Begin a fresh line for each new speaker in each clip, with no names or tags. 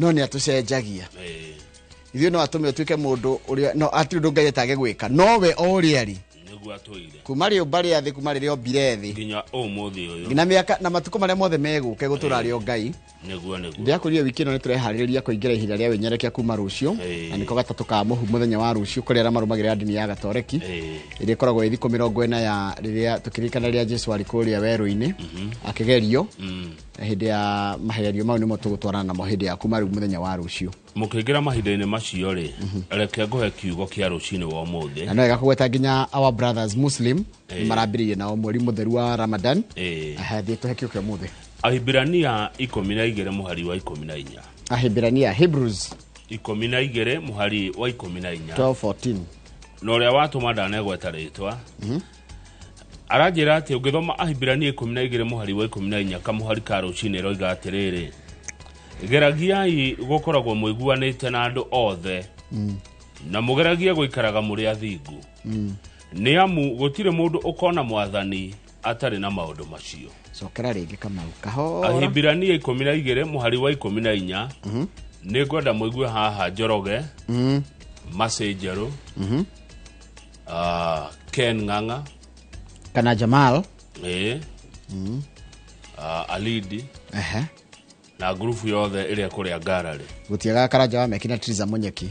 no ni atucenjagia ithuĩ no atume utuike mundu uria no atiri ndungai etage gwika no we ori ari
niguo atũire
kuma ri ombari athi kuma ri ombire thi
nginya umuthi uyu
ngina miaka na matuko maria mothe meguke gutura ri ngai
niguo
ndiakurire wiki no nitũreharĩrĩria kũingĩra ihinda rĩa wenyerekia kuma rũcio na niko gatatu ka mũhu mũthenya wa rũcio kũrĩa arĩa marũmagĩrĩra ndini ya gatoreki ĩrĩa ĩkoragwo ĩthikũ 40 ya rĩrĩa tũkirikana rĩa Jesu arĩ kũrĩa werũ-inĩ akĩgerio hĩndĩ ya mahererio mau nĩmo tũgũtwarana namo hĩndĩ ya kuma rĩu mũthenya wa rũcio
mũkĩingĩra mahinda-inĩ macio rĩ reke ngũhe kiugo kĩa rũcinĩ wa ũmũthĩ
na no ĩgakũgweta nginya our brothers Muslim marambĩrĩirie nao mweri mũtheru wa Ramadan ahadhi tũhe kiugo kĩa ũmũthĩ
Ahibirania 12 muhari wa 14
Ahibirania Hebrews
12 muhari wa 14
12:14
no ria watu madanegweta ritwa aranjira ati ungithoma Ahibirania 12 muhari wa 14 kamuhari ka rucini roiga atiriri geragiai gukoragwo muiguanite na andu othe na mugeragia guikaraga muri athingu ni amu gutire mundu ukona mwathani atari na maundu macio
sokera rege Kamau kahora
Ahibirania 12 muhari wa 14 ni ngwenda muigue haha Njoroge Masenjeru Ken Ng'ang'a
kana Jamal
Alidi na grupu yothe iria kuria Ngarari
gutiaga Karanja wa Mekina Triza Munyeki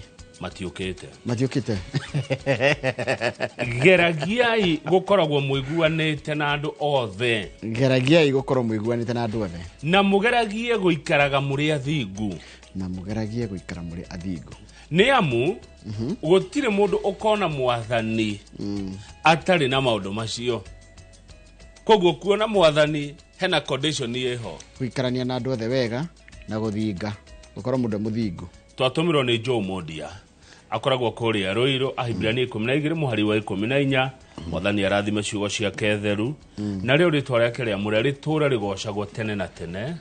matiukite
geragiai gukoragwo muiguanite na andu othe
geragiai gukorwo muiguanite na andu othe
na mugeragie guikaraga muri athingu ni amu gutire mundu ukona mwathani atari na maundu macio koguo kuona mwathani hena condition yeho
guikarania na andu othe wega na guthinga gukorwo mundu muthingu
twatumirwo ni Joe Modia akoragwo kuria Ruiru Ahibirania 12 muhari wa 14 mwathani arathime ciugo cia ketheru na riu ritwa riake ria muri ritura rigocagwo tene na tene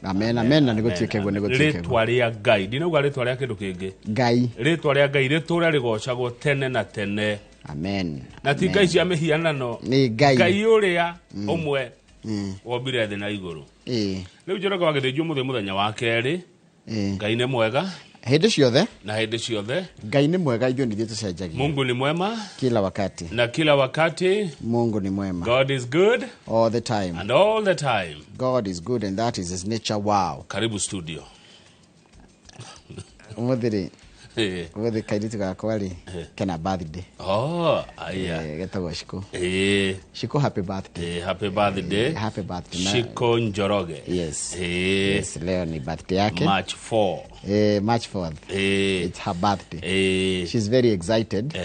amen na nigutikegwo
ritwa ria Ngai dinauga ritwa ria kindu kingi
Ngai
ritwa ria Ngai ritura rigocagwo tene na tene
amen
na ti Ngai cia mihianano
ni Ngai
uria umwe wombire thĩ na igũrũ riu Njoroge wagithĩnjwo muthenya wa keri Ngai nĩ mwega
hĩndĩ ciothe
na hĩndĩ ciothe
Ngai nĩ mwega ithuĩ nithuĩ tũcenjagia
Mungu ni mwema
kila wakati
na kila wakati
Mungu ni mwema
God is good
all the time
and all the time
God is good and that is his nature. Wow.
Karibu studio
umuthiri umuthiri kairitu gakwari kana birthday
aya
getagwo Shiko
Shiko
happy birthday
happy birthday Shiko Njoroge
yes leo ni birthday yake
March 4
March 4th it's her birthday she's very excited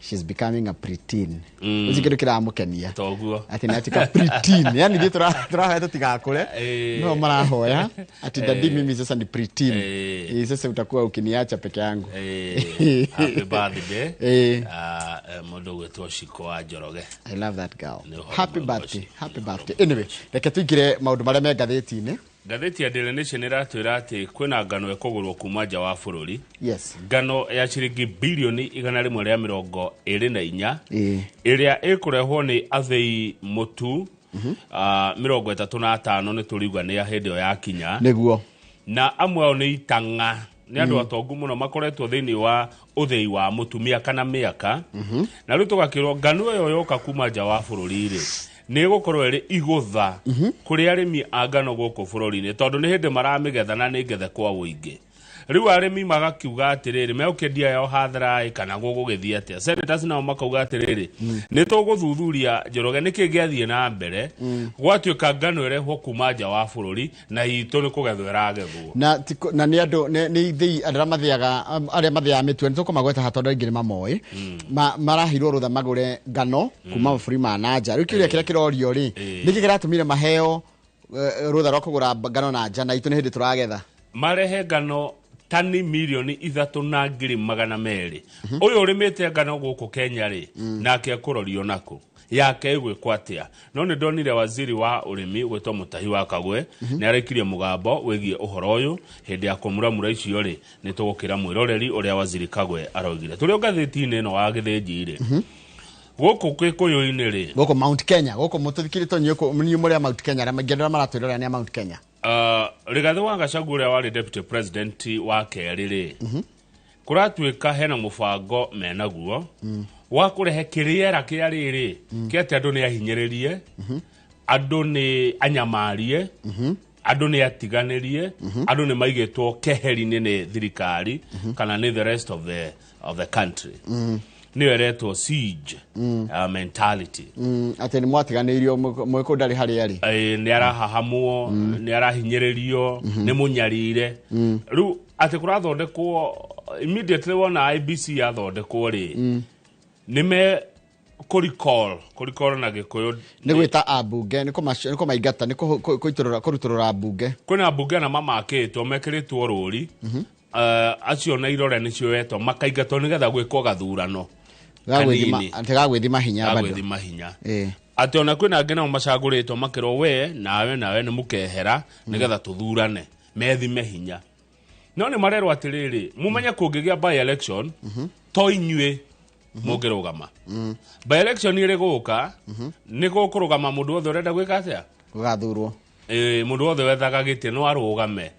she's becoming a preteen uzikiru kiramukenia
toguo
ati natika preteen yani ndi turahoya tutigakure no marahoya ati dadi mimi sasa ni preteen sasa utakuwa ukiniacha peke yangu
happy birthday mundu gwetwo Shiko wa Njoroge
I love that girl happy birthday anyway reke tuigire maundu maria me ngathĩti-inĩ
Ngathĩti ya Daily Nation iratwĩra atĩ kwĩna ngano ĩkũgũrwo kuma nja wa bũrũri ngano ya ciringi bilioni 124 ĩrĩa ĩkũrehwo nĩ athĩi mũtu 35 nĩ tũriuga nĩ hĩndĩ ĩyo ya kinya
nĩguo
na amwe ao nĩ itanga nĩ andũ atongu mũno makoretwo thĩinĩ wa ũthĩi wa mũtu mĩaka na mĩaka na rĩu tũgakĩrwo ngano ĩyo yoka kuma nja wa bũrũri rĩ nĩ gũkorwo ĩrĩ igũtha kũrĩ arĩmi a ngano gũkũ bũrũri-inĩ tondũ nĩ hĩndĩ maramĩgetha na nĩ ngethe kwa wũingĩ rĩu arĩmi magakiuga atĩrĩrĩ meũkĩndia yao hathara kana gũgũgĩthiĩ atĩa senators nao makauga atĩrĩrĩ nĩ tũgũthuthuria Njoroge nĩkĩ gĩathiĩ na mbere gwatuĩka ngano ĩrehwo kuma nja wa bũrũri na itũ nĩ kũgethwo ĩragethwo
na nĩ andũ nĩ ithĩi arĩa mathĩaga arĩa mathĩaga mĩtwe nĩ tũkũmagweta hatondũ aingĩ nĩ mamoĩ marahirwo rũtha magũre ngano kuma mabũrũri ma nanja rĩu kĩũria kĩrĩa kĩrorio rĩ nĩkĩ kĩratũmire maheo rũtha rwa kũgũra ngano na nja na itũ nĩ hĩndĩ tũragetha
marehe ngano tani milioni 3,200 uyu urimite ngano guku Kenya ri nake kurorio nako yake igwikwa atia no ni ndonire waziri wa urimi gwetwo Mutahi wa Kagwe ni arekirie mugambo wegie uhoro uyu hindi ya kumuramura icio ri ni tugukira mwiroreri uria waziri Kagwe arogire turi ngathĩti-inĩ ino wa gĩthĩnji ri guku Gĩkũyũ-inĩ ri
guku Mount Kenya guku mututhikirito nyuko muri Mount Kenya ara magendera maratwirora ni Mount Kenya
Rigathi wa Gachagua uria wari deputy president wa kerire kuratuika hena mubango menaguo wa kurehe kiriera kia riri kiate andu ni ahinyiririe andu ni anyamarie andu ni atiganirie andu ni maigitwo keheri-ini ni thirikari kana ni the rest of the country ni eretwo siege mentality
ati ni mwatiganirio mwiko ndari hari ari
ni arahahamwo ni arahinyiririo ni munyarire ru ati kurathondekwo immediately wona IBC yathondekwo ri nime kuricall na gikuyu
ni gwita abunge ni kumaingata ni kuruturura abunge
kwina abunge na mamakitwo mekiritwo ruri acio na irore nicio etwo makaigatwo nigetha gwikwo gathurano
gagwithima hinya bado
gagwithima hinya ati ona kwina ngena macaguritwo makiro we nawe ni mukehera nigetha tuthurane methime hinya no ni marerwo atiriri mumenye kungigia by election to inyue mugirugama by election ire guka ni gukurugama mundu othe urenda gwika atia
gugathurwo
mundu othe wethaga giti no arugame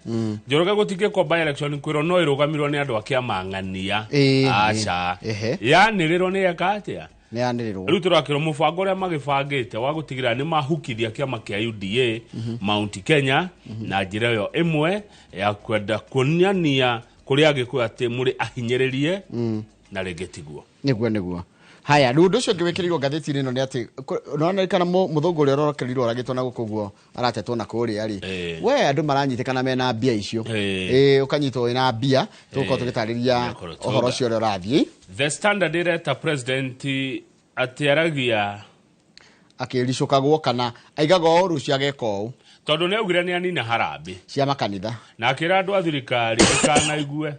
Njoroge gutige ko by election kwiro no irugamirwo ni andu akia mangania acha yaniriro ni yakatia
ni yaniriro
riu turakiro mubango uria magibangite wa gutigira ni mahukithia kiama kia UDA Mount Kenya na njira yo imwe ya kwenda kunyania kuria agikuya ati muri ahinyiririe na regetiguo
niguo haya ndu ucio ngiwikirirwo gatheti ino ni ati nona kana muthungu uri rorokerirwo ragitwo na gukuguo aratetwo na kuri ari we andu maranyitikana mena mbia icio ukanyitwo ina mbia tuko tugitariria ohoro cio uri rathii
The Standard ireta president ati aragia
akiricukagwo kana aigago oru cia geko
tondu ne ugire ni anina harambe
cia makanitha
na akira andu athirikari kana igue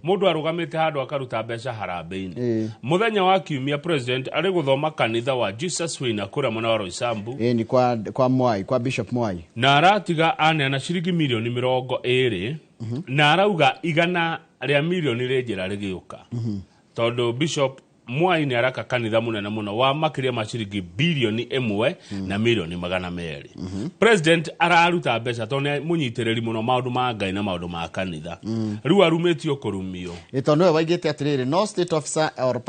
mundu arugamite handu akaruta mbeca harambe-ini muthenya wa kiumia president ari guthoma kanitha wa Jesus Wina kura mwana wa Roysambu
ni kwa Mwai kwa Bishop Mwai
na aratiga aneana ciringi milioni 20 na arauga igana ria milioni rinjira rigiuka tondu Bishop Mwai ni araka kanitha munene muno wa makiria ma ciringi bilioni 1 na milioni 200 president araruta mbeca tondu munyitiriri muno maundu ma Ngai na maundu ma kanitha riu arumitio kurumio
tondu we waigite atiriri no state officer or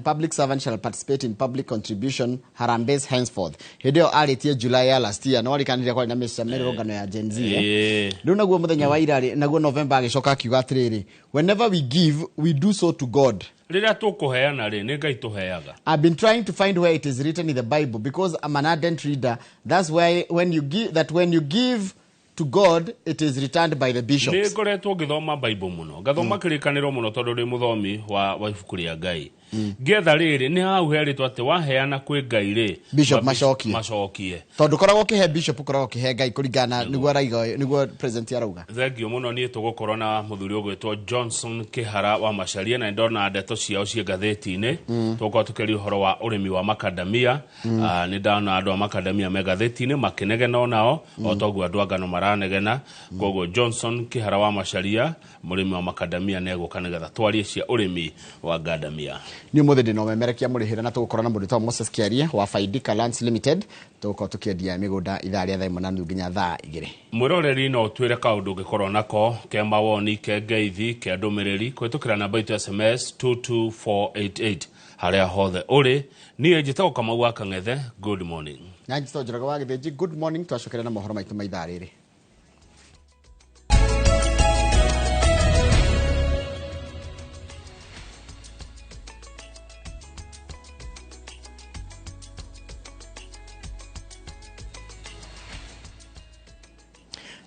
public servant shall participate in public contribution harambes henceforth hidio aritie July ya last year no arikanire kwa na mesamero ngano ya Gen Z riu naguo muthenya wa irari naguo November agicoka akiuga atiriri whenever we give we do so to God
Rira tukuheana ri ni Ngai tuheaga.
I've been trying to find where it is written in the Bible because I'm an ardent reader. That's why when you give to God it is returned by the bishops.
Ni ngoretwo ngithoma Bible muno. Ngathoma kirikaniro muno tondu ri muthomi wa ibuku ria Ngai. Ngetha riri ni hau heritwo ati waheana kwi Ngai ri
Bishop macokie. Tondu koragwo kihe bishop koragwo kihe Ngai kuringana niguo raiga niguo president arauga.
Thengio muno ni tugukorwo na muthuri ugwitwo Johnson Kihara wa Macharia na ndona ndeto ciao cia gatheti-ini tuko tukeri uhoro wa urimi wa macadamia ni ndana andu a macadamia me gatheti-ini makinegena nao o toguo andu angano maranegena koguo Johnson Kihara wa Macharia murimi wa macadamia neguka nigetha twarie cia urimi wa gadamia
ni muthidi no memerekia murihira na tugukorwo na mundu ta Moses Kiaria wa Faidika Lands Limited tuko tukiendia migunda itharia thaa 1 nginya thaa 2
mwiroreri no twire kaundu gikorwo nako ke mawoni ke ngeithi ke ndumiriri kwitukira namba itu SMS 22488 haria hothe uri ni ejitao kama wa Kang'ethe good morning
na njito Njoroge wa Githĩnji good morning twacokera na mohoro maitu ma ithaa riri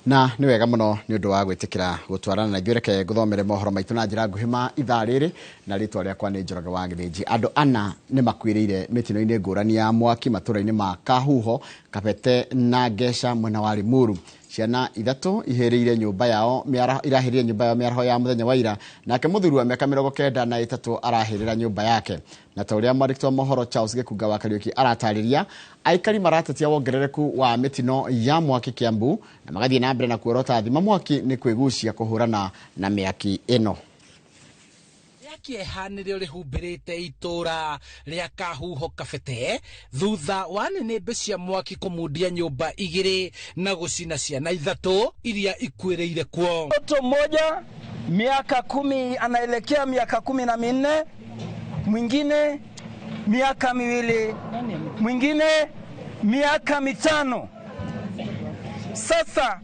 na ni wega muno ni undu wa gwitikira gutwarana na ithuĩ guthomere mohoro maitu na njira nguhima ithaa rĩrĩ na ritwa rĩakwa ni Njoroge wa Githĩnji andu ana ni makwĩrĩire mitino-inĩ ngũrani ya mwaki matũra-inĩ ma Kahuho Kabete na Ngeca mwena wa Limuru ciana ithatu ihĩrĩire nyũmba yao irahĩrĩire nyũmba yao mĩaraho ya muthenya wa ira nake mũthuri wa mĩaka 93 arahĩrĩra nyũmba yake na ta ũrĩa mwandĩki wa mohoro Charles Gĩkunga wa Kariuki aratarĩria aikari maratetia wongerereku wa mitino ya mwaki Kiambu na magathie na mbere na kuorota thima mwaki ni kwĩgucia kũhũrana na mĩaki ĩno
kĩeha nĩrĩo rĩhumbĩrĩte itũra rĩa Kahuho Kabete thutha wa nĩnĩmbĩ cia mwaki kũmundia nyũmba 2 na gũcina ciana 3 iria ikuĩrĩire kuo.
Mtoto mmoja miaka 10 anaelekea miaka 14, mwingine miaka 2, mwingine miaka 5. Sasa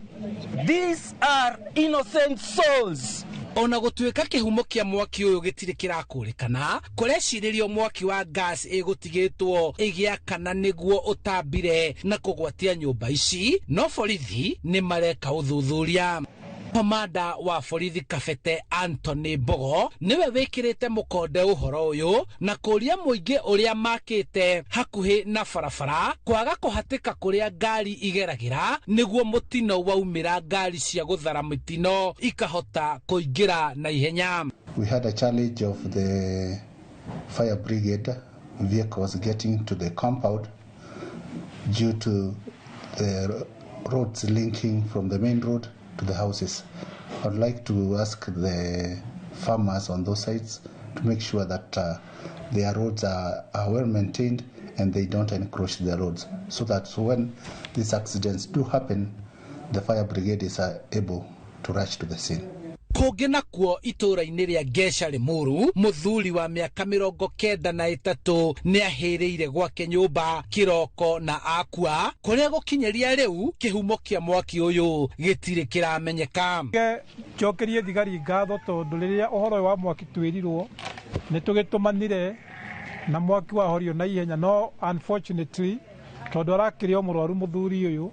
these are innocent souls.
Ona gũtuĩka kĩhumo kĩa mwaki ũyũ gĩtirĩ kĩrakũrĩkana, kũreciirĩrio mwaki wa gas ĩgũtigĩtwo ĩgĩakana nĩguo ũtambire na kũgwatia nyũmba ici, no borithi nĩ mareka ũthuthuria. Komanda wa borithi Kabete Anthony Mbogo niwe wĩkĩrĩte mũkonde ũhoro ũyũ na kũria mũingĩ ũrĩa makĩte hakuhĩ na barabara kwaga kũhatĩka kũrĩa ngari igeragĩra nĩguo mũtino waumĩra ngari cia gũthara mũtino ikahota kũingĩra na ihenya.
We had a challenge of the fire brigade vehicles getting to the compound due to the roads linking from the main road to the houses. I'd like to ask the farmers on those sites to make sure that their roads are well maintained and they don't encroach the roads, so that when these accidents do happen, the fire brigade is able to rush to the scene.
Kũngĩ nakuo itũra-inĩ rĩa Gesha Limuru, mũthuri wa mĩaka 93 nĩ ahĩrĩire gwake nyũmba kĩroko na akua, kũrĩa gũkinyeria rĩu kĩhumo kĩa mwaki ũyũ gĩtirĩ kĩramenyeka.
Njokerie thigari ngatho tondũ rĩrĩa ũhoro wa mwaki twĩrirwo nĩ tũgĩtũmanire na mwaki wahorio na ihenya, no unfortunately tondũ arakĩrĩo mũrwaru mũthuri ũyũ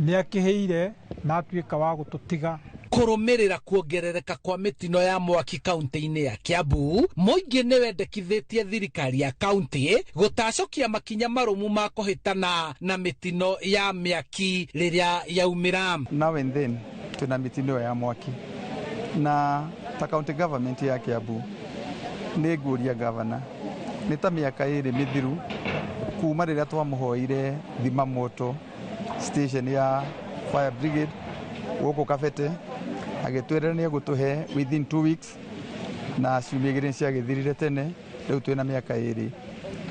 nĩ akĩhĩire na atuĩka wa gũtũtiga.
Kũrũmĩrĩra kuongerereka kwa mĩtino ya mwaki kaunti-inĩ ya Kiambu, mũingĩ nĩ wendekithĩtie thirikari ya kaunti gũtacũkia makinya marũmu ma kũhĩtana na mĩtino ya mĩaki rĩrĩa yaumĩra.
Now and then tuna mĩtino ya mwaki na ta county government ya Kiambu nĩ ngũria governor nĩ ta mĩaka 2 mĩthiru kuma rĩrĩa twamũhoire thima moto station ya fire brigade gũkũ Kabete agĩtwĩra nĩ egũtũhe within 2 weeks na ciumia 2 ciagĩthirire tene, rĩu twĩna mĩaka 2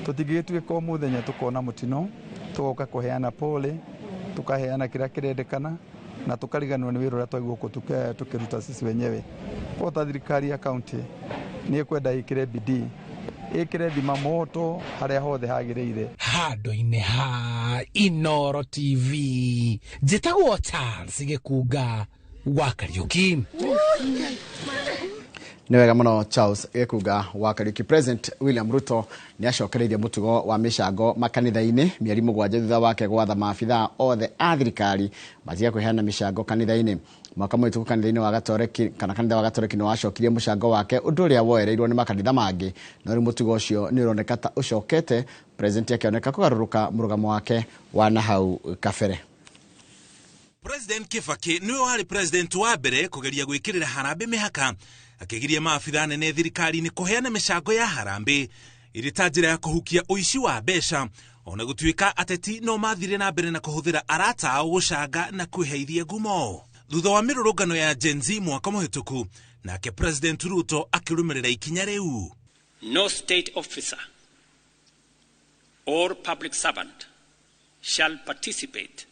tũtingĩgĩtuĩka mũthenya tũkona mũtino tũgoka kũheana pole tukaheana kĩrĩa kĩrendekana na tukariganwo nĩ wĩra ũrĩa twaigua tũkĩruta sisi wenyewe. Kwa thirikari ya kaunti nĩ kwenda ĩkĩre bidii ĩkĩre thima moto harĩa hothe hagĩrĩire.
Handũ-inĩ ha Inooro TV njĩtagwo Charles Gĩkunga wa Kariuki.
Nĩ wega mũno Charles Gĩkunga wa Kariuki. President William Ruto nĩ acokereirie mũtugo wa mĩcango makanitha-inĩ mĩeri 7 thutha wake gwatha maabithaa othe a thirikari matige kũheana mĩcango kanitha-inĩ. Mwaka mũhĩtũku kanitha-inĩ wa Gatoreki kana kanitha wa Gatoreki nĩ wacokirie mũcango wake, ũndũ ũrĩa woereirwo nĩ makanitha mangĩ, no rĩu mũtugo ũcio nĩ ũroneka ta ũcokete, president akĩoneka kũgarũrũka mũrũgamo wake wa nahau kabere.
President Kibaki niwe wari president wa mbere kugeria gwĩkĩrĩra harambĩ mĩhaka, akĩgiria maabithaa nene thirikari-inĩ kũheana mĩcango ya harambĩ ĩrĩ ta njĩra ya kũhukia ũici wa mbeca, ona gũtuĩka ateti no mathire na mbere na kũhũthĩra arata ao gũcanga na kwĩheithia ngumo. Thutha wa mĩrũrũngano ya Gen Z mwaka mũhĩtũku, nake President Ruto akĩrũmĩrĩra ikinya rĩu.
No state officer or public servant shall participate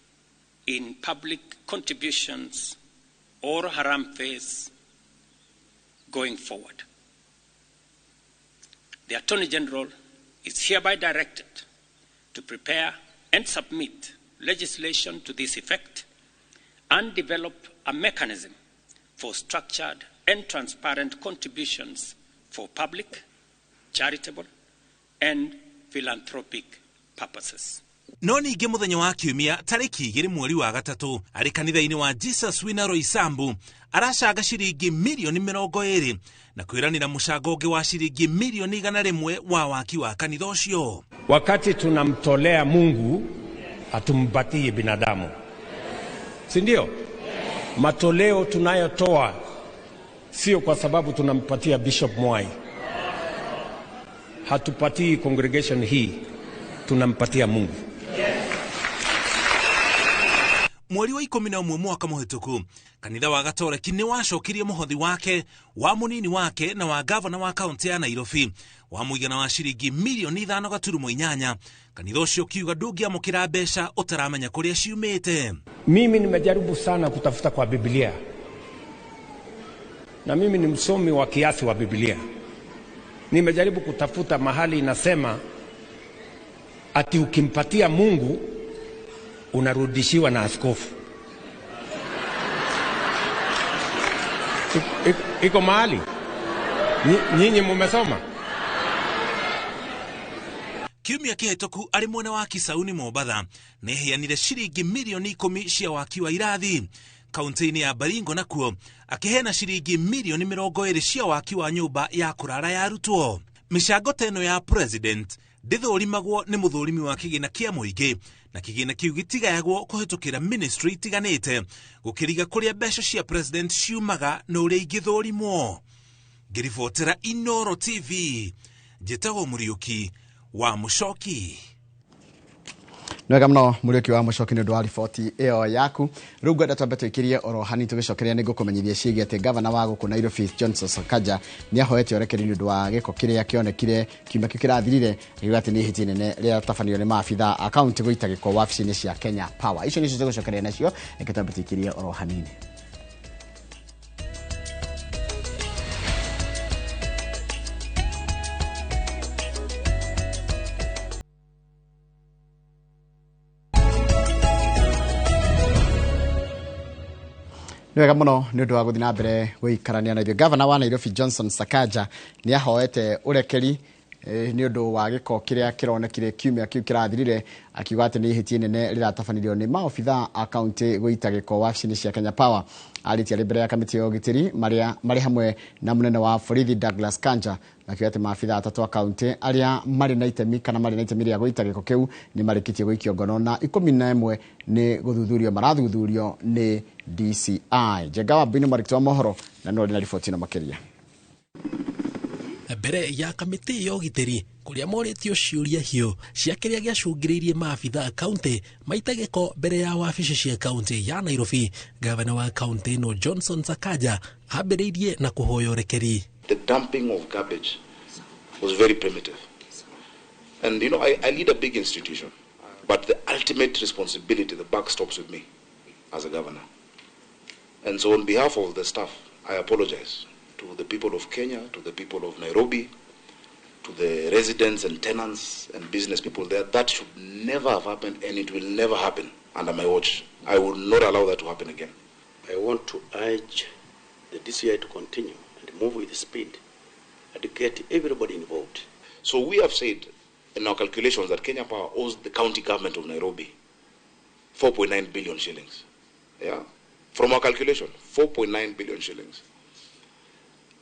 in public contributions or harambes going forward. The Attorney General is hereby directed to prepare and submit legislation to this effect and develop a mechanism for structured and transparent contributions for public, charitable, and philanthropic purposes.
No ningĩ mũthenya wa kiumia tarĩki 2 mweri wa gatatũ arĩ kanitha-inĩ wa Jesus Winner Roysambu aracanga ciringi milioni 20 na kwĩranĩra mũcango ũngĩ wa ciringi milioni 100 wa waki wa kanitha ũcio.
Wakati tunamtolea Mungu hatumpatii binadamu, si ndio? Matoleo tunayotoa sio kwa sababu tunampatia Bishop Mwai, hatupatii congregation hii, tunampatia Mungu.
mweri wa 11 mwaka muhituku kanitha wa Gatoreki ni wacokirie muhothi wake wa munini wake na wa gavana wa kaunti ya Nairobi wa muigana wa shiringi milioni 5.8. Kanitha ucio kiuga ndungiamukira mbeca utaramenya kuria ciumite.
Mimi nimejaribu sana kutafuta kwa Biblia, na mimi ni msomi wa kiasi wa Biblia. Nimejaribu kutafuta mahali inasema ati ukimpatia Mungu unarudishiwa na askofu. Iko mahali nyinyi mumesoma?
Kiumia kihetoku ari mwena wa Kisauni Mombatha neheanire shiringi milioni 10 cia waki wa irathi. Kaunti-ini ya Baringo nakuo akihena shiringi milioni 20 cia waki wa nyumba ya kurara ya arutwo. Micango teno ya president ndithurimagwo ni muthurimi wa kigina kia muingi, na kigina kiu gitigayagwo kuhitukira ministry tiganite gukiriga kuria mbeca cia president ciumaga na uria ingithurimwo. Ngiribotera Inooro TV, Njetago Muriuki wa Mucoki.
Nwega mno Muriuki wa Mucoki ni ndwa riboti eo yaku. Riu ngwenda twambe twikirie orohani tugicokeria ni gukumenyithia ciege ati gavana wa guku Nairobi Johnson Sakaja ni ahoete orekeri ni ndwa giko kiria kionekire kiuma kirathirire riu ati ni hiti nene ria tafanio ni maafitha account guita giko wabici-ini cia Kenya Power. Icio nicio tugucokeria nacio eketwambe twikirie orohani. Nwega muno ni undu wa guthi na mbere guikarania na gavana wa Nairobi Johnson Sakaja ni ahoete urekeri ni undu wa giko kiria kironekire kiumia kiu kirathirire akiuga ati ni hitie nene riratafanirio ni maofitha akaunti guita giko wabici-ini cia Kenya Power. Aritia mbere ya kamiti ya ugitiri mari hamwe na munene wa borithi Douglas Kanja akiuga ati maofitha atatu akaunti aria mari na itemi kana mari na itemi ria guita giko kiu ni marikitie guikio ngono na 11 ni guthuthurio marathuthurio ni DCI. Jegawa bino marikitwa mohoro na no na ripoti na makeria.
Mbere ya kamiti ya ugitiri kuria moritio ciuria hiyo cia kiria giacungiririe maafitha kaunti maitageko mbere ya wabici cia kaunti ya Nairobi, gavana wa kaunti no Johnson Sakaja ambiriirie na kuhoya urekeri.
The dumping of garbage was very primitive, and you know I lead a big institution, but the ultimate responsibility, the buck stops with me as a governor. And so on behalf of the staff, I apologize to the people of Kenya, to the people of Nairobi, to the residents and tenants and business people there. That should never have happened, and it will never happen under my watch. I will not allow that to happen again.
I want to urge the DCI to continue and move with speed and get everybody involved.
So we have said in our calculations that Kenya Power owes the county government of Nairobi 4.9 billion shillings. Yeah? From our calculation, 4.9 billion shillings.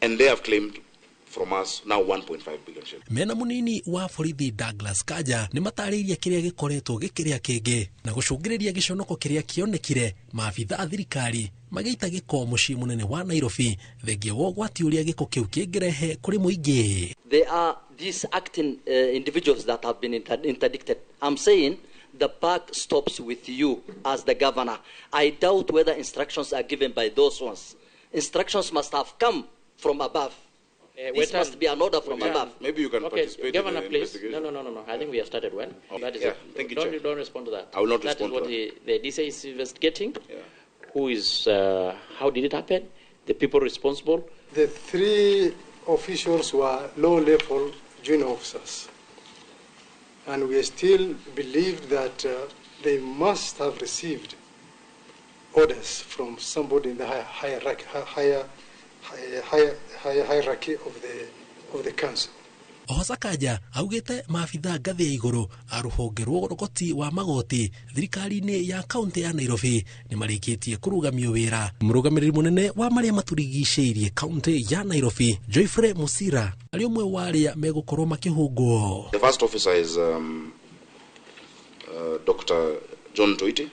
And they have claimed from us now 1.5 billion shillings.
Mena munini wa borithi Douglas Kanja ni matariria kiria gikoretwo gikiria kingi na gucungiriria giconoko kiria kionekire maafitha thirikari magiita giko mucii munene wa Nairobi thengio wo gwati uria giko kiu kingirehe kuri muingi.
There are these acting individuals that have been interdicted. I'm saying the buck stops with you as the governor. I doubt whether instructions are given by those ones. Instructions must have come from above. This must be an order from above.
Maybe you can participate
Governor,
in the
please.
investigation.
No. I think we have started well. That is
thank you,
don't respond to that.
I will not respond to that.
That is what the DCI is investigating. Who is, how did it happen? The people responsible.
The three officials were low-level junior officers. And we still believe that they must have received orders from somebody in the hierarchy of the council.
Sakaja augite maafitha ngathi ya iguru aruhonge rwogoti wa magoti thirikari-ini ya kaunti ya Nairobi ni marikitie kurugamio wira. Murugamiriri munene wa maria maturigiceirie kaunti ya Nairobi Joyfrey Musira ari umwe wa aria megukorwo makihungwo.
The first officer is Dr. John Toiti,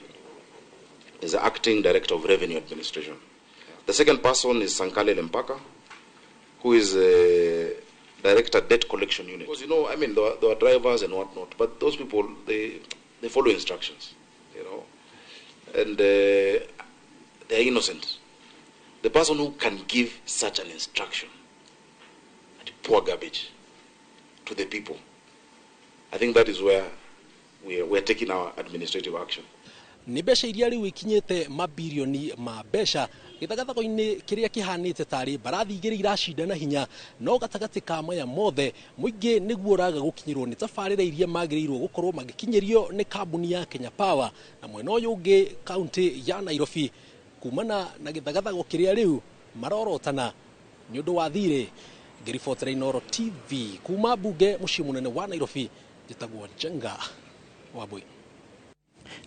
is the acting director of revenue administration. The second person is Sankale Lempaka, who is director debt collection unit. Because, you know, I mean, there are drivers and whatnot, but those people, they follow instructions, you know. and they're innocent. The person who can give such an instruction, pour garbage to the people, I think that is where we're taking our administrative action.
Nĩ mbeca iria rĩu ikinyĩte mabirioni ma mbeca gĩthagathago-inĩ kĩrĩa kĩhanĩte tarĩ mbarathi igĩrĩ iracindana hinya no gatagatĩ ka maya mothe mũingĩ nĩguo ũraga gũkinyĩrwo nĩ tabarĩra iria magĩrĩirwo gũkorwo magĩkinyĩrio nĩ kambuni ya Kenya Power na mwena ũyũ ũngĩ kaunti ya Nairobi kumana na gĩthagathago kĩrĩa rĩu marorotana nĩ ũndũ wa thirĩ. Ngĩribotera Inooro TV kuma mbunge mũciĩ mũnene wa Nairobi njĩtagwo Njenga Wambui.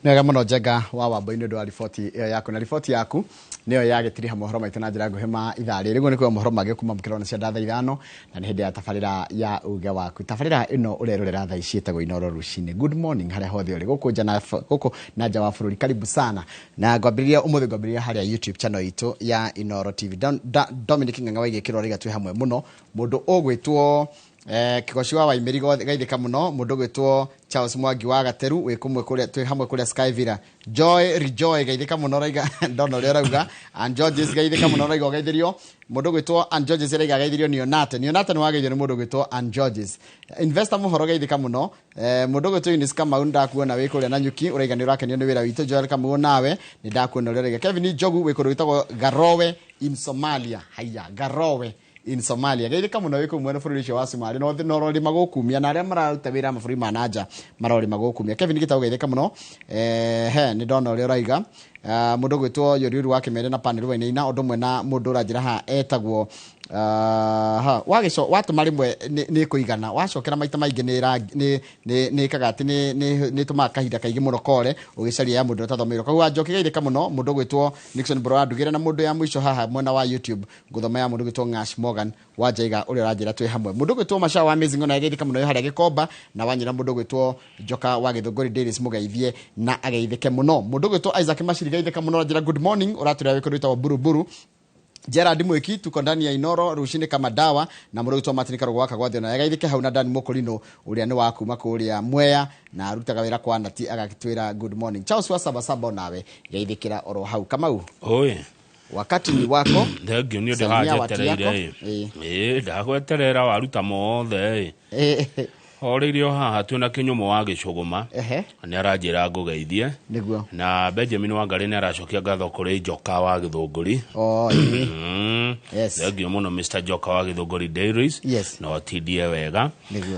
Nega muno Njenga wa Wambui nĩ ũndũ wa riboti ĩyo yaku na riboti yaku nĩyo yagĩtiriha mohoro maitũ na njĩra nguhĩ ma ithaa rĩrĩ. Rĩu nĩ kwa mohoro mangĩ kuma mũkĩrona cia ndatha ithano na nĩ hĩndĩ ya tabarĩra ya uge waku. Tabarĩra ĩno ũrerorera thaa ici ĩtagwo Inooro Rũcinĩ. Good morning harĩa hothe ũrĩ gũkũ na nja wa bũrũri, karibu sana na ngwambĩrĩria ũmũthĩ ngwambĩrĩria harĩa YouTube channel itũ ya Inooro TV. Dominic Ng'ang'a waigĩkĩrwo rĩga twĩ hamwe mũno mũndũ ũgwĩtwo Kigoci wa Waimĩri gaithĩka mũno mũndũ gwĩtwo Charles Mwangi wa Gateru wĩ kumwe kũrĩa twĩ hamwe kũrĩa Sky Villa. Joy Rejoy gaithĩka mũno raiga ndona ũrĩa rauga and Georges gaithĩka mũno raiga gaithĩrio mũndũ gwĩtwo and Georges raiga gaithĩrio Nionate nĩ wageithio nĩ mũndũ gwĩtwo and Georges. Investor Mũhoro gaithĩka mũno mũndũ gwĩtwo Eunice Kamau ndakuona wĩ kũrĩa na Nyuki ũraiga nĩ ũrakenio nĩ wĩra witũ. Joel Kamau nawe nĩ ndakuona ũrĩa raiga. Kevin Njogu wĩ kũrĩa wĩtagwo Garowe in Somalia. Haya Garowe in Somalia gaithĩka mũno wĩkũ mwene bũrũri ũcio wa Somalia no rori magũkumia na arĩa mararuta wĩra mabũrũri ma nanja marori magũkumia. Kevin Gitau gaithĩka mũno nĩ ndona ũrĩa ũraiga mũndũ gwĩtwo Yoriuru wa Kĩmere na panel wainaina ũndũ ũmwe na mũndũ ũranjĩra ha etagwo watũma rĩmwe nĩ kũigana wacokera maita maingĩ nĩ kagati nĩ tũmaga kahinda kaingĩ mũno kore ũgĩcaria ya mũndũ ũtathomeirwo. Koguo njoki gaithĩka mũno mũndũ gwĩtwo Nixon Bro ndugĩre na mũndũ ya mũico haha mwena wa YouTube ngũthoma ya mũndũ gwĩtwo Ngash Morgan wa Njaiga ũrĩa ũranjĩra twĩ hamwe. Mũndũ gwĩtwo Masha wa Amazing ona gaithĩka mũno harĩa Gĩkomba na wanyira mũndũ gwĩtwo Joka wa Gĩthũngũri Dairies mũgeithie na agaithĩke mũno. Mũndũ gwĩtwo Isaac Mashiri gaithĩka mũno njĩra good morning ũratũrĩa wĩkũrĩtwo wa Buruburu. Gerard Mwiki tuko ndani ya Inooro Rũcinĩ kama dawa na mũndũ gwĩtwo Martin Karũgũ waka gwathio na gaithĩke hau na Dani Mũkũrinũ ũrĩa nĩ wa kuma kũrĩa Mwea na arutaga wĩra kwa Nati agagĩtwĩra good morning. Charles wa Saba nawe gaithĩkĩra oro hau Kamau.
Oye
wakati ni wako
ndegio ni ndajetereire ndagweterera waruta mothe Oririo haha twina Kinyumo wa Gicuguma ni aranjira ngugeithie
niguo
na Benjamin Wangari ni aracokia ngatho kuri Joka wa Githunguri yes ndegio muno Mr Joka wa Githunguri Dairies no tidie wega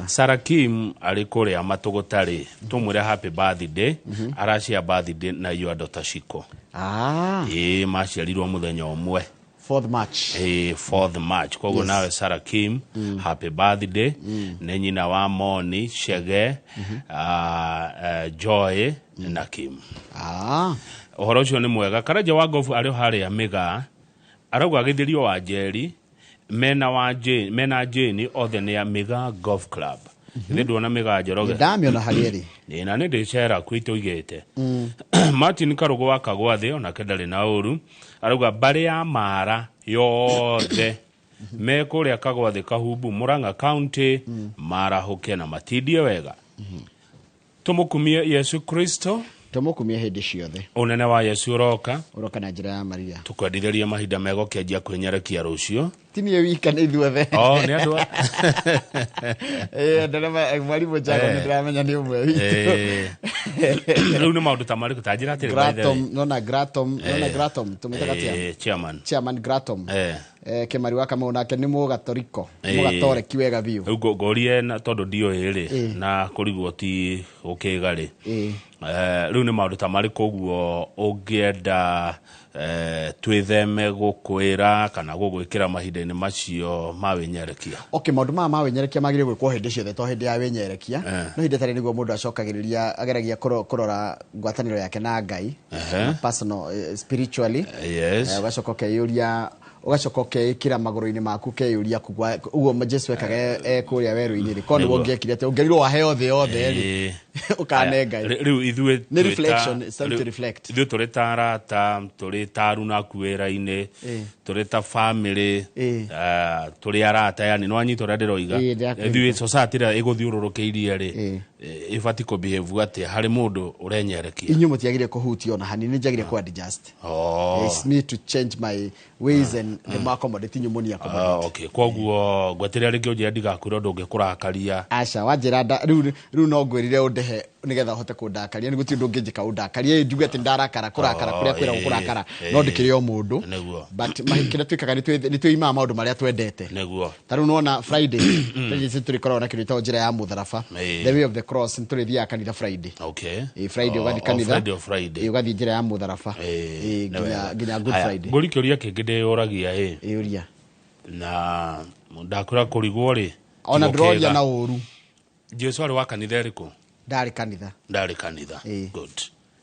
Sarah Kim ari kuria matugutari tumwire happy birthday aracia birthday na your daughter Shiko maciarirwo muthenya umwe
4th March
4th March koguo nawe Sarah Kim happy birthday ne nyina wa Moni Shege Joy na Kim uhoro ucio ni mwega. Karaja wa Gofu ari haria Miga arauga agithirio wa Njeri mena Jane othe ni Miga Golf Club ndio na Miga Njoroge
ndamio na harieri
na nĩ ndĩcera kwitũ igete Martin Karũgũ wa Kagwathĩ ona kendari na ũru arauga bari ya Mara yothe me kũrĩa Kagwathĩ Kahumbu Murang'a County Mara hoke na matindie wega tumukumie Yesu Kristo
tumukumie hĩndĩ ciothe
unene wa Yesu uroka
na njĩra ya Maria
tukwendithĩria mahinda mego kĩanjia kwĩnyerekia rũcio
tini wika nĩ ithuothe
nĩ andũ
ndarema mwalimu Jago nĩ ndĩramenya nĩ ũmwe witũ
rĩu nĩ maũndũ ta marĩkũ tanjĩra atĩrĩ Gratom tumĩtaga chairman Gratom Kĩmari wa Kamau nake nĩ mũgatoreki wega biũ rĩu ngorie na tondũ ndiũĩ rĩ na kũrigwo ti ũkĩga rĩ rĩu nĩ maũndũ ta marĩkũ ũguo ũngĩenda twĩtheme gũkwĩra kana gũgwĩkĩra mahinda-inĩ macio ma wĩnyerekia
maũndũ ma wĩnyerekia magĩrĩirwo gwĩkwo hĩndĩ ciothe to hĩndĩ ya wĩnyerekia no hĩndĩ tarĩ nĩguo mũndũ acokagĩrĩria ageragia kũrora ngwatanĩro yake na Ngai personal spiritually ugacoka ũkeyũria ugacoka ukekira magoro-ini maku keyuria kugwa ugo Jesu ekaga kuria weru-ini ri kono wongekire ate ungerirwo waheo the yothe ri ukanenga
riu ithue
ni reflection, it's time to reflect.
Ithue turi tarata turi taruna kuwera-ini turi ta family turi arata yani no anyito ria ndiroiga ithue society ria iguthiururukiirie ri ifati ko behave ati hari mundu urenyerekia
inyu mutiagire kuhutia ona hani njagire ku adjust. It's me to change my ways and the accommodate nyumoni accommodate.
Okay, koguo gwetiria ringi unjira ndigakwira ndungi kurakaria
acha wanjira riu no ngwirire undehe nigetha hote kundakaria ni guti ndungi njika undakaria njuge ati ndarakara kurakara kuria kwira kurakara no ndikire o mundu but mahikira twikaga ni twima maundu maria twendete
neguo
taru nona Friday tujisi turikora na kirita njira ya mutharaba the way of the cross nturithia kanitha Friday.
Okay,
Friday ugathi kanitha
Friday
ugathi njira ya mutharaba ginya Good Friday
nguri kiuria kingi ndioragia
uria
na ndakura kurigwo ri
ona droria na uru
Jesu ari wa kanitha iriku
ndari kanitha
good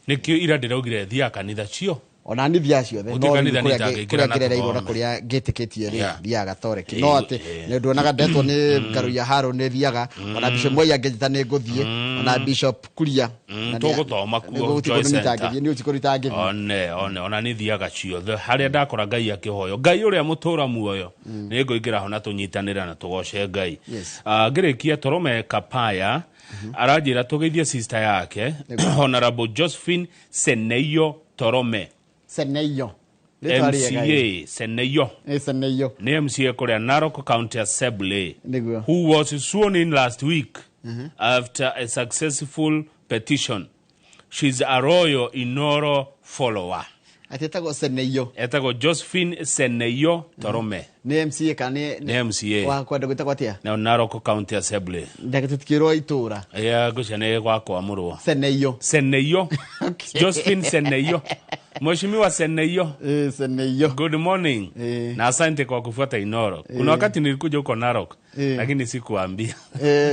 nikio ira ndiraugire thia kanitha cio
ona ni thia cio the no kuria igora kuria gitikitie ri thia gatoreki no ati ni ndonaga ndetwo ni ngaru ya haro ni thiaga ona bishop moya ngejita ni nguthie ona bishop kuria
tugutoma kuo
ni ucikorita ngi
ona ni thiaga cio the haria ndakora Ngai akihoyo Ngai uria mutura muoyo ni ngoingira hona tunyitanira na tugoce Ngai ngirikia Torome Kapaya arajira tugeithie sister yake Honorable Josephine Seneyo Torome MCA Seneyo ni MCA kuria Narok County Assembly who was sworn in last week after a successful petition. She's a Royal Inoro follower.
Atetago Seneyo
etago Josephine Seneyo Torome
ni MCA kane
ni MCA
wa kwenda gwita kwatia
na Narok County Assembly
ndagitutikirwo itura
gucane gwa kwamurwo
Seneyo
Josephine Seneyo Mheshimiwa Seneyo
Seneyo
good morning na asante kwa kufuata Inoro kuna wakati nilikuja huko Narok lakini sikuambia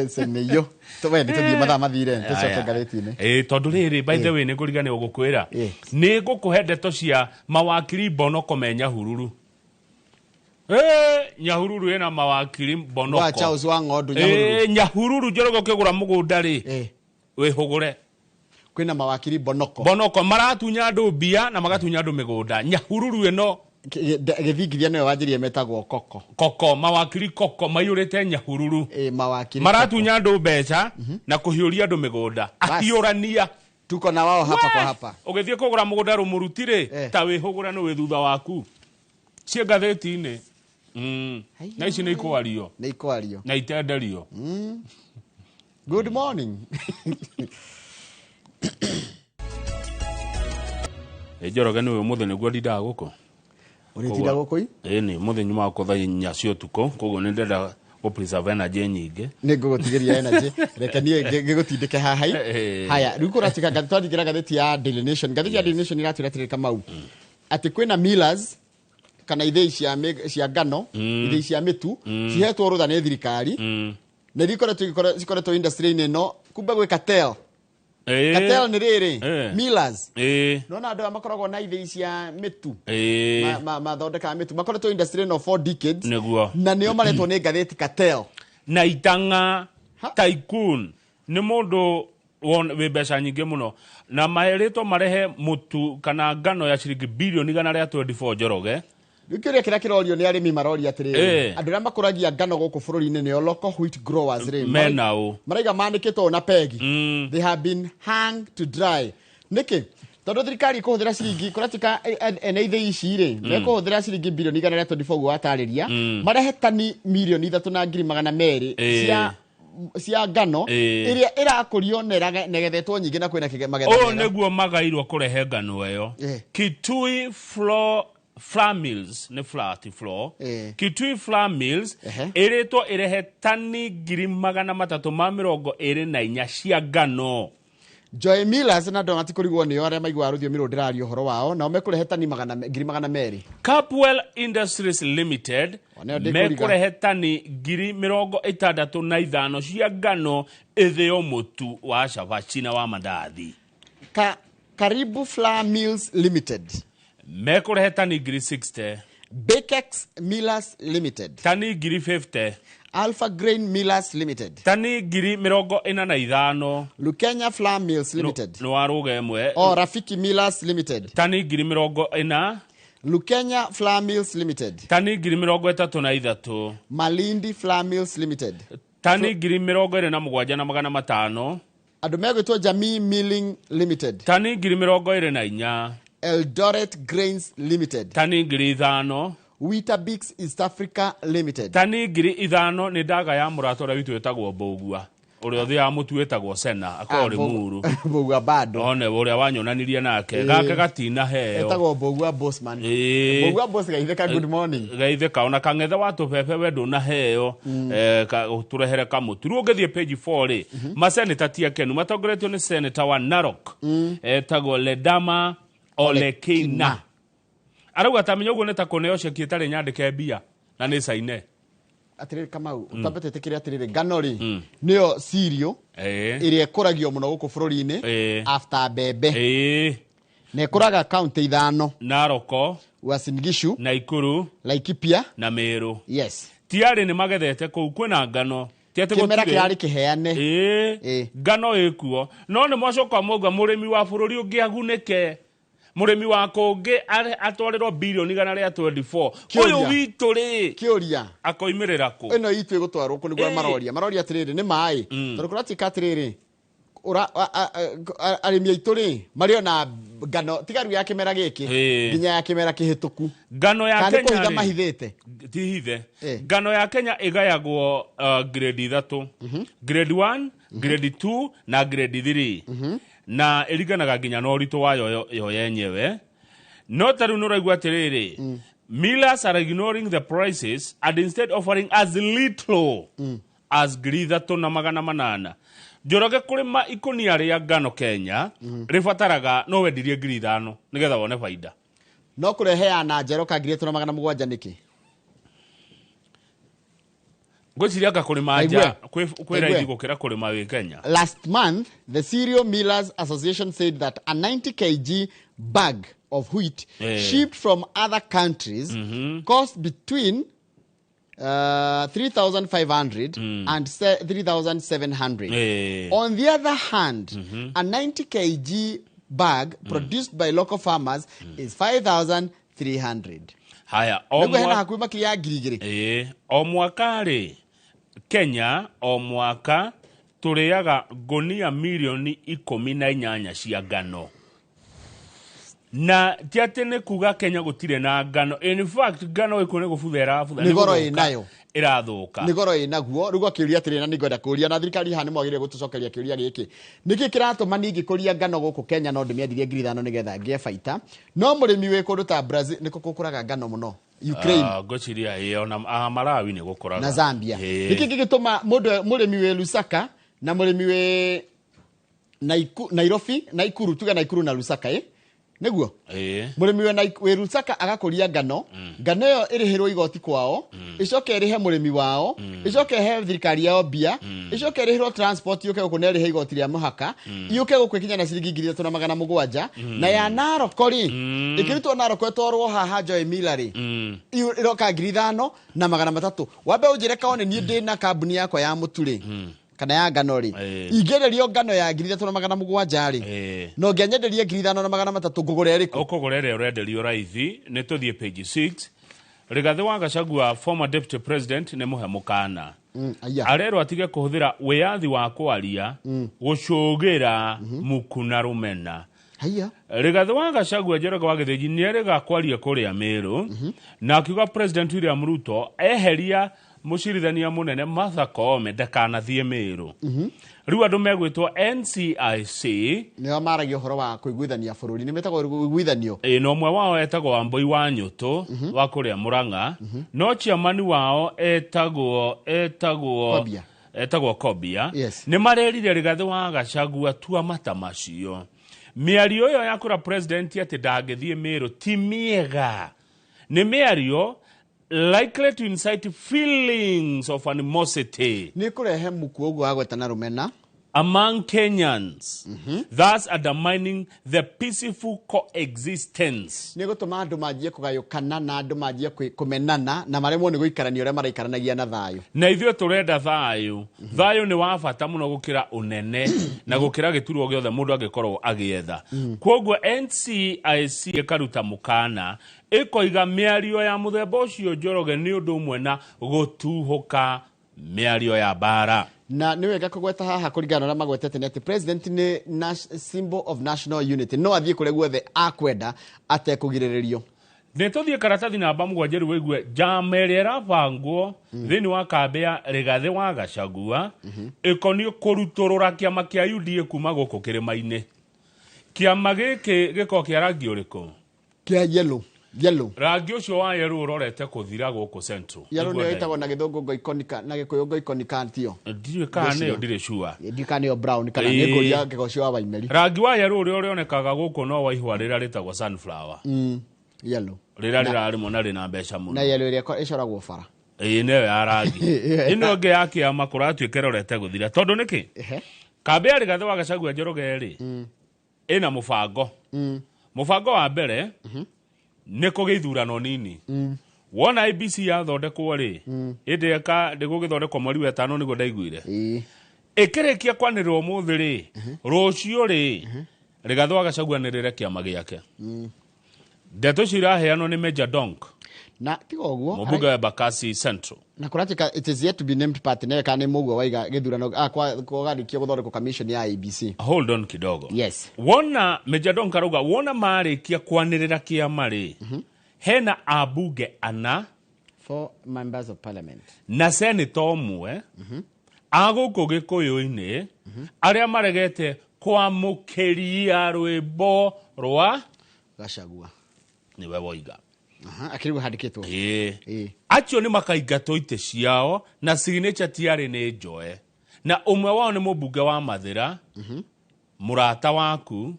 Seneyo towe nitubie matha mathire ntecoke ngaretine
tondu riri by the way nigurigane ugukwira nigukuhe ndeto cia mawakiri Bonoko menya hururu Nyahururu ena mawakiri Bonoko
wa Charles wa Ng'ondu Nyahururu
Nyahururu njorogo kigura mugunda ri wihugure
kwina mawakiri Bonoko
maratunya andu mbia na magatunya andu migunda Nyahururu eno
githingithia no wanjirie metagwo
koko mawakiri koko mayurite Nyahururu
mawakiri
maratunya andu mbeca na kuhiuria andu migunda akiurania
tuko na wao hapa kwa hapa
ugithie kugura mugunda rumurutire ta wihugura no withutha waku cie gatheti-ini na ici ni ikwario na itenderio
good morning
Njoroge niwe muthenya niguo ndindaga guko
uritinda guko
ni muthenya ma kotha nyacio tuko koguo ni ndenda go preserve energy nyingi
ni ngugutigiria energy reke nie ngigutindike haha haya riu kuratika gatwandikira gatheti ya Daily Nation gatheti ya Daily Nation iratwira Kamau ati kwina millers kana ithei cia ngano ithei cia mitu cihetwo rutha ni thirikari na rikoretwo industry-ini no kumbe gwi cartel ni riri millers nona andu makoragwo na ithei cia mitu mathondeka mitu makoretwo industry no 4 decades na nio maretwo ni gatheti cartel
na itanga tycoon ni mundu we mbeca nyingi muno na maheritwo marehe mutu kana ngano ya ciringi bilioni 124 Njoroge
Gikuria kira kirorio ni arimi marori atiri andu ra makuragia ngano guku bururi-ini ni local wheat growers ri
menao
maraiga mandikitwo na pegi they have been hung to dry niki tondu thirikari kuhuthira ciringi kuratika ithei ici ri ni kuhuthira ciringi bilioni 124 watariria marehe tani milioni 3,200 cia ngano iria irakurio negethetwo nyingi na kwina magetha
niguo magairwo kurehe ngano eyo Kitui flour mills ne flat floor Kitui flour mills iretwo irehe tani 324 cia ngano
Joy Millers na ndonati kurigwo ni ore maigwa ruthio miro ndirari uhoro wao na umekurehe tani 200,000
Capwell Industries Limited mekurehe tani 65,000 cia ngano ithio mutu wa cabaci na wa mandathi
Karibu Flour Mills Limited
mekurehe tani 60
Bakex Millers Limited.
Tani ngiri 50.
Alpha Grain Millers Limited.
Tani ngiri 45.
Lukenya Flour Mills Limited.
No aruga emwe.
Rafiki Millers Limited.
Tani ngiri 40.
Lukenya Flour Mills Limited.
Tani ngiri 33.
Malindi Flour Mills Limited.
Tani ngiri 27,500.
Andu megwitwo Jamii Milling Limited.
Tani ngiri 24.
Eldoret Grains Limited.
Tani ngiri 5.
Weetabix East Africa Limited.
Tani ngiri 5 ni ndaga ya muratora witu wetagwo Mbogua. Uri othi ya mutu wetagwo Sena akori muru.
Mbogua bado.
One uria wanyonanirie nake gake gatina heo.
Wetagwo Mbogua Bossman. Mbogua Boss gaitheka good morning.
Gaitheka ona kangethe watu pepe wedo na heo turehere kamutu. Ru ngethie page 4 ri. Maseneta tia kenu matongoretio ni Senator wa Narok. Etagwo Ledama Olekina. Arauga tamenya uguo neta kuneo ceki itari nyandike mbia na ni saine.
Atiriri Kamau utambete kiri atiriri ganori niyo cereal iri ekuragio muno guku bururi-ini after bebe ne ekuraga county 5
Naroko,
Uasin Gishu,
Naikuru,
Laikipia
na Meru.
Yes.
Tiari ni magethete kuu kwina ngano.
Kimera kirari kiheane.
Ngano ekuo. No ni mwacoka mauga murimi wa bururi ungiagunike. Murimi wa kongi atwariro bilioni igana ria 24. Uyu witu ri
kiuria
akoimirira ku.
Eno itu igutwarwo ku niguo maroria atiriri ni mai. Tondu kuratika atiriri arimi aitu ri mario na ngano tigaru ya kimera giki nginya ya kimera kihituku.
Ngano ya Kenya
kuiga mahithite
tihithe. Ngano ya Kenya igayagwo grade 3. Grade 1, grade 2 na grade 3. Na eriganaga nginya no rito wayo yo yenyewe. No taru no raigwa atiriri. Millers are ignoring the prices and instead offering as little as grade 3 na 800. Joroge kurima ikonia ria ngano Kenya rifataraga no wendirie grade 5 nigetha wone faida.
No kurehe ana jeroka grade 3 na 700 niki.
Gwiciria kurima anja kwira ithi gukira kurima wi Kenya.
Last month, the Cereal Millers Association said that a 90 kg bag of wheat shipped from other countries cost between 3,500 and 3,700. On the other hand, a 90 kg bag produced by local farmers is 5,300.
Haya, o mwaka ri Kenya o mwaka turiaga gonia milioni 18 cia ngano. Na tiatene kuga Kenya gutire na ngano. In fact, ngano ikone gubuthera
ni goro inayo
irathuka.
Ni goro inaguo rugo kiuria atire na ningwenda kuria na thirikari hani mwagire gutucokeria kiuria giki. Niki kiratuma ningi kuria ngano guku Kenya no ndimiendirie ngiri 5 nigetha ngie baita. No murimi wi kundu ta Brazil niko gukuraga ngano muno. Ukraine
gochiria ona Malawi ni gukuraga
na Zambia. Niki gigituma murimi wi Lusaka na murimi wi Nairobi, Naikuru tuga Naikuru na Lusaka Neguo murimi we Lusaka agakuria ngano ngano yo irihirwo igoti kwao icoke irihe murimi wao icoke he thirikari yao bia icoke irihirwo transport yuke guku nerihe igoti ria muhaka yuke guku kinya na ciringi 3,700 na ya Narokori ikirutwo Naroko etwarwo haha Joy Millers iroka 5,000 na 300 wabe ujire kaone ni ndina kambuni yakwa ya muturi kana ya ngano ri ingererio ngano ya 3,700 ri no ngenyenderie 5,300 ngugure riko
ukugurere urenderio raithi ni tuthie page 6. Rigathi wa Gachagua former deputy president ne muhemukana arero atige kuhuthira wiyathi wa kwaria gucugira mukuna rumena. Rigathi wa Gachagua Njoroge wa Githĩnji ni erega kwaria kuria Meru na akiuga President William Ruto eheria mucirithania munene Martha Koome ndakanathie Meru. Riu andu megwitwo NCIC
nio maragio horo wa kuiguithania bururi ni metagwo kuiguithanio
no mwe wao etagwo Wambui wa Nyutu wa kuria Murang'a no chairman wao etagwo Kobia ni marerire Rigathi wa Gachagua tua mata macio. Miario yo yakura president ati ndangithie Meru ti miega. Ni miario likely to incite feelings of animosity.
Ni kurehe muku ugu agwetana rumena
among Kenyans, thus undermining the peaceful coexistence.
Nĩ gũtũma andũ manjie kũgayũkana na andũ manjie kũmenana na maremwo nĩ gũikarania ũrĩa maraikaranagia na thayũ.
Na ithuĩ tũrenda thayũ. Thayũ nĩ wa bata mũno gũkĩra ũnene na gũkĩra gĩturwa gĩothe mũndũ angĩkorwo agĩetha. Kwoguo NCIC ĩkaruta mũkana ĩkoiga mĩario ya mũthemba ũcio Njoroge nĩ ũndũ ũmwe na gũtuhũka mĩario ya bara.
Na nĩ wega kũgweta haha kũringana na magwetete nĩ atĩ president nĩ symbol of national unity no athiĩ kũrĩa guothe akwenda atekũgirĩrĩrio.
Nĩ tũthiĩ karatathi namba 7 rĩu wĩigue njama ĩrĩa ĩrabangwo thĩinĩ wa kambĩ ya Rigathĩ wa Gachagua ĩkoniĩ kũrutũrũra kĩama kĩa UDA kuma gũkũ kĩrĩma-inĩ. Kĩama gĩkĩ gĩkoragwo kĩa rangi ũrĩkũ?
Kĩa yellow.
Rangi ũcio wa yellow ũrorete kũthira gũkũ Central.
Yellow nĩ ĩtagwo na gĩthũngũ ngoikonika na gĩkũyũ ngoikonika ntio.
Ndiũĩ kana nĩyo ndirĩ sure.
Ndiũĩ kana nĩyo brown kana nĩ ngũria ngĩgocio wa Waimeri.
Rangi wa yellow ũrĩa ũrĩonekaga gũkũ no wa ihũa rĩrĩa rĩtagwo sunflower.
Yellow.
Rĩrĩa rĩrarĩmwo na rĩna mbeca mũno.
Na yellow ĩrĩa ĩcoragwo bara.
Nĩyo ya rangi. Ĩno ĩngĩ ya kĩama kũratuĩka ĩrorete gũthira. Tondũ nĩkĩ? Kambĩ ya Rigathĩ wa Gachagua Njoroge rĩ ĩna mũbango. Mũbango wa mbere nĩ kũgĩithurano nini. Wona IBC yathondekwo rĩ ĩndĩ ndĩgũgĩthondekwo mweri wa 5 nĩguo ndaiguire. Ĩkĩrĩkia kwanĩrĩrwo ũmũthĩ rĩ rũciũ rĩ Rigathĩ wa Gachagua nĩrĩre kĩama gĩake. Ndeto ciraheanwo nĩ Major Donk.
Na tiga ũguo
mũmbunge wa Embakasi Central.
Na kũratika it is yet to be named party na kana mũguo waiga gĩthurano kũgarĩkia gũthondekwo commission ya IBC.
Hold on kidogo.
Yes.
Wona Major Donk arauga wona marĩkia kwanĩrĩra kĩama rĩ hena abunge 4
members of parliament
na senator ũmwe agũkũ Gĩkũyũ-inĩ arĩa maregete kwamũkĩria rwĩmbo rwa
Gachagua.
Niwe woiga.
Akĩrĩgwo handĩkĩtwo.
Acio nĩ makaingatwo itĩ ciao na signature tiarĩ nĩ Njoe. Na ũmwe wao nĩ mũmbunge wa Mathĩra. Mũrata waku.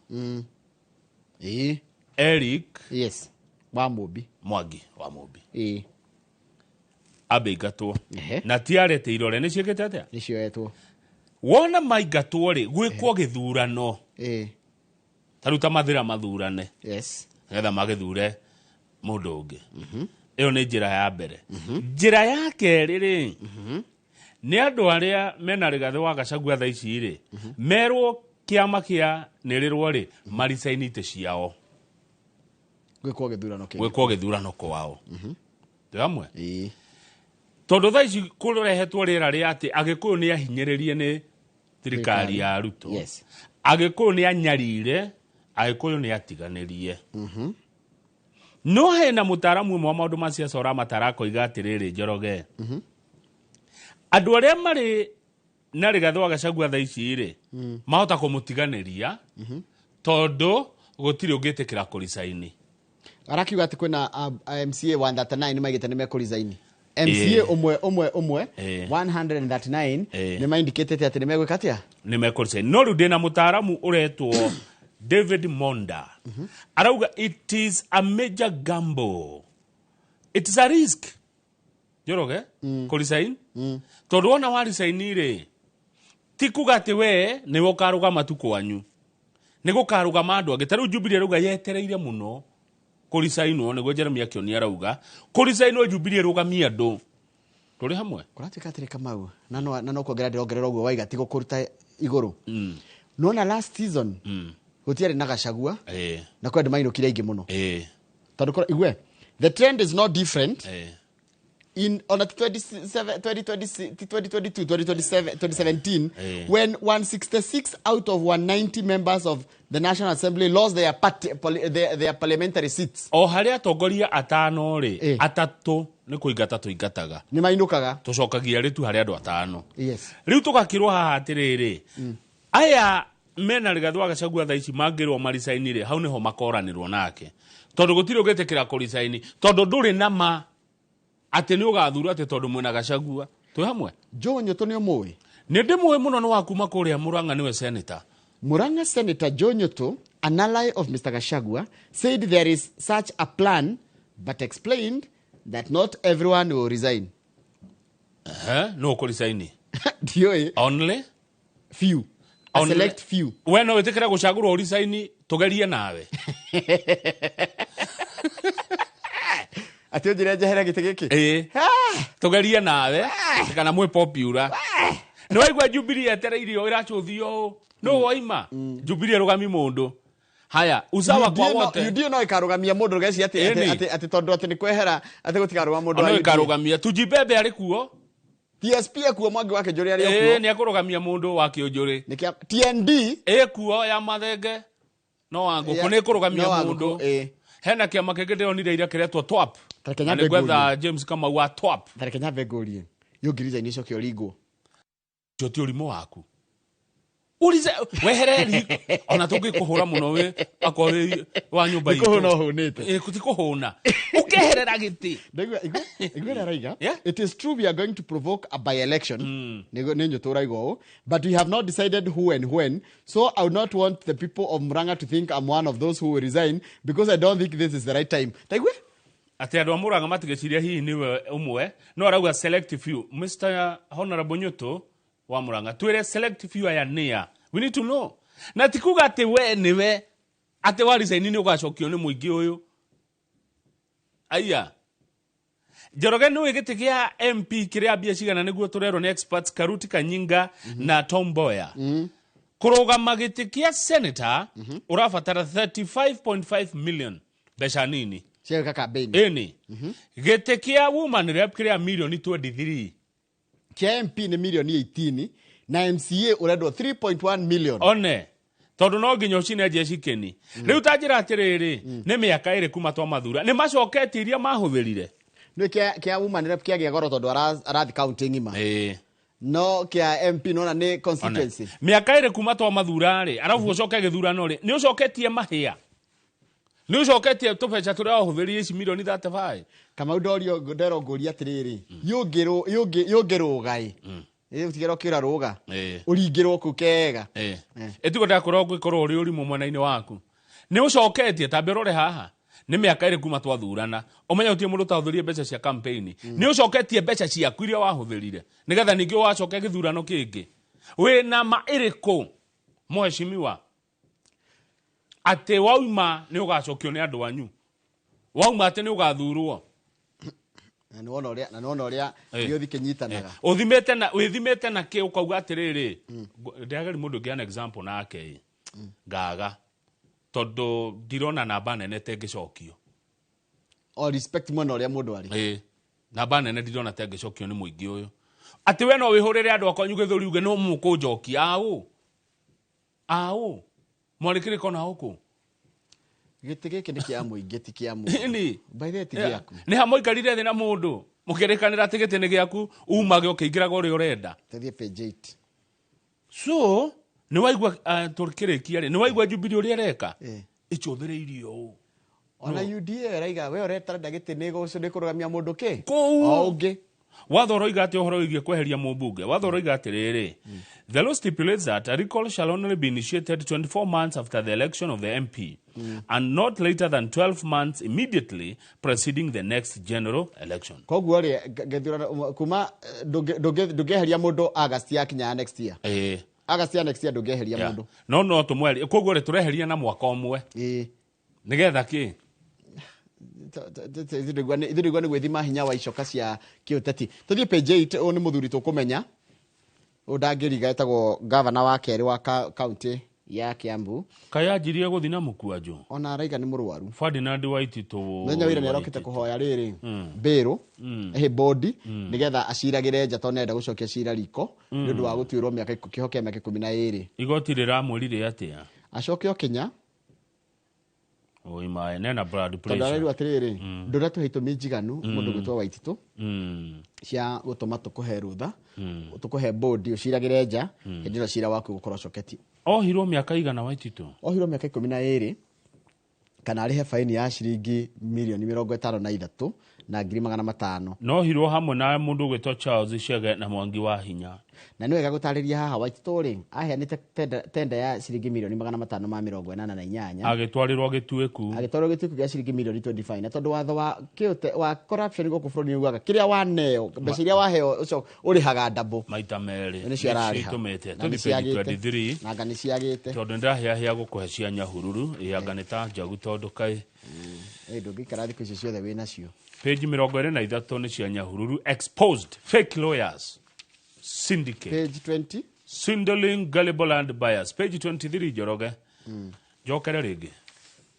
Eric.
Yes. Wa Mũmbi.
Mwangi wa Mũmbi. Abĩingatwo. Na tiarete irore nĩ ciĩkĩte atĩa?
Nĩ cioetwo.
Wona maingatwo rĩ gwĩkwo gĩthurano. Taruta Mathĩra mathurane.
Yes.
Ngetha magĩthure mũndũ ũngĩ. Ĩyo nĩ njĩra ya mbere. Njĩra ya kerĩ rĩ nĩ andũ arĩa mena Rigathĩ wa Gachagua thaa ici rĩ merwo kĩama kĩa nĩrĩrwo rĩ maricaini itĩ ciao gwĩkwo gĩthurano kwao. Tĩ hamwe? Tondũ thaa ici kũrehetwo rĩera rĩa atĩ Agĩkũyũ nĩ ahinyĩrĩrie nĩ thirikari ya Ruto. Agĩkũyũ nĩ anyarire, Agĩkũyũ nĩ atiganĩrie. No hena mũtaaramu ũmwe wa maũndũ ma siasa ũramatara akoiga atĩrĩrĩ Njoroge. Andũ arĩa marĩ na Rigathĩ wa Gachagua thaa ici rĩ mahota kũmũtiganĩria tondũ gũtirĩ ũngĩtĩkĩra kũricaini.
Arakiuga atĩ kwĩna MCA 139 nĩmaigĩte nĩmekũricaini. MCA ũmwe 139 nĩmaindicate atĩ nĩmegwĩka atĩa?
Nĩmekũricaini. No rĩu ndĩna mũtaaramu ũretwo David Monda. Arauga it is a major gamble. It is a risk. Njoroge kũricaini. Tondũ wona waricaini rĩ ti kuga atĩ we nĩ ũkarũgama tu kwanyu. Nĩ gũkarũgama andũ angĩ. Ta rĩu Jubilee arauga yetereire mũno kũricainwo nĩguo Jeremia Kĩoni arauga kũricainwo Jubilee rũgamia andũ. Tũrĩ hamwe?
Kũratika atĩrĩ Kamau na no kuongerera ndĩrongerera ũguo waiga tigo kũruta igũrũ. Nona last season gũtiarĩ na Gachagua na kwa ndĩmainũkire aingĩ mũno. Tondũ igwe the trend is not different. On 2017 when 166 out of 190 members of the National Assembly lost their parliamentary seats.
O harĩa atongoria atano rĩ atatũ nĩ kũingata tũingataga.
Nĩ mainũkaga.
Tũcokagia rĩtu harĩ andũ atano.
Yes.
Rĩu tũgakirwo haha atĩrĩrĩ. Aya mena Rigathĩ wa Gachagua thaa ici mangĩrwo maricaini rĩ hau nĩho makoranĩrwo nake. Tondũ gũtirĩ ũgĩtĩkĩra kũricaini tondũ ndũrĩ nama atĩ nĩ ũgathura atĩ tondũ mwena Gachagua. Twĩ hamwe?
Joe Nyoto nĩ ũmũĩ?
Nĩ ndĩmũĩ mũno nĩ wakuma kũrĩa Murang'a nĩwe senator.
Murang'a Senator Joe Nyoto, an ally of Mr. Gachagua, said there is such a plan but explained that not everyone will resign.
No kũricaini.
Ndiũĩ.
Only
few. A select few.
We no wetekera gucagurwo uricaini tugerie nawe.
Ati unjire njehera gite giki.
Tugerie nawe kana mwe popular. No waigua Jubilee etereirio irachuthio. No waima. Jubilee rugami mundu. Haya, usawa kwa wote.
UDA no ikarugamia mundu geci ati tondu ati ni kwehera ati gutigaruma mundu
wa UDA. No ikarugamia tujibebe ari kuo.
TSP ekuo Mwangi wa Kĩnjũrĩ ari okuo.
Ni akurugamia mundu wa Kĩnjũrĩ.
Nikia TND
ekuo ya Mathenge. No wangu kone kurugamia mundu. Hena kiama kĩngĩ ndĩronire ira kĩretwo TWAP. Ni gwetha James Kamau wa TWAP.
Tarekenya Vengorie. Yo ngiriza-inĩ icio kĩoringwo.
Cio ti ũrimũ waku. Urize wehereri ona tungikuhura muno we akori wa nyumba yitu
kuhuna hunite
kutikuhuna ukeherera giti
igwera raiga. It is true we are going to provoke a by election nenyo toraigo, but we have not decided who and when, so I would not want the people of Murang'a to think I'm one of those who will resign because I don't think this is the right time. Taigwe
ati andu a Murang'a matigeciria hihi niwe umwe no arauga select few. Mr. Honorable Nyuto wa Murang'a twire select few aya nia. We need to know. Na tikuga ati we niwe ati warisaini ni ugacokio ni muingi uyu. Aya. Njoroge no igiti kia MP kiria bia cigana niguo turero ni experts Karuti Kanyinga na Tom Mboya. Kurugama giti kia senator urafatara 35.5 million besha nini?
Cia campaign.
Eni. Giti kia woman rep kiria milioni 23.
Kia MP ni milioni 18 na MCA uredwa 3.1 million.
One. Tondu no nginya ucine jeshi keni. Riu tajira atiriri ni miaka iri kuma twa mathura. Ni macoketi iria mahuthirire.
No kia woman rep kia goro tondu arathi county ngima. No kia MP no na ni constituency.
Miaka iri kuma twa mathura ri arafu ucoke githurano ri ni ucoketie mahia. Ni ucoketie tubeca turia wahuthirire ici milioni 35.
Kama udorio ndero nguria atiriri. Yungiro gai. Utigero kira ruga. Uringirwo ku kega.
Etiko ndakorwo ngikoro uri uri mumwana-ini waku. Ni ucoketie tambirore haha. Ni miaka iri kuma twathurana. Umenya utie mundu tauthurie mbeca cia campaign. Ni ucoketie mbeca ciaku iria wahuthirire. Nigetha ningi wacoke githurano kingi. We na ma iriku mheshimiwa. Ate wauma ni ugacokio ni andu anyu. Wauma ate ni ugathurwo.
Na nona uria yothi kinyitanaga.
Withimete na ke ukauga atiriri. Ndiageri mundu ngi an example nake. Gaga. Tondu ndirona namba nene tengicokio.
All respect mwana uria mundu ari.
Namba nene ndirona tengicokio ni muingi uyu. Ati we no wihurire andu akonyu githuri uge no mukunjokia au. Mwalikire kona huko.
Giti giki ni kia muingi ti kia mundu.
Ni
by the way giaku.
Ni hamwe ikarire thi na mundu. Mukirikanira ati giti ni giaku umage ukiingira uri urenda.
Tethie page 8.
So ni waigwa turikirikia ri ni waigwa Jubilee uri ereka. Ichothireirio.
Ona UDA raiga we ureta ndagiti ni gucu ni kurugamia mundu ki?
Ko ungi. Wathoro igati ohoro igie kweheria mubunge. Wathoro igati riri. The law stipulates that a recall shall only be initiated 24 months after the election of the MP and not later than 12 months immediately preceding the next general election.
Koguo ri gethura kuma ndugeheria mundu August ya kinya next year. August ya next year ndugeheria mundu.
No tumweri koguo ri tureheria na mwaka omwe. Nigetha ki?
Ithuigwa ni gwithima hinya wa icoka cia kiuteti. Tuthie page 8 o ni muthuri tukumenya. Udangiriga etagwo governor wa keri wa county ya Kiambu.
Kaya njirie guthi na mukuanjo.
Ona araiga ni murwaru.
Ferdinand Waititu.
Menya wira ni arokite kuhoya riri. Biru. Bodi nigetha aciragire njato nenda gucokia cira riko ni undu wa gutuirwo miaka kihoke miaka 12.
Igoti riramurire atia.
Acokio Kenya.
Oima nena blood pressure.
Tondariru atiriri. Ndura tuhito mijiganu mundu gwitwa Waititu. Cia gutuma tukuhe rutha. Tukuhe bodi uciragire nja. Ndira cira waku gukora coketi.
Ohirwo miaka igana Waititu.
Ohirwo miaka 12. Kana arihe faini ya ciringi milioni 53 na 500,000
no hirwo hamwe na mundu gwitwo Charles Chege na Mwangi wa Hinya
na niwega gutariria haha Waitituri aheanite tenda ya ciringi milioni 548
agitwarirwo gitueku
gya ciringi milioni 25 na tondu watho wa corruption goku bururi ni ugaga kiria waneo mbeca iria waheo ucio urihaga double
maita meri
nicio arariha
tumete tuthi page 23
na ngani ciagite
tondu ndahia gukuhe cia Nyahururu ianganita njagu tondu kai
ndungikara thiku icio ciothe wina cio
page 23 ni cia Nyahururu exposed fake lawyers syndicate
page 20
swindling gullible land buyers page 23 Joroge jokere ringi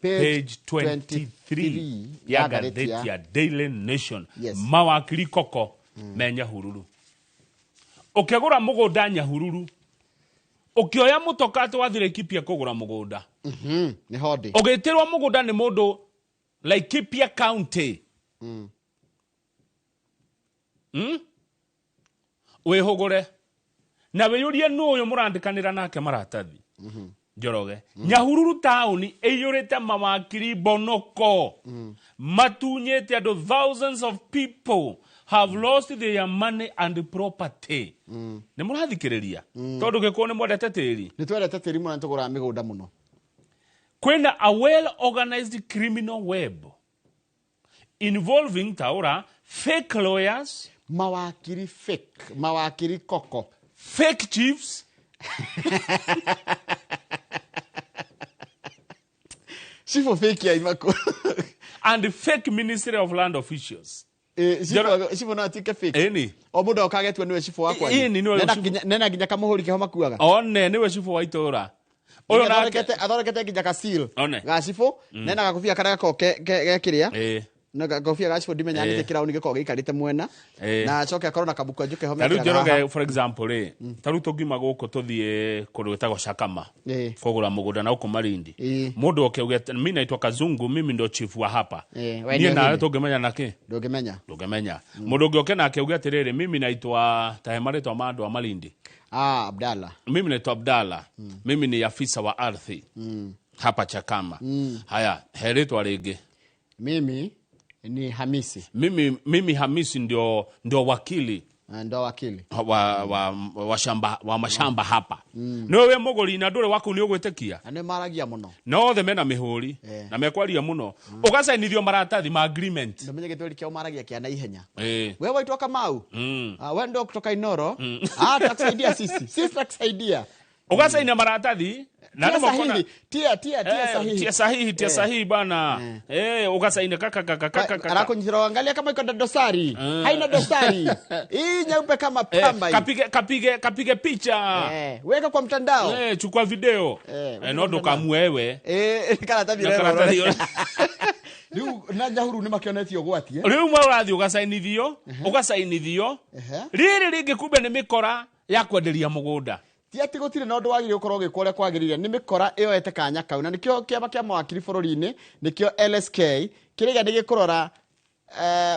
page 23 ya gazeti ya Daily Nation mawakiri koko me Nyahururu ukigura mugunda Nyahururu ukioya mutokate wathire Kipia kugura mugunda
ni hodi
ugitirwa mugunda ni mundu like Kipia County wihugure na wiyurie nuyo murandikanira nake maratathi Joroge Nyahururu town iyurite mawakiri bonoko matunyete andu thousands of people have lost their money and property ni murathikiriria tondu gikuo ni mwendete tiri
ni twendete tiri mwana tugura migunda muno
kwena a well organized criminal web involving taura fake lawyers
mawakiri koko
fake chiefs
sifo fake ya imako
and fake Ministry of Land officials
sifo na tike fake o mundu okagetwe niwe sifo wakwa nena ginya kamuhuri ke homa kuaga
one niwe sifo waitora
oyo na athorokete ginya ka seal ga sifo nena gakufia kana ke kiria na gakufia ga sifo dimenya ni kira unige ko gikarite mwena na choke akorona kabuku ajuke homa
kira Joroge for example taru tugima guko tuthie kurwetagwo Shakama kugura mugunda na uko Malindi mundu okiugete mimi naitwa Kazungu mimi ndo chief wa hapa nie na tungimenya nake ndungemenya mundu ogioke na akiugete riri mimi naitwa tahemaretwa mandu wa Malindi
Abdalla
mimi naitwa Abdalla mimi ni afisa wa ardhi hapa Chakama haya heretwa ringi
mimi ni Hamisi
mimi Hamisi ndio wakili wa mashamba hapa no we mogoli na ndure wako ni ugwetekia
ane maragia muno
no the mena mihuri na mekwaria muno ugasainithio maratathi ma agreement
ndomenye gitweli kia maragia kia na ihenya wewe waitwa Kamau wewe ndio kutoka Inoro tutakusaidia sisi tutakusaidia
ugasaina maratathi na ndo makona tia sahihi bana ugasaina kaka
arakunyiro angalia kama iko dosari haina dosari hii nyeupe kama pamba
kapige picha
weka kwa mtandao
chukua video ndo kamwewe
kana tabira na Nyahururu ni makionetio gwati
riu mwarathi ugasainithio riri ringi kumbe ni mikora ya kwenderia mugunda
ti ati gutire na ndu wagire ukorwo gikore kwagirire ni mikora iyo ete kanya kau na nikio kiaba kia mawakiri bururi-ini nikio LSK kiriga ndigikurora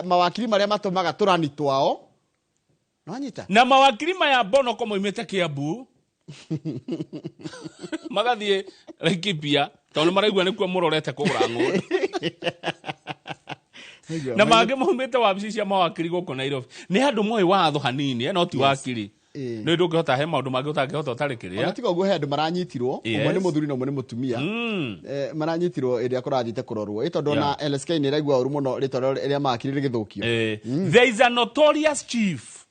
mawakiri maria matumaga turani twao nwanyita
na mawakiri maya bono ko moimete Kiambu magathie Laikipia tondu maraigua nikuo murorete kugura ng'ondu na mangĩ moimete wabici cia mawakiri guku Nairobi ni andu moi watho hanini no ti wakiri no ndungihota he maundu mangi utangihota utarikiria
ona tiga uguo he andu maranyitirwo umwe ni muthuri na umwe ni mutumia maranyitirwo iria kurathite kurorwo itondo na LSK ni raigua uru muno ritoro iria makiri rigithukio
there is a notorious chief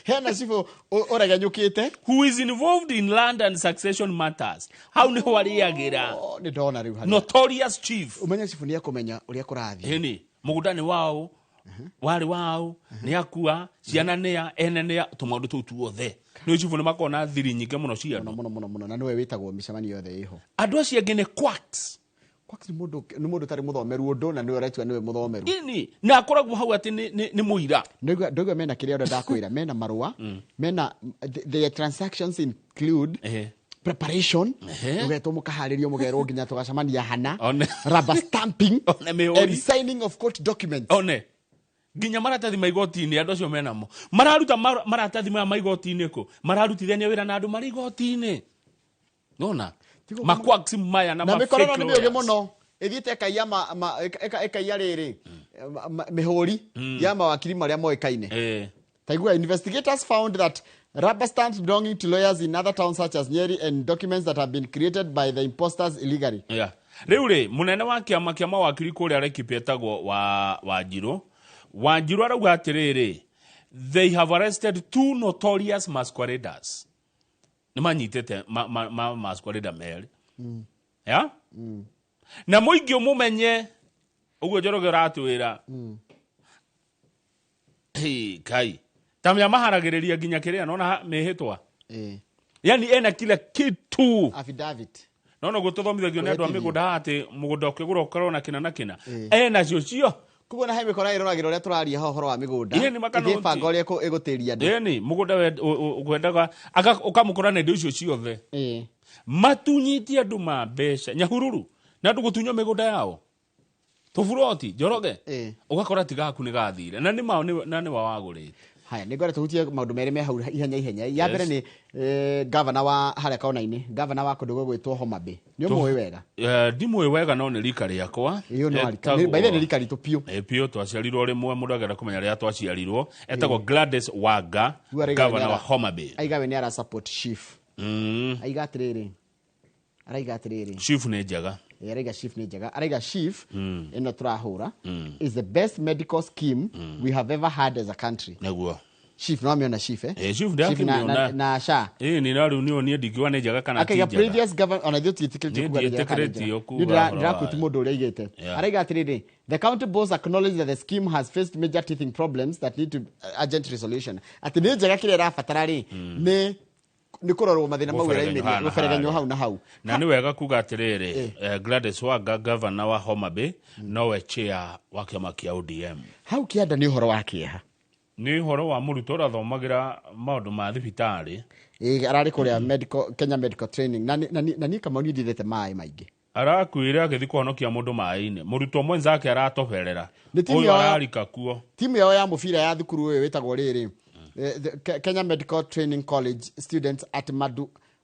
hena sifo oregenyukite
who is involved in land and succession matters how ni wariagira
ni ndona riu
notorious chief
umenye sifo ni akumenya uria kurathi
ni mugundani wao wari wao ni akua ciana nea enenea tumaundu tu tuothe ni chifu ni makona thiri nyinge muno cia
muno na niwe witagwo micemani yothe iho
andu acio ngene quacks
ni mundu tari muthomeru undu na niwe raitwa niwe muthomeru
ini na akoragwo hau ati ni muira
ndoigwa mena kiria ndo ndakwira mena marua mena the transactions include preparation ugeto mukaharirio mugerwo nginya tugacamania hana rubber stamping and signing of court documents
nginya maratathi maigoti-ini andu acio menamo mararuta maratathi ma maigoti-ini ku mararutithania wira na andu marigoti-ini nona makwaxi maya na
mikoro ni mioge muno ithiite kaia ekaia riri mihuri ya mawakili maria moikaine taigua investigators found that rubber stamps belonging to lawyers in other towns such as Nyeri and documents that have been created by the imposters illegally.
Yeah. Riu munene wa kiama kia mawakili kuria rekipetagwo wa Wanjiru arauga atiriri, they have arrested 2 notorious masqueraders. Nimanyitete masquerader meri. Ya? Na muingi umumenye uguo Njoroge ratwira. Kai. Tamya maharagiriria ginya kiria nona mehitwa. Yani ena kila kitu.
Affidavit.
Nono gututhomithagio ni andu a migunda ati mugunda ukigura ukorwo na kina ena cio
kugo na haime kora iroragira uria turaria ho horo wa migunda igibanga uria igutiria ndu
ni mugunda ugwendaga ukamukora na ndu icio ciothe matunyitie andu ma mbeca Nyahururu na andu gutunywo migunda yao tufuroti Njoroge ugakora tigaku ni gathire na ni mao ni wawagurite.
Haya nigore tuhutie maundu mere me hau ihenya ya mbere ni governor wa haria kauna-ini governor wa kundu gwitwo Homa Bay ni umwe wega
ndimwe wega no ni rika riakwa
iyo no baile ni rika ritu pio
pio twaciarirwo rimwe mundu agera kumenya ria twaciarirwo etagwo Gladys Wanga governor wa Homa Bay
aigawe ni ara support chief aigatiriri
chief ni njega
Araiga chief ni njega araiga chief ino turahura is the best medical scheme we have ever had as a country.
Naguo
chief no ameona chief
chief na
sha
ni naru ni oni ndikiwa ni njega kana
ti njega previous government on the ticket ndira kutumundu uri igete araiga atiriri the county boards acknowledge that the scheme has faced major teething problems that need to urgent resolution ati ni njega kile rafatara ri ni kurorwo mathina mawira-ini gufereganyo hau na hau
na ni wega kuga atiriri Gladys Wanga governor wa Homa Bay nowe chair wa kiama kia ODM
hau kianda ni horo wa kieha
ni horo wa muruto rathomagira maundu ma thibitari
arari kuria medical Kenya medical training na ni kama ni ndithete mai maingi
arakwira agithi kuhonokia mundu mai-ini muruto mwenzake aratoberera uyu ararika kuo
timu yao ya mubira ya thukuru uyu witagwo riri Kenya Medical Training College students at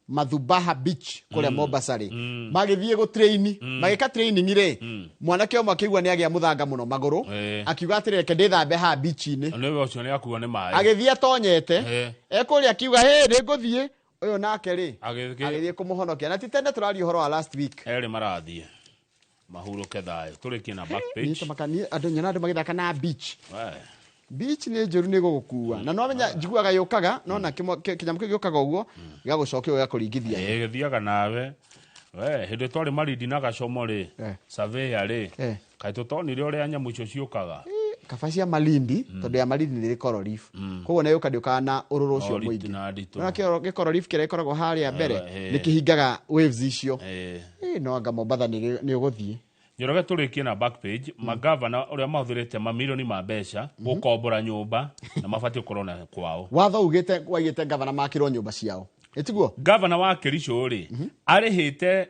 Madhubaha Beach kule Mombasa ri magithie go train magika training ri mwanake omwe akigwa ni agia muthanga muno maguru akiuga atire reke ndithambe ha beach ini
niwe ucio ni akuwa ni mai
agithie atonyete ekuri akiuga he ndi nguthie uyu nake ri agithie kumuhonokia na titende turari horo wa last week
eri marathie mahuruke thayo turikie na back page
ni tamakani andu nyana andu magithaka na beach beach ni njuru ni gugukua na no menya njiguaga yukaga no na kinyamu kigiukaga uguo gagucokio gakuringithia
githiaga nawe hindi twari maridi na gacomo ri surveyor ri kai tutonire uria nyamu icio ciukaga
kafacia Malindi tondu ya Malindi ni rikoro reef koguo na yuka na ururu ucio muingi na gikoro reef kire ikoragwo haria mbere ni kihingaga waves icio no anga Mombasa ni uguthie
Njoroge turikie na back page magavana uria mathurite mamilioni ma mbeca gukombora nyumba na mabati ukorona kwao
watho ugite waigite gavana makirwo nyumba ciao etiguo
gavana wa Kericho ri arihite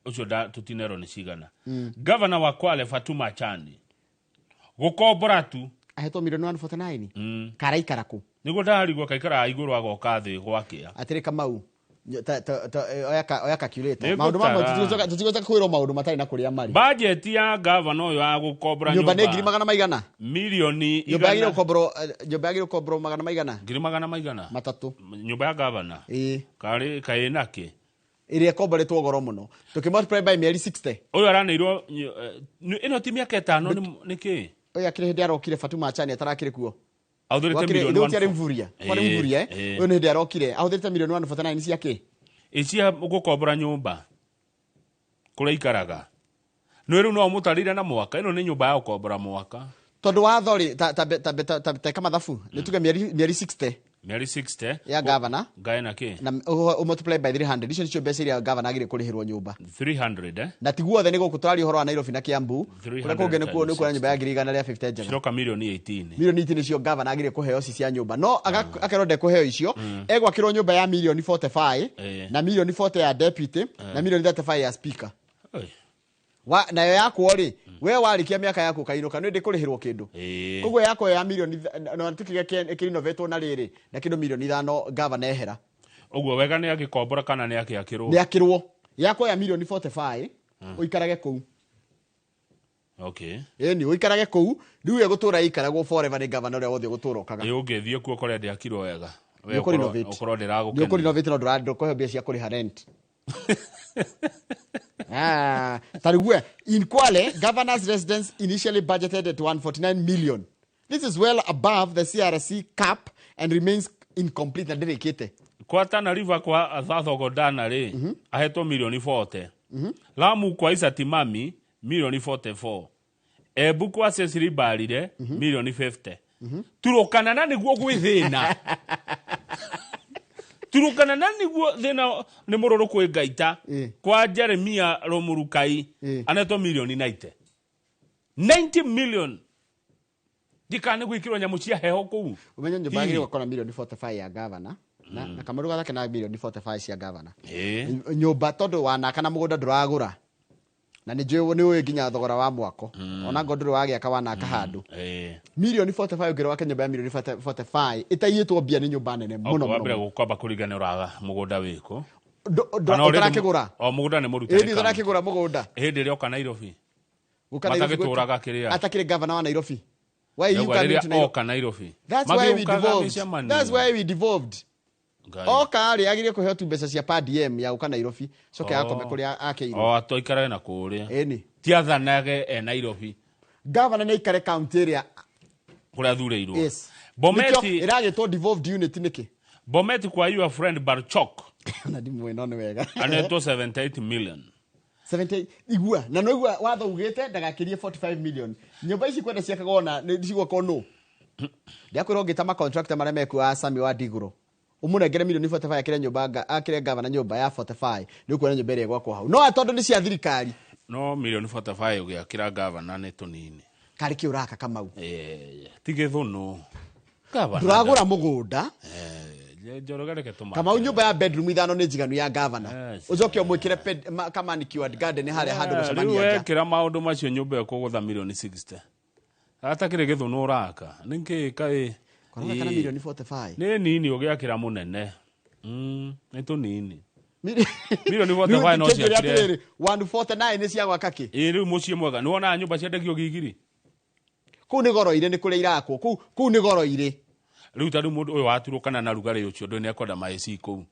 ucio tutinero ni cigana gavana wa Kwale Fatuma Chandi gukombora tu
ahetwo milioni 149 karaikara ku
niguo ndarigwo kaikara iguru agoka thi gwakia
atire Kamau oya calculator maundu mamwe tutigoza kwirwo maundu matari na kuria mari
budget ya governor uyu agukombora
nyumba ni ngiri magana maigana
milioni
nyumba yagire gukombora magana maigana
ngiri magana maigana
matatu
nyumba ya governor kari kainake
iria komboretwo goro muno tukimultiply by mieri 60
uyu araneirwo ino timia ketano niki
uyu akire hindi arokire Fatuma Chani atarakire kuo
audhurite milioni 1
tiare mvuria kwani mvuria uyu ndi arokire audhurite milioni 149 ciake
icia gukombora nyumba kula ikaraga no riu no mutarire na mwaka ino ni nyumba ya gukombora mwaka
tondu wa thori ta kama thafu ni tuge mieri 60
mieri 60
ya governor
gaena ki
na multiply by 300 icio nicio mbeca iria governor agire kurihirwo nyumba
300
na tiguothe ni gukutwari horo wa Nairobi na Kiambu kura kunge ni kuo ni kuona nyumba ya ngiri 150 njega
ciroka milioni 18
milioni 18 nicio governor agire kuheo cia nyumba no akaronde kuheo icio egwakirwo nyumba ya milioni 45 na milioni 40 ya deputy na milioni 35 ya speaker nayo yako ri we warikia miaka yako kainuka ni ndikurihirwo kindu koguo yako ya milioni no tukige kirinovetwo na riri na kindu milioni 5 governor ehera
uguo wega ni agikombora kana ni akiakirwo
ni akirwo yako ya milioni 45 uikarage kuu
Okay.
Eni uikarage kou riu ye gutura ikaragwo forever ni governor ria wothe gutura okaga.
Ĩ ũngĩthiĩ kuo kore ndĩakirwo wega.
We
ũkorwo ndĩragũkenia.
Nĩ ũkũri novate no ndũrakũhe mbia cia kũrĩha rent. Tarigwe, in Kwale, governor's residence initially budgeted at 149 million. This is well above the CRC cap and remains incomplete na ndĩrĩkĩte.
Kwa Tana River kwa Thathogodana rĩ, ahetwo milioni 40. Lamu kwa Isa Timami, milioni 44. Ebu kwa Cecily Barire, milioni 50. Turukana na nĩguo gwĩthĩna. Turukana na nĩguo thĩna nĩ mũrũrũ kwĩ Ngaita. Kwa Jeremia Romurukai, anetwo milioni 90. 90 million. Ndikane gwĩkĩrwo nyamũ cia heho kũu.
Umenye nyũmba yagĩrĩirwo gũkorwo na milioni 45 ya governor. Na Kamaru gathake na milioni 45 cia governor. Nyũmba tondũ wanaka na mũgũnda ndũragũra. Na nĩ ũĩ nginya thogora wa mwako. Ona ngo ndũrĩ wagĩaka wanaka handũ. Milioni 45 ũngĩrwo wake nyũmba ya milioni 45 ĩtaiyĩtwo mbia nĩ nyũmba nene mũno.
Wambere gũkwamba kũringana ũraga mũgũnda wĩkũ.
Ũtarakĩgũra.
O mũgũnda nĩ mũrutĩre.
Ĩĩ ũtarakĩgũra mũgũnda.
Hĩndĩ ĩrĩa oka Nairobi. Matagĩtũraga kĩrĩa.
Atakĩrĩ governor wa Nairobi. Why you coming to Nairobi? That's why we devolved. That's why we devolved. Oka ari agirie kuhe tu mbeca cia PDM ya uka Nairobi. Coke akome kuria akeiro.
Atoikare na kuria.
Eni.
Tiathanage Nairobi.
Governor ne ikare county area.
Kuria thureirwo.
Yes.
Bometi
iragitwo devolved unit niki.
Bometi kwa your friend Barchok.
Na dimwe none wega.
Aneto 78 million.
70 igua na no igua watho ugite ndagakirie 45 million. Nyumba ici kwenda ciakagwo na ndicigwa kono. Ndiakwira ngita ma contractor mara meku Sami wa Diguro. Umunengere milioni 45 akire nyumba akire governor nyumba ya 45 ni kuona nyumba ire gwakwo hau. No atondo ni cia thirikari.
No milioni 45 ugiakira governor ni tunini.
Kari ki uraka Kamau.
Tige thuno. Governor.
Nduragura mugunda.
Njorogereke tuma.
Kamau nyumba ya bedroom ithano ni njiganu ya governor. Ucoke umwikire kama ni keyword garden hare handu gucemania.
Riwe kira maundu macio nyumba yakugutha milioni 60. Atakire githuno uraka. Ninki kai
Korona kana milioni 45.
Ni nini ugiakira munene. Ni tunini. Milioni 45 no cia
149 ni cia gwaka ki.
Riu mucie mwega. Ni wona nyumba cia ndegio gigiri.
Ku ni goro ire ni kule irakwo. Ku ni goro ire.
Riu tari mundu uyu waturukana na rugari ucio ndo ni akoda maeci kuu.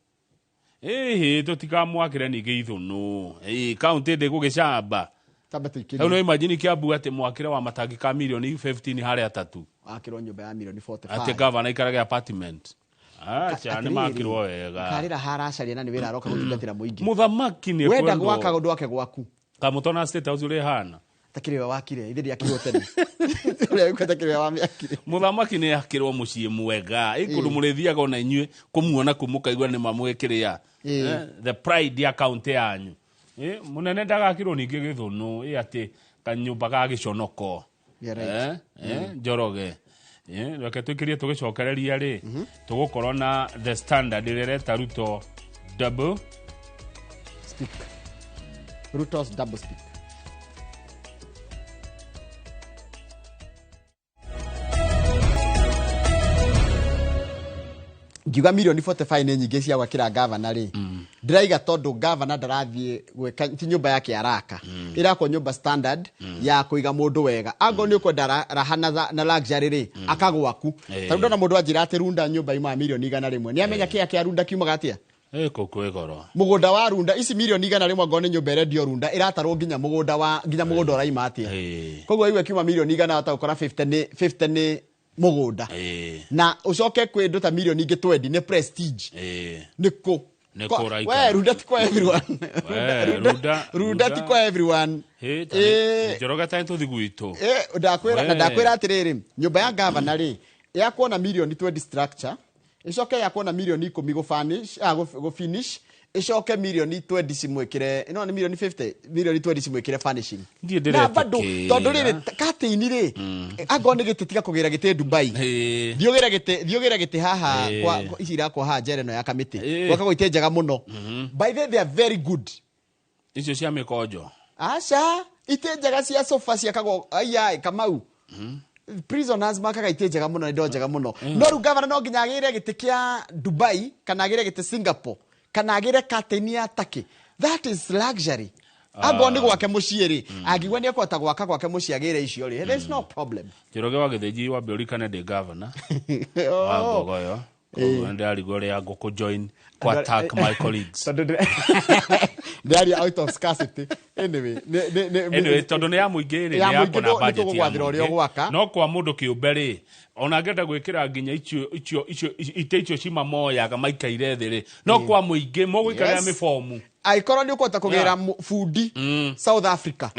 Tutikamwakire ningi ithuno. County de gugicamba. No imagine Kiambu ati mwakire wa matangi ka milioni 15 hari atatu.
Akirwo nyumba ya milioni 45.
Ati governor ikarage apartment. Cyane makirwo wega.
Karira haracaria na ni wira aroka gutungatira muingi.
Muthamaki ni
wenda gwaka gundu wake gwaku.
Kamutona state house uri hana.
Takire wakire ithiri akirwo tene. Uri ukatakire wa miakire.
Muthamaki ni akirwo mucie mwega. Ikundu murithiaga ona inyue kumuona kumukaigwa ni mamwekiria. The pride ya county yanyu. Munene ndagakirwo ningi githuno ati kanyumba ga giconoko. Njoroge. Reke twikirie tugicokereria ri tugukorwo na the standard irereta Ruto double
speak. Ruto's double speak. Ngiuga milioni 45 ni nyingĩ cia gwakĩra governor rĩ ndiraiga tondũ governor ndarathiĩ gwĩka ti nyũmba yake araka irakwo nyũmba standard ya kũiga mũndũ wega ango nĩ ũkwenda raha na luxury rĩ akagwaku tondũ ndona mũndũ anjĩra atĩ runda nyũmba ima milioni 100 nĩ amenya kĩa runda kiumaga atĩa
kũkũ igoro
mũgũnda wa runda ici milioni 100 ngo nĩ nyũmba ĩrendio runda ĩratarwo nginya mũgũnda ũraima atĩa koguo iwe kiuma milioni 100 hata ũkora 50 nĩ mũgũnda na ucoke kwĩnduta milioni ingĩ 20 ni prestige niko we runda ti kwa everyone runda ti kwa everyone
njoroga tanto thiguito
ndakwĩra atiriri nyumba ya governor ri yakuona milioni 20 structure icoke yakuona milioni 10 go finish icoke milioni 20 cimwikire ino ni milioni 50 milioni 20 cimwikire furnishing na bado tondu riri katini ri ago ni gititiga kugira gite Dubai thiugira gite haha kwa icira kwa ha njere no ya kamiti gwaka ite njega muno by the they are very good
icio cia mikojo
aca ite njega cia sofa cia kago aya Kamau prisoners makaga ite njega muno ndo njega muno no ru governor no nginya agire gite kia Dubai kana agire gite Singapore kana agire kateni ya Turkey that is luxury Ango ni gwake muciĩ ri angigwa ni ekota gwaka gwake muciĩ agire icio ri there's no problem.
Njoroge wa Gĩthĩnji wa Biorikane de governor wa Ngogoyo and arigore ya goko join to attack my colleagues.
They are out of scarcity anyway
tondu ni ya muingĩ ri ya kona budget ya no kwa mundu kĩũmbe ri ona ngenda gwĩkĩra nginya icio cima moyaga maikaire thĩ ri no kwa muingĩ mũgũikarĩra mĩbomu
aikorwo ni ukota kugera fundi South Africa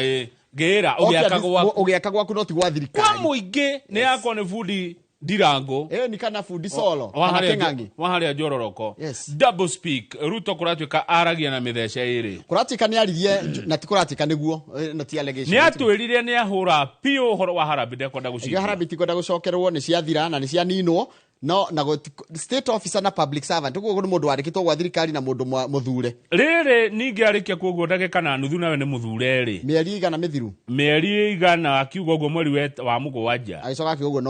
gera
ugiaka gwaku no ti gwa thirikari
kwa muingĩ ni yakwa ni fundi Ndirango
ni kana fundi solo
kana Kĩng'ang'i waharia Njororoko double speak Ruto kuratuika aragia na mithesha iri
kuratika ni aririe na ti kuratika niguo na ti allegation
ni atwirire ni ahura pio horo wa Harambee ndekwenda gucika
Harambee tikwenda gucokerwo ni cia thira na ni cia ninwo no na state officer na public servant ugo ni mundu wandikitwo gwa thirikari na mundu muthure
riri ningi arikia kuguo ndagika na nuthu nawe ni muthure ri
mieri igana mithiru
mieri igana akiuga ugo mweri wa mugwanja
aicoka akiuga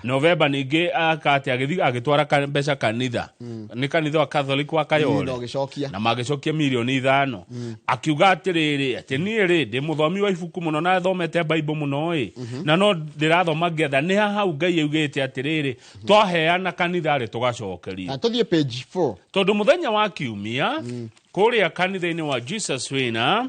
November ningi akati agitwara mbeca kanitha ni kanitha wa Catholic wa Kayole na magicokia milioni 5 akiuga atiriri ati ni ri ndi muthomi wa ibuku muno na thomete Bible muno na no ndirathoma ngetha ni hau Ngai augite atiriri twaheana na kanitha ri tugacokeria
na tuthie page 4
tondu muthenya wa kiumia kuria kanitha-ini wa Jesus Wina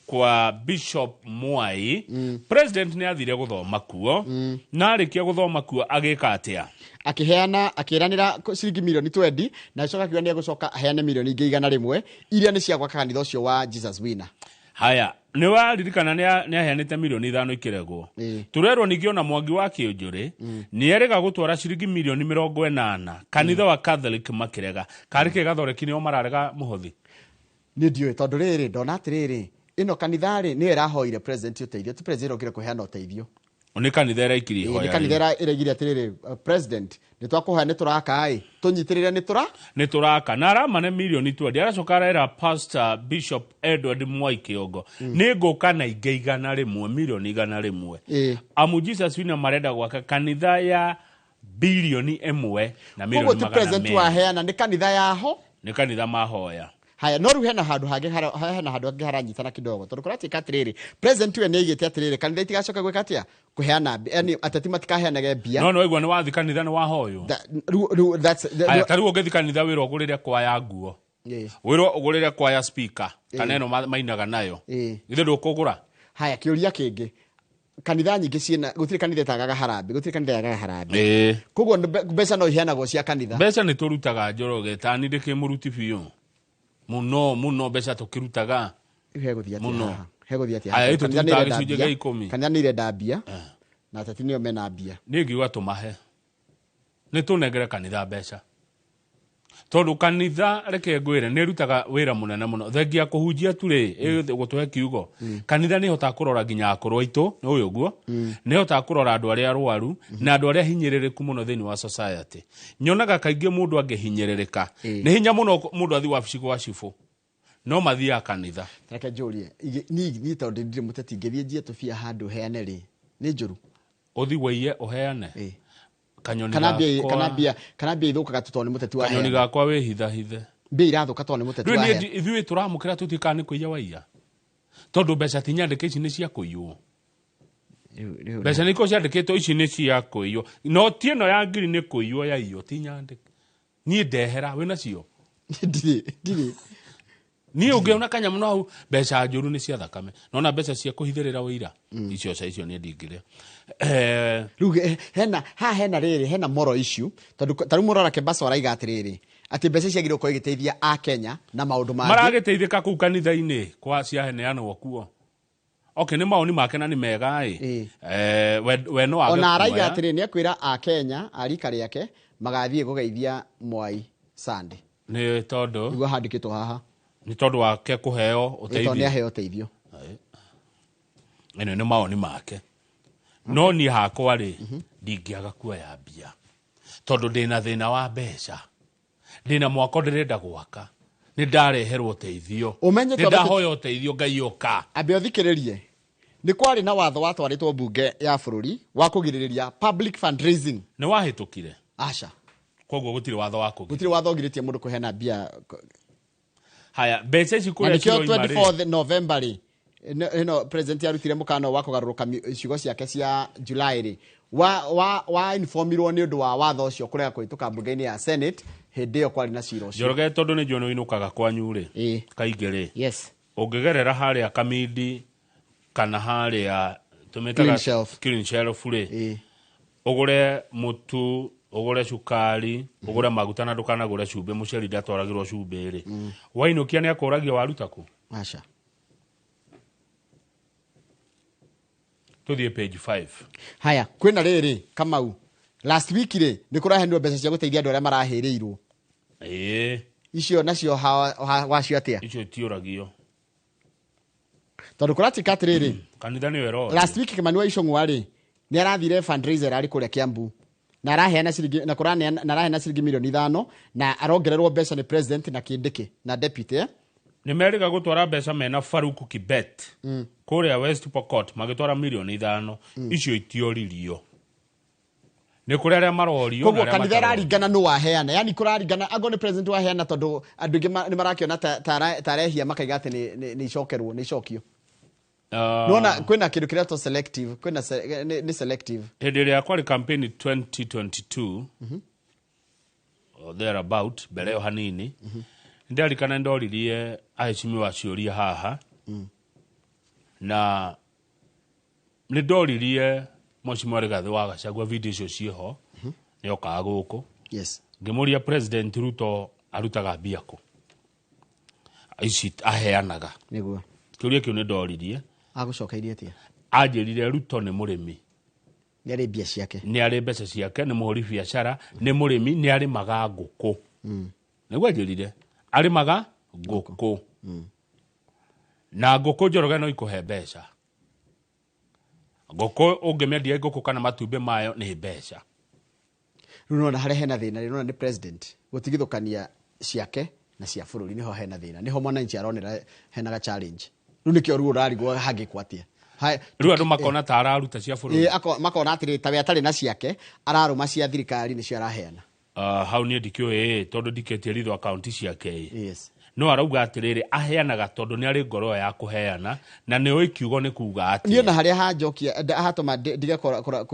kwa Bishop Mwai president ni athire guthoma kuo na arikia guthoma kuo agika atia
akiheana akiranira ciringi milioni 20 na icoka akiuga ni gucoka aheane milioni ingĩ 100 iria ni cia gwaka kanitha ucio wa Jesus Wina.
Haya ni waririkana ni aheanite milioni 5 ikiregwo turerwo ningiona Mwangi wa Kĩũnjũrĩ ni erega gutwara ciringi milioni 80 kanitha wa Catholic makirega karike gathoreki ni o mararega muhothi
ni ndiwe tondu riri ndona atiriri ino kanitha ri ni irahoire president uteithio ti president okire kuheana uteithio
ni kanitha iraikiri hoya
ni kanitha iragire atiriri president ni twakuha ni turaka tunyitirire ni
turaka na aramane milioni 20 aracoka era pastor Bishop Edward Mwai Kĩongo ni nguka na igana rimwe milioni 100 amu Jesus Wina marenda gwaka kanitha ya bilioni 1 na milioni 100
president wa heana ni kanitha yaho
ni kanitha mahoya.
Haya no ruhena handu hangi haranyitana kidogo tondu kuratika atiriri president we ni igite atiriri kanitha itigacoka gwika atia kuheana yani ateti matikaheanage mbia
no igwa ni wathi kanitha ni wahoyo
that's
taru ugethi kanitha wiro ugurire kwa ya nguo wiro ugurire kwa ya speaker kaneno mainaga nayo ithe ndukugura.
Haya kiuria kingi kanitha nyingi ciina gutire kanitha tagaga Harambee gutire kanitha yagaga Harambee koguo mbeca no iheanagwo cia kanitha
mbeca ni turutaga Njoroge tani ndike muruti biu muno mbeca tukirutaga
heguthia atia kanitha ni irenda mbia na ateti nio mena mbia
ni ngiuga tumahe ni tunengere kanitha mbeca tondu kanitha reke ngwire ni rutaga wira munene muno thengia kuhunjia turi gutuhe kiugo kanitha ni hota kurora nginya akoro aitu ni uyu guo ni hota kurora andu aria arwaru na andu aria hinyirireku muno thini wa society nyonaga kaingi mundu angehinyirereka ni hinya muno mundu athi wabici gwa cifu no mathia kanitha
reke njurie ni tondu ndire muteti ngethie njie tubia handu heane ri ni njuru
uthi weiye uheane kanyoni
kanambia ithukaga tutone muteti wa
kanyoni gakwa we hithe
mbia irathuka tone muteti wa
heane ithui turamukira tutikane kuiya waiya tondu mbeca tinyandike ici ni cia kuiywo mbeca niko ciandikitwo ici ni cia kuiywo no ti ino ya ngiri ni kuiywo ya iyo tinyandike ni ndehera wina cio
ndiri
ni ungiona kanyamu no hau mbeca njuru ni cia thakame nona mbeca cia kuhithirira wira icio ni ndingire
ruge hena riri hena moro issue tondu taru murora Kembaso araiga atiriri ati mbeca ciagirwo ko igiteithia a Kenya na maundu mangi
maragiteithika ku kanitha-ini kwa cia heneano kuo ni maoni make na ni mega we no
ona araiga atiriri ni akwira a Kenya arika riake magathie gugeithia Mwai Sunday
ni tondu
igwa handikitwo haha
ni tondu wake kuheo uteithio
ni aheo uteithio
ene ni maoni make no ni hakwa ri ndingiaga kuoya mbia tondu ndina thina wa mbeca ndina mwako ndirenda gwaka ni ndareherwo uteithio ni ndahoya uteithio Ngai oka
ambe uthikiririe ni kwari na watho watwaritwo bunge ya bururi wa kugiriria public fundraising
ni wahitukire
aca
koguo gutire watho wa kugiriria
gutire watho ngiritie mundu kuhena mbia
haya mbeca ici kuria
cio 24 November ri no president yarutire mukano wa kugaruruka ciugo ciake cia July ri wa informirwo ni undu wa watho ucio kurega kuhituka mbunge-ini ya Senate hindi yo kwari na ciro ucio.
Njoroge tondu ni njuo inukaga kwanyu ri kaingere.
Yes.
Ungigerera haria Kamidi kana haria tumetaga Clean Shelf ri. Ugure mutu, ugure cukari, ugure maguta na ndukanagure cumbe muceri ndatwaragirwo cumbe ri. Wainukia ni akoragia waruta ku.
Acha.
Tuthie page 5.
Haya, kwina riri Kamau. Last week ri ni kurahenirwo mbeca cia guteithia andu aria marahirirwo. Icio nacio wacio atia?
Icio tiuragio.
Tondu kuratika atiriri.
Kanitha ni wero.
Last week Kimani wa Icung'wa ri ni arathire fundraiser ari kuria Kiambu. Na araheana ciringi na kuraneana na araheana ciringi milioni 5 na arongererwo mbeca ni president na Kindiki na deputy
ni meriga gutwara mbeca mena Faruku Kibet kuria West Pokot magitwara milioni 5 icio itioririo ni kuria aria marorio
na aria kanitha raringana no waheana yani kuraringana ago ni president waheana tondu andu ingi ni marakiona tarehia makaiga ati ni icokerwo ni icokio. Nona kwina kindu kiria to selective kwina ni selective
hindi ria kwari campaign 2022 or thereabout mbere yo hanini ndarikana ndoririe aheshimi wa ciuria haha na ni ndoririe Mheshimiwa Rigathi wa Gachagua video icio cieho ni okaga guku ngimuria president Ruto arutaga biako ici aheanaga
niguo
kiuria kiu ni ndoririe
agucokeirie atia
anjirire Ruto ni murimi
ni ari bia ciake
ni ari mbeca ciake ni muhuri biashara ni murimi ni ari maga nguku niguo anjirire ari maga nguku na nguku Njoroge no ikuhe mbeca nguku ungimendia nguku kana matumbe mayo ni mbeca
runo hare hena thina runo ni president gutigithukania ciake na cia bururi niho hena thina niho mwananchi aronera hena ga challenge runi kio ruo rarigwo hagi kwatia
riu andu makona ta araruta cia bururi
makona atiri tawe atari na ciake araruma cia thirikari ni cia araheana
hau ni ndikio tondu ndiketie ritho account ciake no arauga atiriri aheanaga tondu ni ari ngoro ya kuheana na ni oikiugo ni kuuga ati
ni na haria hajokia ahatoma dige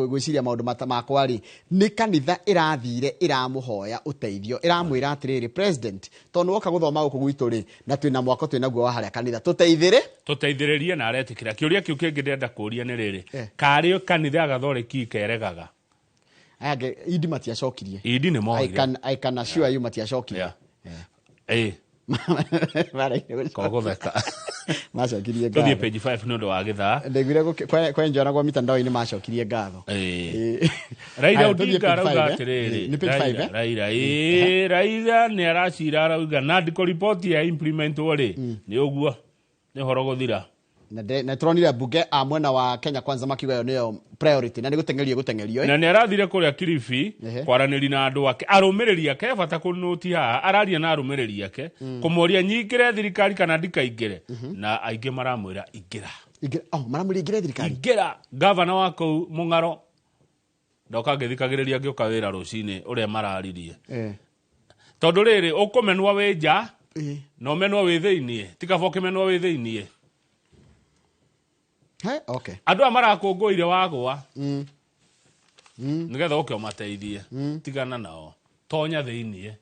gwiciria maundu makwa ri ni kanitha irathire iramuhoya uteithio iramwira atiriri president tondu woka guthoma guku gwitu ri na twina mwako twina guo haria kanitha tuteithiririe na aretikira kiuria kiu kingi ndenda kuria ni riri kari kanitha agathoreki keregaga age idi matiacokirie
idi ni moire
I can assure you matiacokirie
kogotheka
macokirie ngatho
tuthie page 5 no ndo wa githaa
ndigwire kwa njona kwa mitandao-ini macokirie ngatho
Raila Odinga arauga atiriri
ni page 5
Raila ni aracira arauga na ndiko report ya implement ori ni uguo ni horo guthira
na turonire bunge amwena wa Kenya Kwanza makiuga yo niyo priority na ni gutengerio
na ni arathire kuria Kilifi kwaraniri na andu ake arumiriri ake bata kunuti ha araria na arumiriri ake kumoria nyingire thirikari kana ndikaingire na aingi maramwira ingira
maramwira ingire thirikari
ingira governor wako Mung'aro ndoka ngithikagiriria ngioka wira rucini uria mararirie tondu riri ukumenwa wenja no menwa wi thiini tikaboke menwa wi thiini
okay
andu amarakungũire wagwa nigetha uke umateithie tigana nao tonya thiini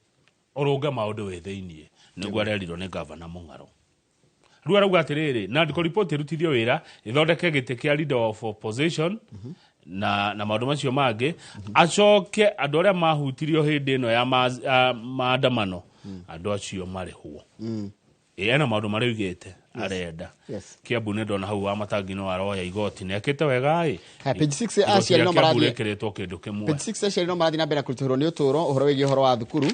urunge maundu wi thiini niguo arerirwo ni governor Mung'aro riu arauga atiriri na ndiko report irutithio wira ithondeke giti kia leader of opposition na maundu macio mangi acoke andu aria mahutirio hindi ino ya maandamano andu acio marihwo ena maundu marigite arenda Kiambu ne ndona hau wa matangi no aroya igoti nekete wega
page 6 aciari no marathie
ekeretwo kindu kimwe
page 6 aciari no marathie na mbere kurutuhirwo ni uturo uhoro wigi uhoro wa thukuru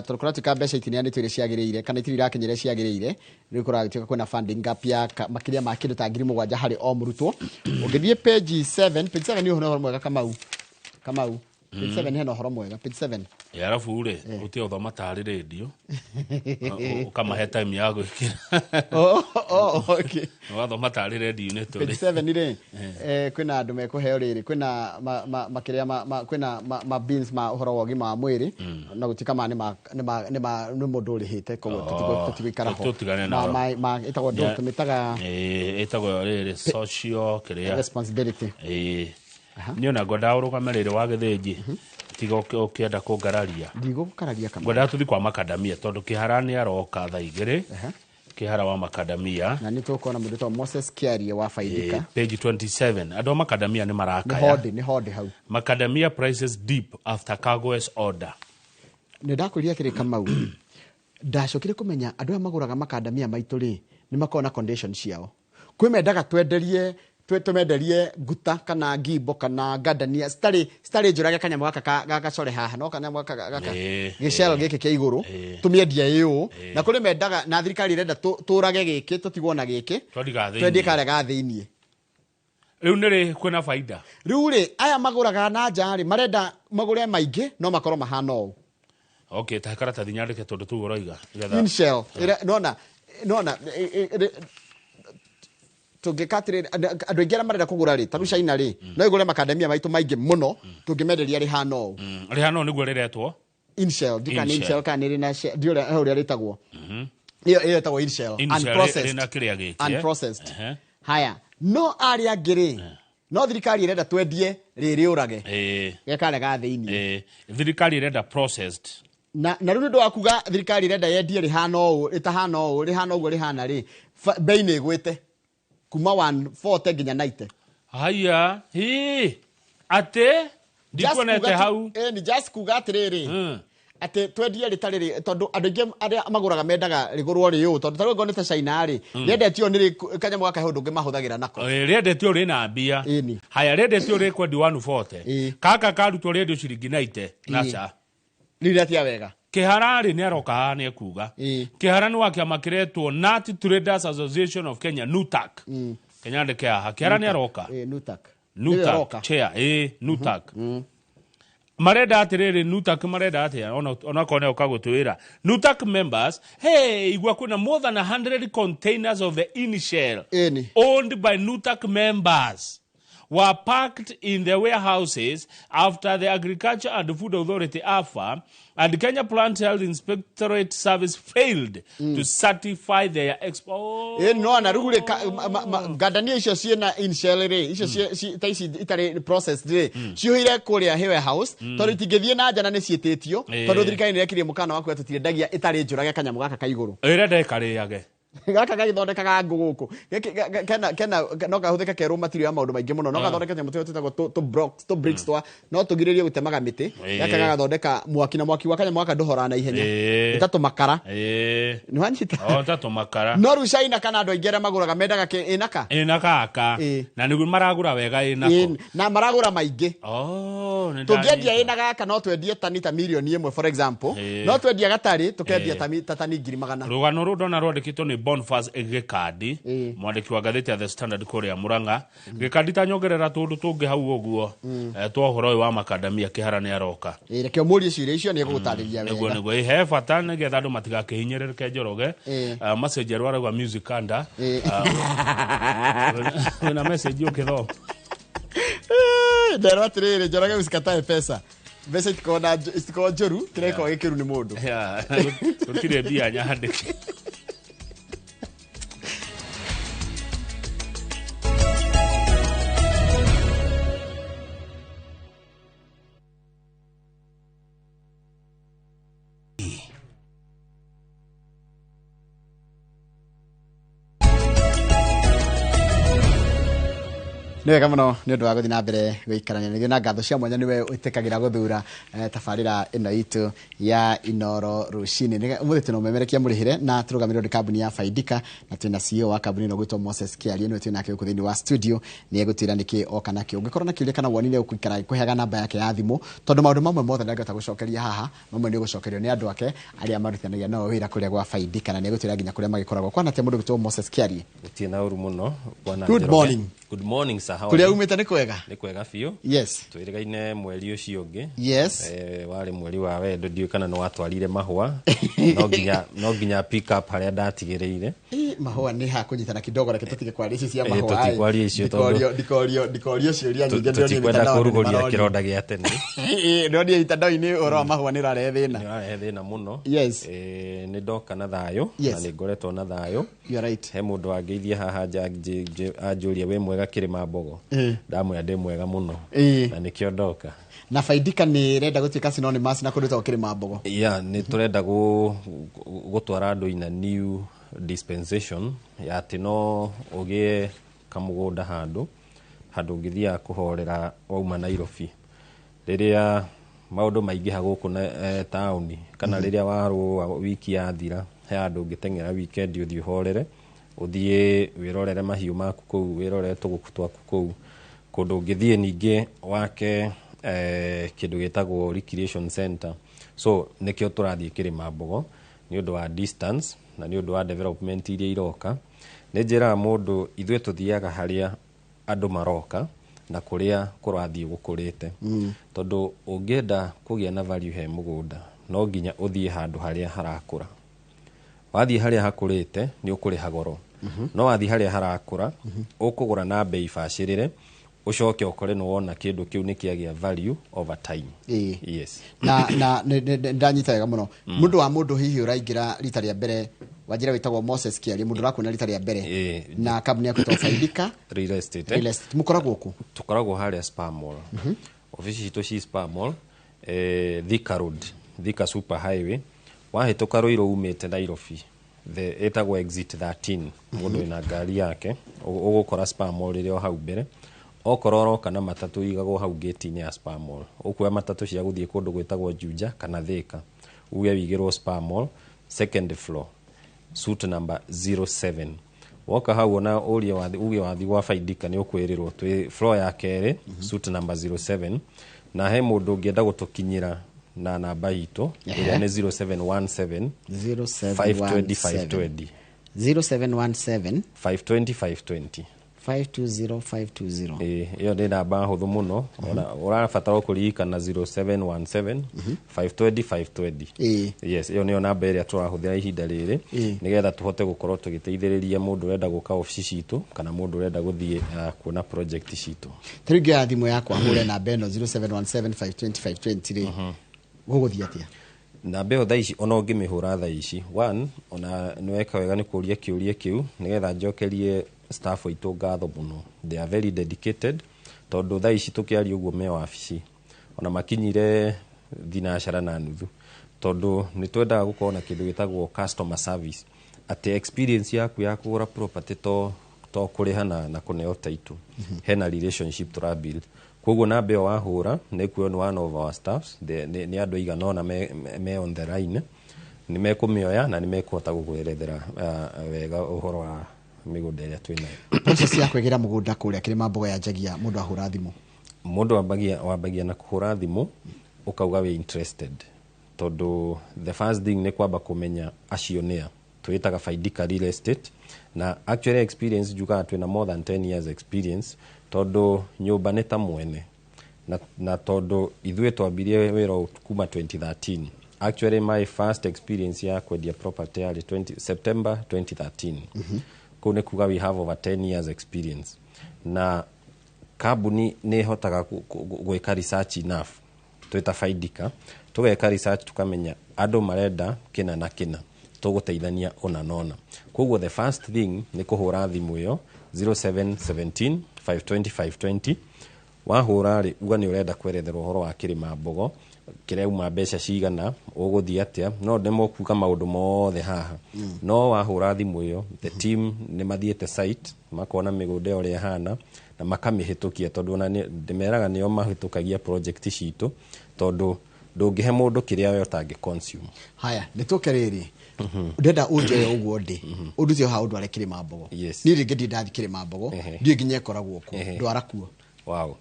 turukuratuka mbeca itinia nitwire ciagiriire kana itiri irakinyire ciagiriire riu kuragituka kwina funding gap ya makiria ma kindu ta 7,000 hari o murutwo ungithie page 7 ni uhoro mwega Kamau page 7 hena uhoro mwega page 7
Arafu ule utio thoma tari radio. Ukamahe time ya gwikira.
Okay.
Wathoma tari radio ne tuli.
7 ri kwina andu mekuheo riri kwina makiria kwina beans ma uhoro wogi ma mwiri na gutika ma ni mundu urihite koguo tutigikara ho ma itago ndo tumitaga
itago riri social career
responsibility
ni ona ngoda urugamirire wa githinji tiga ukienda kungararia
ndigo gukararia kama
ngoda tuthi kwa makadamia tondu kiharani aroka tha igiri kihara wa makadamia
na nitukuona mundu to Moses Kiarie wa Faidika
page 27 ado makadamia ni maraka
ni hodi hau
makadamia prices deep after Kagwe's order
ni ndakuria kiri kamau ndacokire kumenya andu amaguraga makadamia maitu ri ni makona condition ciao kwimendaga twemenderie guta kana ngimbo kana gadania stari njurage kanyamũ gaka gacore haha no kana gaka gicelo giki kia iguru tumiendia iyo na kuri mendaga na thirikari irenda turage giki tutigwo na giki twendi kare ga thiini
riu niri kwina faida
riu ri aya maguraga na njari marenda magure maingi no makoro mahana o
okay ta karata thinyandike tondu tu uroiga
in shell nona tungikatire andu ingera marenda kugura ri taru China ri no igure makadamia maitu maingi muno tungimenderia ri hano
niguo riretwo
in shell dikani in shell kaniri na diore uri ritagwo iyo tagwo in shell unprocessed haya no ari agiri no thirikari irenda twendie riri urage gekare ga thiini
thirikari irenda processed
na riu ndo akuga thirikari irenda yendie ri hano itahana o ri hano ugo ri hana ri bei ni gwite kuma 140 nginya 90
haya ate ndikonete hau
ni just kuga atiriri ate twendie ritariri tondu andu ingi aria maguraga mendaga rigurwo riu tondu taru ngonete China ri riendetio ni kanyamũ gaka hundu ngimahuthagira nako
riendetio ri na mbia haya riendetio ri kwendi 140 kaka karutwo riendio ciringi 90 naca
riretia wega
Kiharari ni aroka ni kuga Kiharani wa kiama kiretwo Nut Traders Association of Kenya NUTAC Kenya ndeke aha Kiharani aroka NUTAC chair NUTAC mareda atiriri NUTAC mareda atia ona kone ukagutwira NUTAC members igwa kuna more than 100 containers of the initial owned by NUTAC members were packed in the warehouses after the Agriculture and Food Authority AFA and Kenya Plant Health Inspectorate Service failed to certify their export.
No na rugule gadania icio ciena in shell ri icio taisi itari processed ri ciohire kuria warehouse tondu tingithie na njana ni cietitio tondu thirikari ni yakirie mukana waku atutirendagia itari njurage kanyamu gaka kaiguru
irenda ikariage
gaka gagithondekaga nguguku kena no gahuthika kerwo material ya maundu maingi muno no gathondeka nyamu tutagwo to bricks twa no tugiririe gutemaga miti gaka gathondeka mwaki na mwaki wa kanyamu gaka nduhora na ihenya itatu makara ni wanyita
tatu makara
no ru China kana andu aingera maguraga mendaga
inaka aka na niguo maragura wega inako
na maragura maingi tugendia inaga kana no twendie tani ta milioni 1 for example no twendia gatari tukendia tani 100,000
rugano ru dona rwandikitwo ni Boniface Egekadi mwandiki wa gatheti ya The Standard Korea Muranga Gekadi tanyongerera tundu tungi hau uguo twa horo wa makadamia Kiharani aroka
rekio muri ciire icio ni gutariria wega
niguo he bata ni getha andu matigakihinyerereke Njoroge message rwaragwa music kanda na message ukitho
ndero atiriri Njoroge usikatae pesa Besa itiko njuru kireko gikiru ni mundu
tutire bia nyandike
niwe kamuno ni undu wa guthi na mbere guikarania niguo na ngatho cia mwanya niwe utikagira guthura tabarira ino itu ya Inoro rucini ni umuthi tuno memerekia murihire na turugamirwo ni kambuni ya Faidika na twina CEO wa kambuni ino gwitwo Moses Kiarie ni twina ke kuthini wa studio ni egutira niki oka nakio ungikorwo na kiuria kana wonire ukikara kuheaga namba yake ya thimu tondu maundu mamwe mothe ndagota gucokeria haha mamwe ni gucokerio ni andu ake aria marutithanagia nao wira kuria gwa Faidika na ni egutira nginya kuria magikoragwo kwana te mundu gwitwo Moses Kiarie
utina uru muno bwana
Good morning
sir
Sahori
kuria umite ni kwega
biũ
yes
twirigaine mweri ucio ungi
yes
wari mweri wa wendo ndiũ kana no watwarire mahua no nginya pick up haria ndatigiriire
mahua ni ha kunyitana kidogo reke tutige kwa ici cia mahua
tutikwaria icio tondu
ndikorio ciuria nyingi
ndio tutikwenda kuruguria kironda gia tene
ndio ni itandao-ini oro mahua ni rare thina
muno
yes
ni ndoka na thayo na ni ngoretwo na thayo
you are right
he mundu angeithia haha anjuria we mwega Kirima Mbogo ndamwira ndi mwega muno na nikio ndoka
na faidika ni renda gutuika synonymous na kuruta Kirima Mbogo
ni turenda gutwara andu ina new dispensation ya tino ugie kamugunda handu ngithia kuhorera wauma Nairobi riria maundu maingi haguku na tauni kana riria waru wiki yathira he andu ngitengera weekend uthi horere uthie wirorere mahiu maku kuu wirorere tuguku twaku kuu kundu ngithie ningi wake kindu gitagwo recreation center so nikio turathie Kirima Mbogo ni undu wa distance na ni undu wa development iria iroka ni njira mundu ithwe tuthiaga haria andu maroka na kuria kurathie gukurite tondu ungienda kugia na value he mugunda no nginya uthie handu haria harakura wathie haria hakurite ni ukuriha goro no wathie haria harakura ukugura na bei bacirire ucoke ukore no wona kindu kiu ni kiagia value over time yes
na ndanyita wega muno mundu wa mundu hihi uraingira rita ria mbere wajira witagwo Moses Kiari mundu rakuna rita ria mbere na kabuni yako tofaidika
real estate
mukoragwo ku
tukoragwo haria Spa Mall ofisi ito ci Spa Mall Thika Road Thika Super Highway wahituka Ruiru umite Nairobi the etagwo exit 13 mundu ina ngari yake ugukora Spa Mall rio hau mbere okororo kana matatu igagwo hau gate-ini ya Spa Mall ukuya matatu cia guthie kundu gwitagwo Juja kana Thika uge wigirwo Spa Mall second floor suite number 07 woka hau na uge wathi gwa faidika ni ukwirirwo twi floor ya kere suite number 07 na he mundu ngienda gutukinyira na namba hito ira ni 0717 520
0717
520
520
iyo ni namba huthu muno urabatara kuririkana 0717 520 yes iyo ni namba iria turahuthira ihinda riri nigetha tuhote gukorwo tugiteithiriria mundu urenda guka ofisi citu kana mundu urenda guthie kuona project citu
turigia thimu yakwa hure namba eno 0717 520 ri guguthia atia
na beo thaici ona ungimihura thaici one ona niweka wega ni kuria kiuria kiu nigetha njokerie staff itu ngatho muno they are very dedicated tondu thaici tukiaria uguo me wabici ona makinyire thinacara na nuthu tondu ni twenda gukorwo na kindu gitagwo customer service at experience yaku ya kugura property to kuriha na kuneo title hena relationship to build koguo na beo wahura ni kuo ni one of our staffs ni andu igana ona me on the line ni mekumioya na ni mekuhota gugwirethera wega uhoro wa migunda iria twinayo
process ya kwegira mugunda kuria Kirima Mbogo ya jagia mundu ahura thimu
mundu wambagia na kuhura thimu ukauga we interested tondu the first thing ni kwamba kumenya acionea twitaga faidika real estate na actually experience juga twina more than 10 years experience tondu nyumba neta mwene na tondu ithwe twambirie wira kuma 2013 actually my first experience ya kwendia property ya September 2013 kune kuga we have over 10 years experience na kabuni ni hotaga gweka research enough twita faidika tugeka research tukamenya andu marenda kina na kina tuguteithania ona nona koguo the first thing ni kuhura thimu yo 0717 520 wahura ri uga ni urenda kweretherwo uhoro wa Kirima Mbogo kireuma mbeca cigana uguthie atia no ndemo kuga maundu mothe haha no wahura thimu yo the team ni mathiete site makona migunda uri hana na makamihitukia tondu na ndimeraga nio mahitukagia project citu tondu ndungihe mundu kiria we utangi consume
haya nituke riri ndenda unjoye uguo ndi unduthio ha undu ari Kirima Mbogo ni ringi ndi ndathi Kirima Mbogo ndi nginya koragwo ku ndwara kuo
wow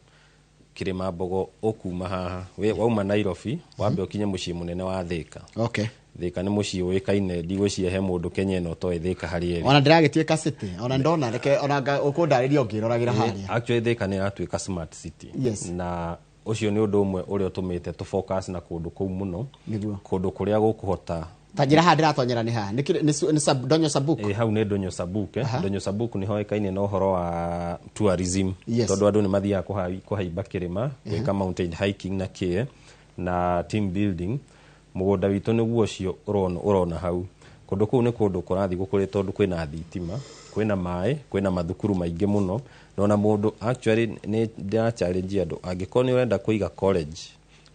Kirima Mbogo okuma haha we wauma Nairobi wambe ukinye mucii munene wa Thika Thika nĩ mũciĩ ũĩkaine ndigwĩciria he mũndũ Kenya ĩno toĩ Thika harĩ
ona ndĩragĩtuĩka city ona ndona reke ona ũkũndarĩria ũngĩroragĩra harĩa
actually Thika nĩ ĩratuĩka smart city na ucio nĩ ũndũ ũmwe ũrĩa ũtũmĩte tu focus na kũndũ kũu mũno kũndũ kũrĩa gũkũhota
tanjira ha ndiratonyera ni ha ni Donyo Sabuk
hau nĩ Donyo Sabuk Donyo Sabuk nĩ hoĩkaine na ũhoro wa tourism tondũ andũ nĩ mathiaga kũhaimba kĩrĩma gwĩka mountain hiking na kĩe na team building mũgũnda witũ nĩguo ũcio ũrona hau kũndũ kũu nĩ kũndũ kũrathiĩ gũkũrĩ tondũ kwĩna thitima kwĩna maĩ kwĩna mathukuru maingĩ mũno na mũndũ actually nĩ ndĩra-challenge andũ angĩkorwo nĩ ũrenda kũiga college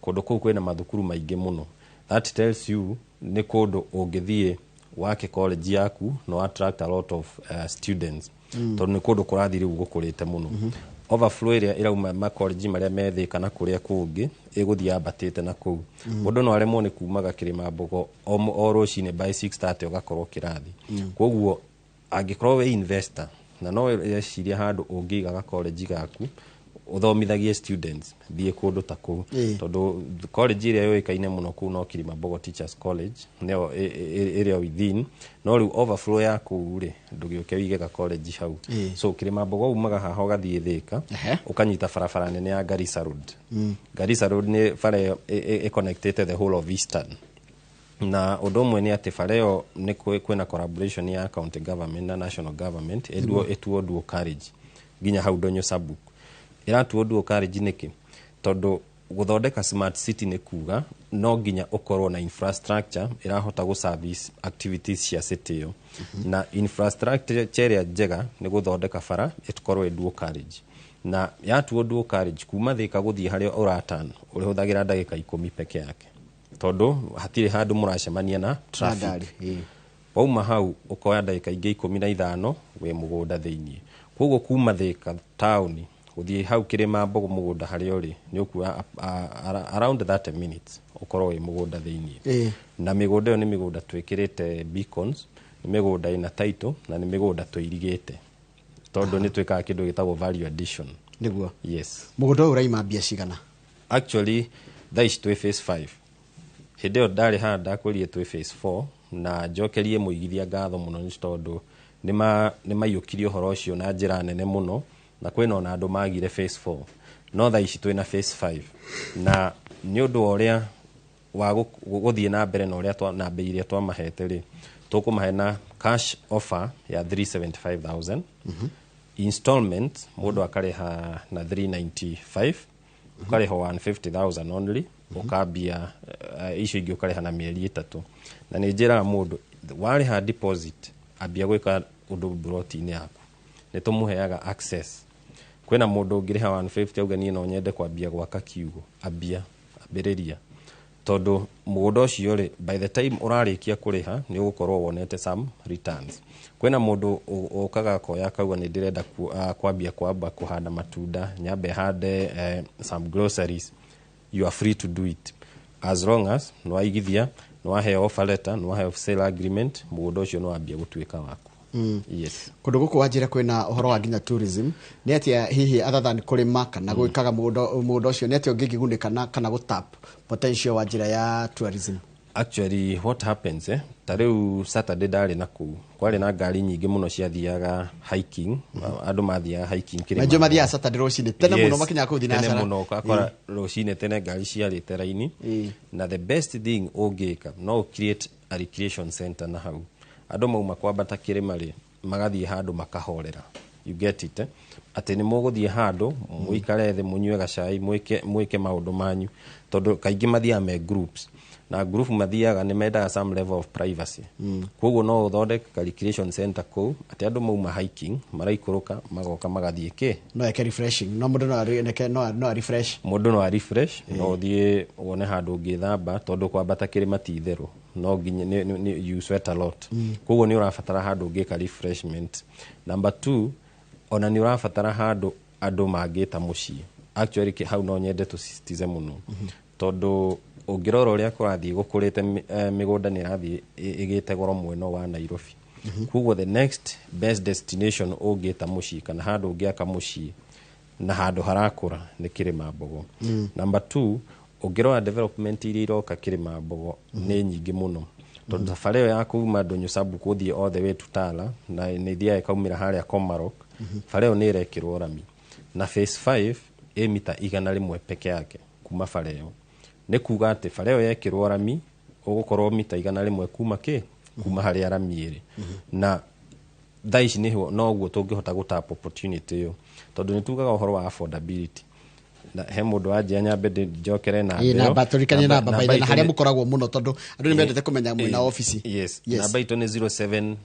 kũndũ kũu kwĩna mathukuru maingĩ mũno that tells you nĩ kũndũ ũngĩthiĩ wake college yaku no attract a lot of students tondũ nĩ kũndũ kũrathiĩ rĩu gũkũrĩte mũno overflow ĩrĩa ĩrauma ma college marĩa methĩka na kũrĩa kũngĩ ĩgũthiĩ ambatĩte na kũu mũndũ no aremwo nĩ kumaga Kĩrĩmambogo o rũcinĩ by 6:30 ũgakorwo kĩrathi koguo angĩkorwo wĩ investor na no yeciria handũ ũngĩigaga college gaku uthomithagie students thiĩ kũndũ ta kũu tondũ college ĩrĩa yoĩkaine mũno kũu no Kĩrĩmambogo Teachers College nĩyo ĩrĩa within no rĩu overflow ya kũu rĩ ndũgĩũke wigega college hau so Kĩrĩmambogo umaga haha ũgathiĩ Thĩka ũkanyita barabara nene ya Garissa Road Garissa Road nĩ bara ĩconnectĩte the whole of Eastern na ũndũ ũmwe nĩ atĩ bara ĩyo nĩ kwĩna collaboration ya county government na national government ĩtuo dual carriage nginya hau Donyo Sabuk iratuo dual carriage nĩkĩ tondũ gũthondeka smart city nĩ kuga no nginya ũkorwo na infrastructure irahota gũ-service activities cia city ĩyo na infrastructure ĩrĩa njega nĩ gũthondeka bara ĩkorwo dual carriage na yatuo dual carriage kuma Thĩka gũthiĩ harĩa ũratana ũrĩhũthagĩra ndagĩka 10 peke yake tondũ hatirĩ handũ mũracemania na traffic wauma hau ũkoya ndagĩka ingĩ 15 wĩ mũgũnda thĩinĩ koguo kuma Thĩka town gũthiĩ hau Kĩrĩmambogo mũgũnda harĩa ũrĩ nĩ ũkuoya around 30 minutes ũkorwo wĩ mũgũnda thĩinĩ na mĩgũnda ĩyo nĩ mĩgũnda twĩkĩrĩte beacons nĩ mĩgũnda ĩna title na nĩ mĩgũnda twĩirigĩte tondũ nĩ twĩkaga kĩndũ gĩtagwo value addition
nĩguo
yes
mũgũnda ũyũ ũraima mbia cigana
actually thaa ici twĩ phase 5 hĩndĩ ĩyo ndarĩ haha ndakũriĩ twĩ phase 4 na njokerie mũigithia ngatho mũno nĩ tondũ nĩ maiyũkirie ũhoro ũcio na njĩra nene mũno na kwĩna ona andũ magire phase 4 no thaa ici twĩna phase 5 na nĩ ũndũ ũrĩa wa gũthiĩ na mbere na ũrĩa na mbei iria twamahete rĩ tũkũmahe na cash offer ya 375,000 installment mũndũ akarĩha na 395 ũkarĩha 150,000 only ũkambia icio ingĩ ũkarĩha na mĩeri 3 na nĩ njĩraga mũndũ warĩha deposit ambia gwĩka ũndũ broti-inĩ yaku nĩ tũmũheaga access kwĩna mũndũ ũngĩrĩha 150 auga niĩ no nyende kwambia gwaka kiugũ ambĩrĩria tondũ mũgũnda ũcio rĩ by the time ũrarĩkia kũrĩha nĩ ũgũkorwo wonete some returns kwĩna mũndũ ũkaga koya akauga nĩ ndĩrenda kwambia kũhanda matunda nyambe hande some groceries you are free to do it as long as no waigithia no waheo offer letter no waheo sale agreement mũgũnda ũcio no wambia gũtuĩka waku yes
kũndũ gũkũ wanjĩra kwĩna ũhoro wa nginya tourism nĩ atĩa hihi other than kũrĩma kana gwĩkaga mũgũnda ũcio nĩ atĩa ũngĩgunĩka kana gũtap potential wa njĩra ya tourism
actually what happens ta rĩu Saturday ndarĩ na kũu kwarĩ na ngari nyingĩ mũno ciathiaga hiking andũ mathiaga hiking Kĩrĩmambogo
najua mathiaga Saturday rũcinĩ tene mũno makinyaga kũu thinacara
tene mũno akora rũcinĩ tene ngari ciarĩte raini na the best thing ũngĩka no create a recreation center na hau andũ mauma kwambata kĩrĩma rĩ magathiĩ handũ makahorera you get it atĩ nĩ mũgũthiĩ handũ mũikare thĩ mũnyue gacai mwĩke maũndũ manyu tondũ kaingĩ mathiaga me groups na group mathiaga nĩ mendaga some level of privacy koguo no ũthondeke recreation center kũu atĩ andũ mauma hiking maraikũrũka magoka magathiĩ
no eke refreshing no mũndũ no refresh
mũndũ no refresh no ũthiĩ wone handũ ũngĩthamba tondũ kwambata kĩrĩma ti itherũ no nginya you sweat a lot koguo nĩ ũrabatara handũ ũngĩka refreshment number 2 ona nĩ ũrabatara handũ andũ mangĩta mũciĩ actually hau no nyende tũsisitize mũno tondũ ũngĩrora ũrĩa kũrathiĩ gũkũrĩte mĩgũnda nĩ ĩrathiĩ ĩgĩte goro mwena wa Nairobi koguo the next best destination ũngĩta mũciĩ kana handũ ũngĩaka mũciĩ na handũ harakũra nĩ Kĩrĩmambogo number 2 ũngĩrora development iria iroka Kĩrĩmambogo nĩ nyingĩ mũno tondu safari ya kuma Donyo Sabu kuthie all the way to Tala na ni thia ikaumira haria Komarok fareo ni rekirwo rami na phase 5 mita 100 peke yake kuma fareo ni kuga ati fareo yekirwo rami ugukorwo mita 100 kuma kuma haria rami iri na thaici no guo tungihota gutap opportunity yo tondu ni tugaga uhoro wa affordability na he mundu aje nyambe njokere na
mbeo na baturikania na baba na haria mukoragwo muno tondu andu ni mendete kumenya mwina office.
Yes. Namba itu ni 0717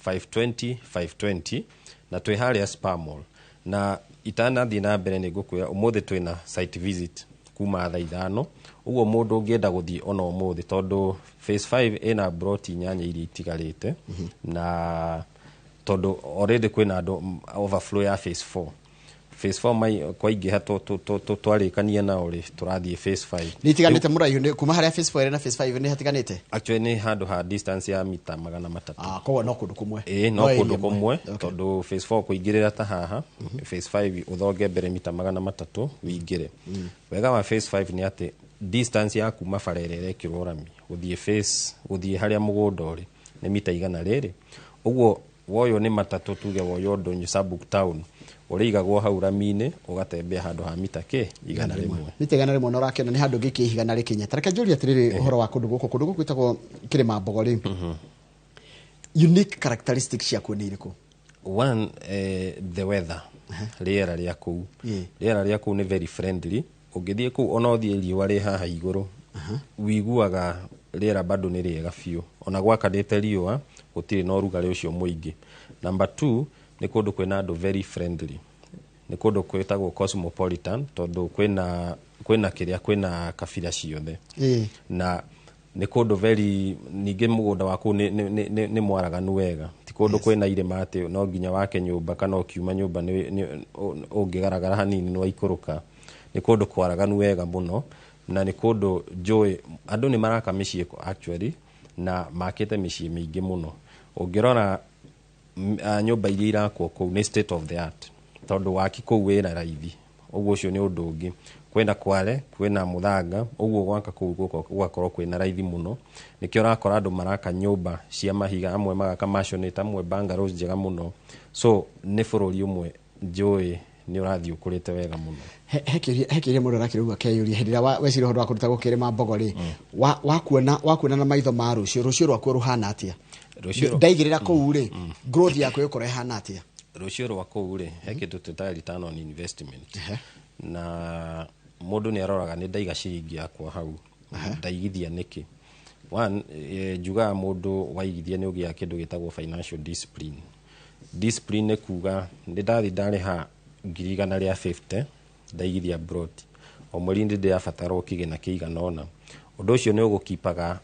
520 520 na twi haria Spamall na itana thina mbere ni ngukwira umuthi twina site visit kuma thaa 5 uguo mundu ungienda guthie ona umuthi tondu phase 5 ina broti nyanya iri itigarite na tondu already kwina overflow ya phase 4 phase 4 mai kwa ingiha twarikania na uri turathie phase 5
ni tiganite muraihu ni kuma haria phase 4 na phase 5 ni hatiganite
actually ni handu ha distance ya mita 300
kwa no kundu kumwe
no kundu kumwe tondu phase 4 kuingirira ta haha phase 5 uthonge mbere mita 300 wingire wega wa phase 5 ni ati distance ya kuma farere kirorami uthie haria mugunda uri ni mita 100 uguo woyo ni matatu tuge woyo Donyo Sabu town urigagwo hau rami-ini ugatembea handu ha mita 100
mita 100 no rakena ni handu giki higana rikinya tareka njuri atiriri uhoro wa kundu guku itagwo Kirima Mbogori unique characteristics cia kuo ni iriku
one the weather riera ria kuu riera ria kuu ni very friendly ungithie kuu ona uthie riua ri haha iguru wiguaga riera bado ni riega fiu ona gwakanite riua gutiri no rugari ucio muingi. Number 2 ni kundu kwina andu very friendly ni kundu kwitagwo cosmopolitan tondu kwina kiria kwina kabila ciothe na ni kundu very ninge mugunda waku ni mwaraganu wega ti kundu kwina irima ati no nginya wake nyumba kana ukiuma nyumba ni ungigaragara hanini no ikuruka ni kundu kwaraganu wega muno na ni kundu joy andu ni maraka micii actually na makete micii mingi muno ungirora nyumba iria irakwo kuu ni state of the art tondu waki kuu wina raithi uguo ucio ni undu ungi kwenda Kwale kwina Muthanga uguo gwaka kuu gugakorwo kwina raithi muno nikio rakora andu maraka nyumba cia mahiga amwe magaka mashonete amwe bungalows njega muno so ni bururi umwe njui ni urathi ukurite wega muno
hekiria mundu arakiruga keyuria hindira wecira hundu wa kuruta Kirima Mbogori wakuona na maitho ma rucio rwaku ruhana atia ndaigirira kuu ri growth yako yukore hana atia
rucio rwaku ri he kindu tuta return on investment na mundu ni aroraga ni ndaiga ciringi yakwa hau ndaigithia niki one juga mundu waigithia ni ugia kindu gitagwo financial discipline ne kuga ndari ha ngirigana ria 50 ndaigithia abroad o mweri ndi afataro kigena kiigana ona undu ucio ni ugukipaga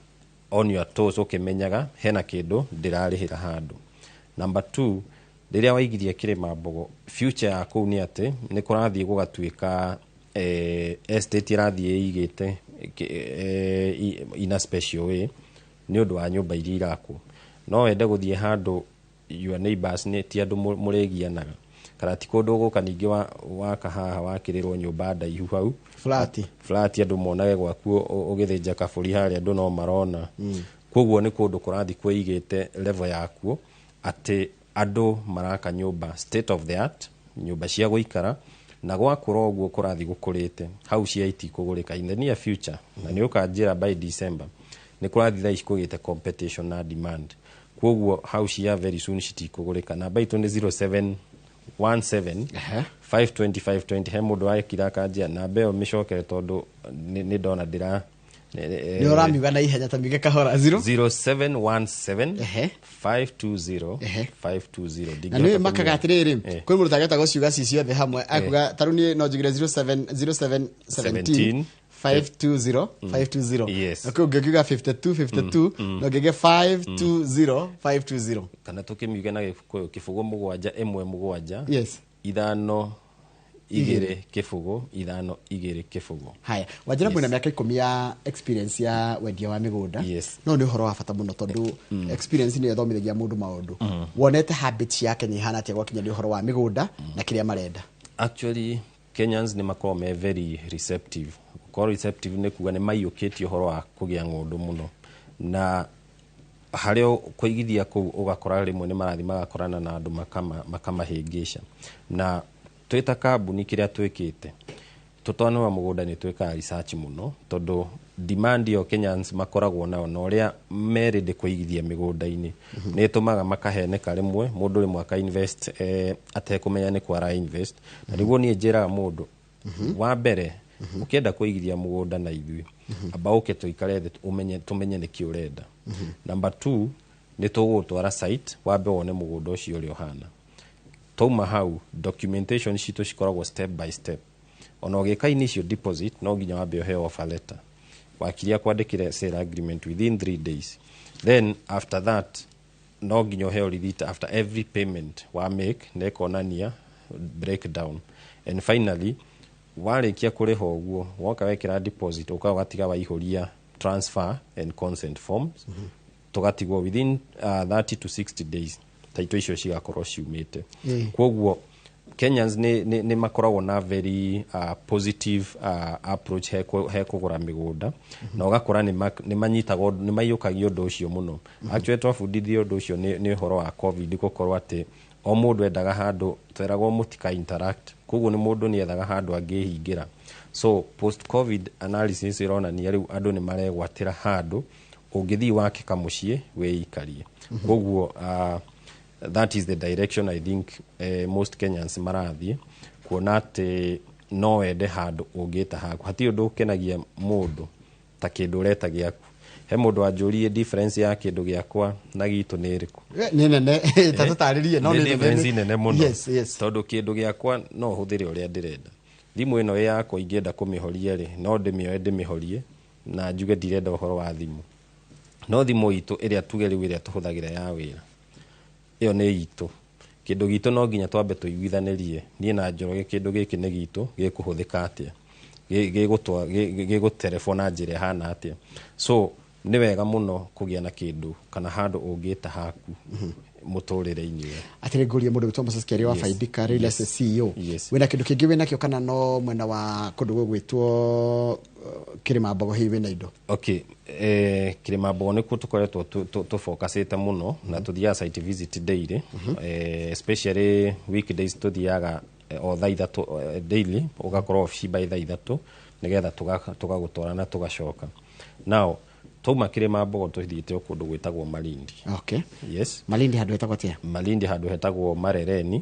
on your toes ukimenyaga hena kindu ndirarihira handu. Number 2 riria waigithia Kirima Mbogo future yaku ni ati ni kurathie gugatuika estate irathie igite in a special way ni undu wa nyumba iria irakwo no wende guthie handu your neighbors ni ti andu muregianaga kana ti kundu guka ningi wa kahaha wakirirwo nyumba ndaihu hau flat andu monage gwaku ugithinja kaburi haria andu no marona koguo ni kundu kurathi kwigite level yaku ati andu maraka nyumba state of the art nyumba cia guikara na gwakura uguo kurathi gukurite hau cia iti kugurika in the near future na ni ukanjira by December ni kurathi thaici kugite competition na demand koguo hau cia very soon citikugurika na by 0717 520 he mundu aikira kanjia na mbeo micokere tondu ni ndona ndira
ni uramiuga na ihenya ta mige kahora
0717 520
na ni makaga atiriri kwi mundu tageta gociuga ciothe hamwe akuga taruni no njigire 0717 520 okay ugiga 52 no gige 520
kana tukimiuga na kifugo mugwanja emwe mugwanja ithano igire kifugo ithano igire kifugo
haya wajira mwina miaka 10 ya experience ya wendia wa migunda no ni uhoro wa bata muno tondu experience ni yathomithagia mundu maundu wonete habits yake ni hana atia gwakinya ni uhoro wa migunda na kiria marenda
actually Kenyans ni makome very receptive ni kuga ni maiyukitio uhoro wa kugia ngundu muno na harĩa kũigithia kũu ũgakora rĩmwe nĩ marathi magakorana na andũ makamahĩngĩca. Na twĩta kambuni kĩrĩa twĩkĩte tũtwana wa mũgũnda nĩ twĩkaga research mũno, tondũ demand yo Kenyans makoragwo nayo na ũrĩa merĩndĩ kũigithia mĩgũnda-inĩ nĩ tũmaga makaheneka rĩmwe, mũndũ rĩmwe aka invest atekũmenya nĩ kwara invest. Na nĩguo niĩ njĩraga mũndũ wa mbere ũkĩenda kũigithia mũgũnda na ithuĩ amba ũke tũikare thĩ tũmenye nĩkĩ ũrenda. Number 2 nĩ tũgũtwara site wambe wone mũgũnda ũcio ũrĩa ũhana. Twauma hau documentation citũ cikoragwo step by step. Ona ũgĩka initial deposit no nginya wambe ũheo offer letter, wakiria kwandĩkĩra sale agreement within 3 days. Then after that no nginya ũheo receipt after every payment wa make na ĩkonania breakdown. And finally warĩkia kũrĩha ũguo woka wekĩra deposit ũgatiga waihũria transfer and consent forms tũgatigwo within 30 to 60 days taito icio cigakorwo ciumĩte. Kwoguo Kenyans nĩ makoragwo na very positive approach he kũgũra mĩgũnda na ũgakora nĩ manyitagwo nĩ maiyũkagia ũndũ ũcio mũno. Actually twabundithio ũndũ ũcio nĩ ũhoro wa COVID gũkorwo atĩ o mũndũ endaga handũ tweragwo mũtika interact, kwoguo nĩ mũndũ nĩ ethaga handũ angĩhingĩra. So post COVID analysis ironania rĩu andũ nĩ maregwatĩra handũ ũngĩthiĩ wake kamũciĩ wĩikarie. Kwoguo that is the direction I think most Kenyans marathiĩ, kuona atĩ no wende handũ ũngĩta haku. Hatirĩ ũndũ ũkenagia mũndũ ta kĩndũ ũreta gĩaku. He mũndũ anjũrie difference ya kĩndũ gĩakwa na gitu nĩ ĩrĩkũ?
Nĩ nene tatũtarĩrie no nĩ
difference nene mũno. Tondũ kĩndũ gĩakwa no hũthĩre ũrĩa ndĩrenda. Thimũ ĩno yakwa ingĩenda kũmĩhoria rĩ no ndĩmĩhorie na njuge ndirenda ũhoro wa thimũ. No thimũ itũ ĩrĩa tuge rĩu ĩrĩa tũhũthagĩra ya wĩra ĩyo nĩ itũ. Kĩndũ gitũ no nginya twambe tũiguithanĩrie niĩ na Njoroge kĩndũ gĩkĩ nĩ gitũ gĩkũhũthĩka atĩa, gĩgũterefona na njĩra hana atĩa. So nĩ wega mũno kũgĩa na kĩndũ kana handũ ũngĩta haku mũtũrĩre-inĩ.
Atĩrĩ ngũrie mũndũ wĩtwo Moses Kĩarĩ wa Faidika Real Estate CEO. Wĩna kĩndũ kĩngĩ wĩnakĩo kana no mwena wa kũndũ gũgwĩtwo Kirimambogo hihi wĩna indo?
Okay, Kirimambogo nĩkuo tũkoretwo tũfocusĩte mũno na tũthiaga site visit daily, especially weekdays tũthiaga o thaa ithatũ daily, ũgakorwo ofici by thaa ithatũ nĩgetha tũgagũtwara na tũgacoka. Now twauma Kirimambogo tũthiĩte kũndũ gwĩtagwo Malindi.
Okay.
Yes.
Malindi handũ hetagwo atĩa?
Malindi handũ hetagwo Marereni.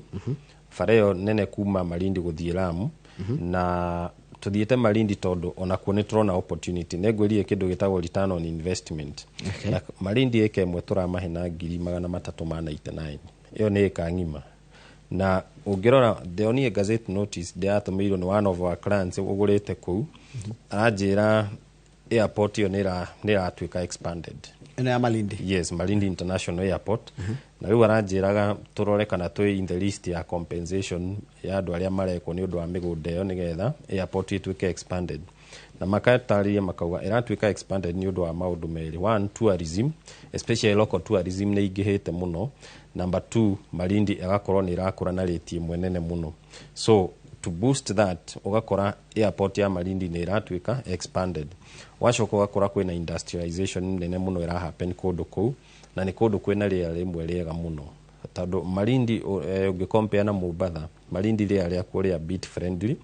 Bara ĩyo nene kuma Malindi gũthiĩ Lamu na tuthiĩte Malindi tondũ ona kuo nĩ tũrona opportunity. Nĩngwĩrire kĩndũ gĩtagwo return on investment. Na Malindi ĩka ĩmwe tũramahe na 399. Ĩyo nĩ ĩka ng'ima. Na ũngĩrora the only gazette notice ndĩratũmĩirwo nĩ one of our clients ũgũrĩte kũu aranjĩra airport yo nĩ ĩratuĩka expanded.
Ĩno ya Malindi?
Yes, Malindi International Airport. Na rĩu aranjĩraga tũrore kana twĩ in the list ya compensation ya andũ arĩa marekwo nĩ ũndũ wa mĩgũnda ĩyo nĩgetha airport ĩtuĩke expanded. Na makatarĩria makauga ĩratuĩka expanded nĩ ũndũ wa maũndũ merĩ. One, tourism, especially local tourism nĩ ingĩhĩte mũno. Number 2, Malindi ĩgakorwo nĩ ĩrakũra na rate ĩmwe nene mũno. So to boost that ũgakora airport ya Malindi nĩ ĩratuĩka expanded. Wacoka ũgakora kwĩna industrialization nene mũno ĩrahappen kũndũ kũu na nĩ kũndũ kwĩna rĩera rĩmwe rĩega mũno. Tondũ Malindi ũngĩcompare na Mombasa, Malindi rĩera rĩakuo rĩa bit friendly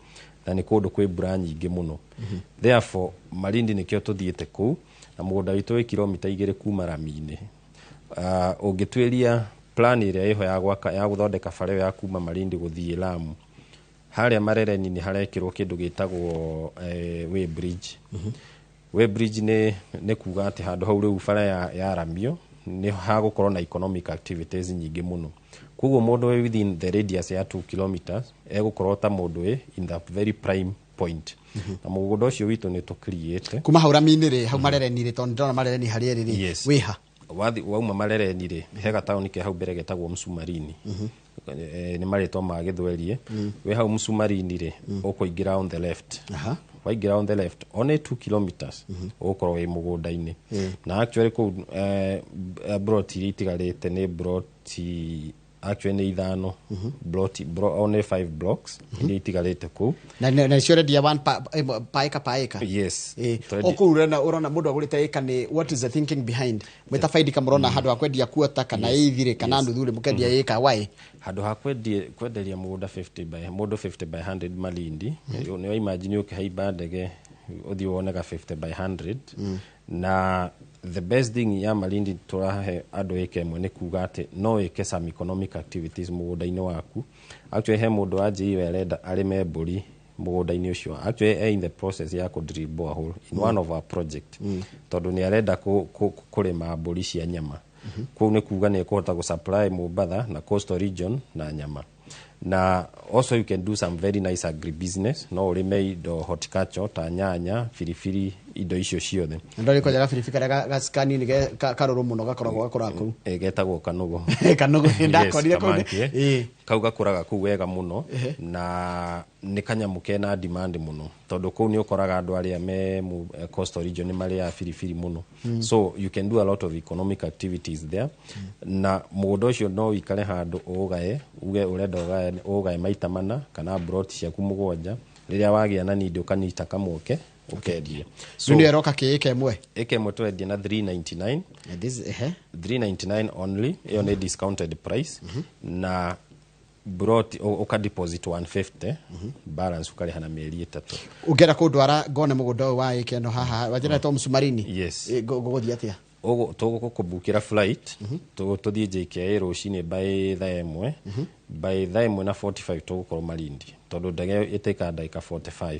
na nĩ kũndũ kwĩ mbura nyingĩ mũno. Therefore Malindi nĩkĩo tũthiĩte kũu na mũgũnda witũ wĩ kilomita 2 kuma Rami-inĩ. Ũngĩtuĩria plan ĩrĩa ĩho ya gũthondeka bara ĩyo ya kuma Malindi gũthiĩ Lamu, harĩa Marereni nĩ harekĩrwo kĩndũ gĩtagwo way bridge. Way bridge nĩ kuga atĩ handũ hau rĩu bara yaramio nĩ hagũkorwo na economic activities nyingĩ mũno. Kwoguo mũndũ wĩ within the radius ya 2 kilometers egũkorwo ta mũndũ wĩ in the very prime point. Na mũgũnda ũcio witũ nĩ tũcreate kuma hau Rami-inĩ rĩ, hau Marereni rĩ, tondũ ndĩrona Marereni harĩa rĩ wĩha. Wauma Marereni rĩ, he gataũni ke hau mbere getagwo Msumarini. Nĩ marĩtwa ma Gĩthweri. Wĩ hau Msumarini rĩ, ũkũingĩra on the left. Waingĩra on the left only 2 kilometers ũgũkorwo wĩ mũgũnda-inĩ. Na actually kũu broti iria itigarĩte nĩ broti actually ni ithano only 5 blocks iria itigarite ku
na cio redia 1 pa acre
yes
okurena urona mundu agurite eka ni what is the thinking behind mweta faida murona handu akwendia kuota kana ithire kana nuthure mukendia eka why
handu kwenderia mugunda 50 by 100 Malindi ni imagine ukihaimba ndege uthi wonega 50 by 100 na the best thing ya Malindi turahe andu eke mwe ni kuga ati no eke some economic activities mugunda-ini waku actually he mundu aji werenda arime mburi mugunda-ini ucio actually in the process ya ku drill borehole in one of our project tondu ni arenda kurima mburi cia nyama kou ni kuga ni kuhota gu supply Mombasa na coastal region na nyama na also you can do some very nice agribusiness no urime indo horticulture ta nyanya firifiri indo icio ciothe
ndori ko jaga firifiri ga scanning ni karoro muno gakoragwo gakora ku
getagwo kanugo
kanugo ndakorire ko
kau gakuraga ku wega muno na ni kanyamu kena demand muno tondu kou ni ukoraga andu aria me coastal region mari ya firifiri muno so you can do a lot of economic activities there na mugondo ucio no ikare handu ugae urenda ugae maita mana kana brot ciaku mugwanja riria wagia na nindi ukanita kamwoke ukendia
so ni eroka eke
mwe twendia na 399
this
399 only iyo ni discounted price na brought uka deposit 150 balance ukariha na mieri 3
ugera kundwara ngone mugunda wa eke no haha wajira to Msumarini
yes
gogothi atia
tugukubukira flight tuthie JKIA rucini by thaa 1 by thaa 1 na 45 tugukorwo Malindi tondu ndege iteka dakika 45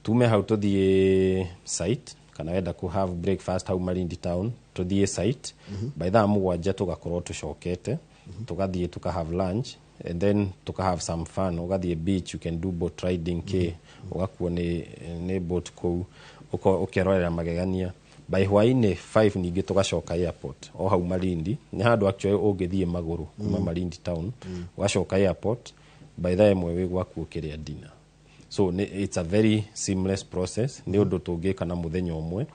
tume hau tuthie site kana wenda ku have breakfast hau Malindi town tuthie site by thaa 7 tugakorwo tucokete tugathie tuka have lunch and then tuka have some fun ugathie beach you can do boat riding ugakuo ni boat kou ukerorera magegania by hwaini 5 ningi tugacoka airport o hau Malindi ni handu actually ungithie maguru kuma Malindi town ugacoka airport by the time we gwaku kiria dinner so it's a very seamless process ni undu tungika na muthenya umwe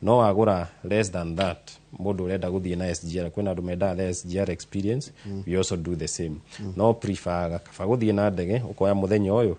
no agura less than that mundu urenda guthie na SGR kwina andu menda SGR experience we also do the same no prefer guthie na ndege ukoya muthenya uyu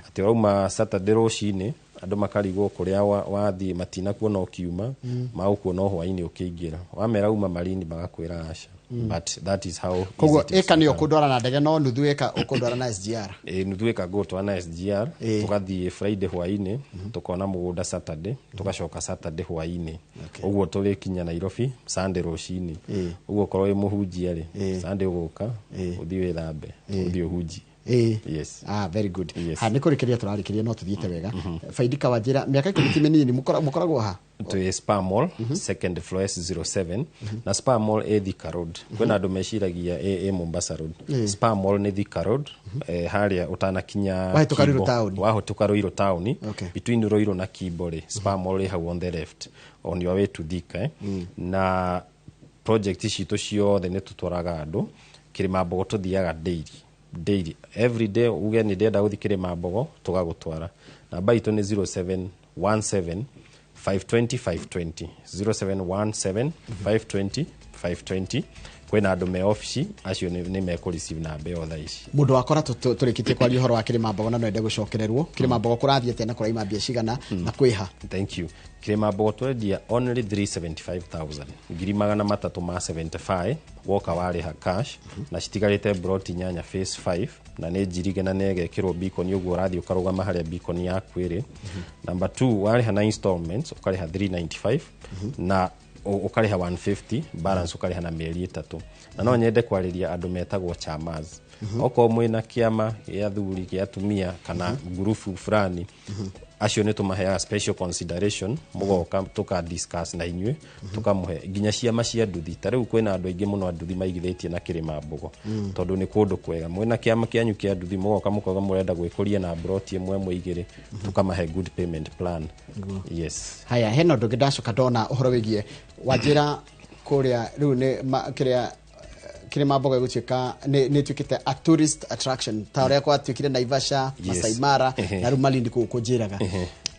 ati wauma Saturday rucini andu makarigwo kuria wathie matina kuona ukiuma maukuona hwaini ukiingira wamera uma Malindi bagakwira asha but that is how
kogo eka ni okundwara na ndege no nuthu eka okundwara na SGR
nuthu eka gotwa na SGR tugathie Friday hwaini tukona mugunda Saturday tugacoka Saturday hwaini uguo tuli kinya Nairobi Sunday rucini uguo korwo muhunjia ri Sunday uguka uthie withambe uthie uhuji yes
very good ha ni kurikiria turarikiria no tuthiite wega faidika wajira miaka ikumi minini mukoragwo ha
to Spar Mall second floor S07 na Spar Mall Thika Road kwena andu meciragia Mombasa Road Spar Mall ni Thika Road haria utanakinya wahotuka Ruiru town between Ruiru na Kibore Spar Mall hau on the left on your way to Thika na project citu ciothe ni tutwaraga andu Kirima Mbogo tuthiaga daily every day uge ni ndenda guthi Kirima Mbogo tugagutwara namba itu ni 0717 520 0717 520 kwena andu me office acio ni me ku receive na mbeo tha ici
mundu wakora turikitie kwa rihoro wa Kirima Mbogo na no ende gucokererwo Kirima Mbogo kurathie tena kuraima mbia cigana na kwiha
thank you Kirima Mbogo twendia only 375,000 ngiri magana matatu ma 75 woka wari ha cash na citigarite broti nyanya phase 5 na ne jirige na nege kiro beacon uguo rathi ukarugama haria beacon yaku iri number 2 wari ha na installments ukari ha 395 na ukari ha 150 balance ukari ha na mieri 3 na no nyende kwariria andu metagwo chamas oko mwina kiama ya thuri ya tumia kana gurufu fulani acio ne tumahea special consideration mugoka tuka discuss na inywe tukamuhe ginya ciama cia nduthi tariu kwina andu aingi muno nduthi maigithitie na Kirima Mbogo tondu ni kundu kwega mwina kiama kianyu kia nduthi mugoka mukoga murenda gwikuria na broti imwe mwigire tukamahe good payment plan yes
haya heno ndu ngidacoka ndona uhoro wigie wajira kuria riu ni kiria Kirima Mbogo gutuika ni tukite a tourist attraction ta uria kwa tukire Naivasha Masai Mara na riu Malindi kujiraga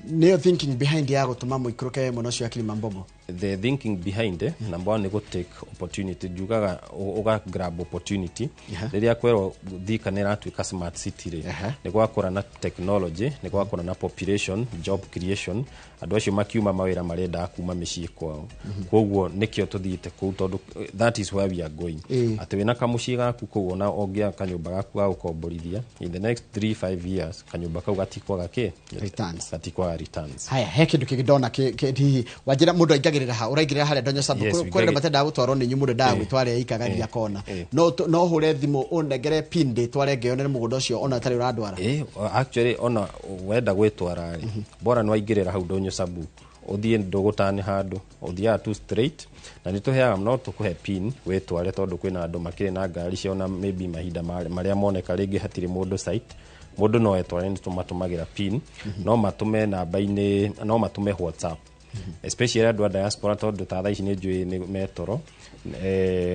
Neo thinking behind ya gutuma muikruke muno cio akiri mambogo.
The thinking behind number one go take opportunity jugaga uga grab opportunity riria kwero thikanira tuika smart city ri ni gwakora na technology ni gwakora na population job creation andu acio makiuma mawira marenda kuma micii kwao koguo nikio tuthiite ku tondu that is where we are going ati wina kamucii gaku kuona ongia kanyumba gaku ga ukomborithia in the next 3-5 years kanyumba kau gatikwa gake
returns
gatikwa returns.
Haya he kindu kigidona ki wajira mundu aingagirira ha uraingirira hare ndonyo sabu kwenda matenda gutwaro ni nyumude da gwitware ikagaria kona no hure thimu unegere pinde tware ngeyonere mugundo cio ona tari uradwara
actually ona wenda gwitwara ri bora no aingirira hau ndonyo sabu uthie ndugutane handu uthia tu straight na nituheaga no tukuhe pin wetware tondu kwina andu makire na ngari ciona maybe mahinda maria moneka ringi hatire mundu site mundu no etware nitumagira pin no matume namba-ini no matume WhatsApp especially andu a diaspora tondu tatha ici ni njui ni metoro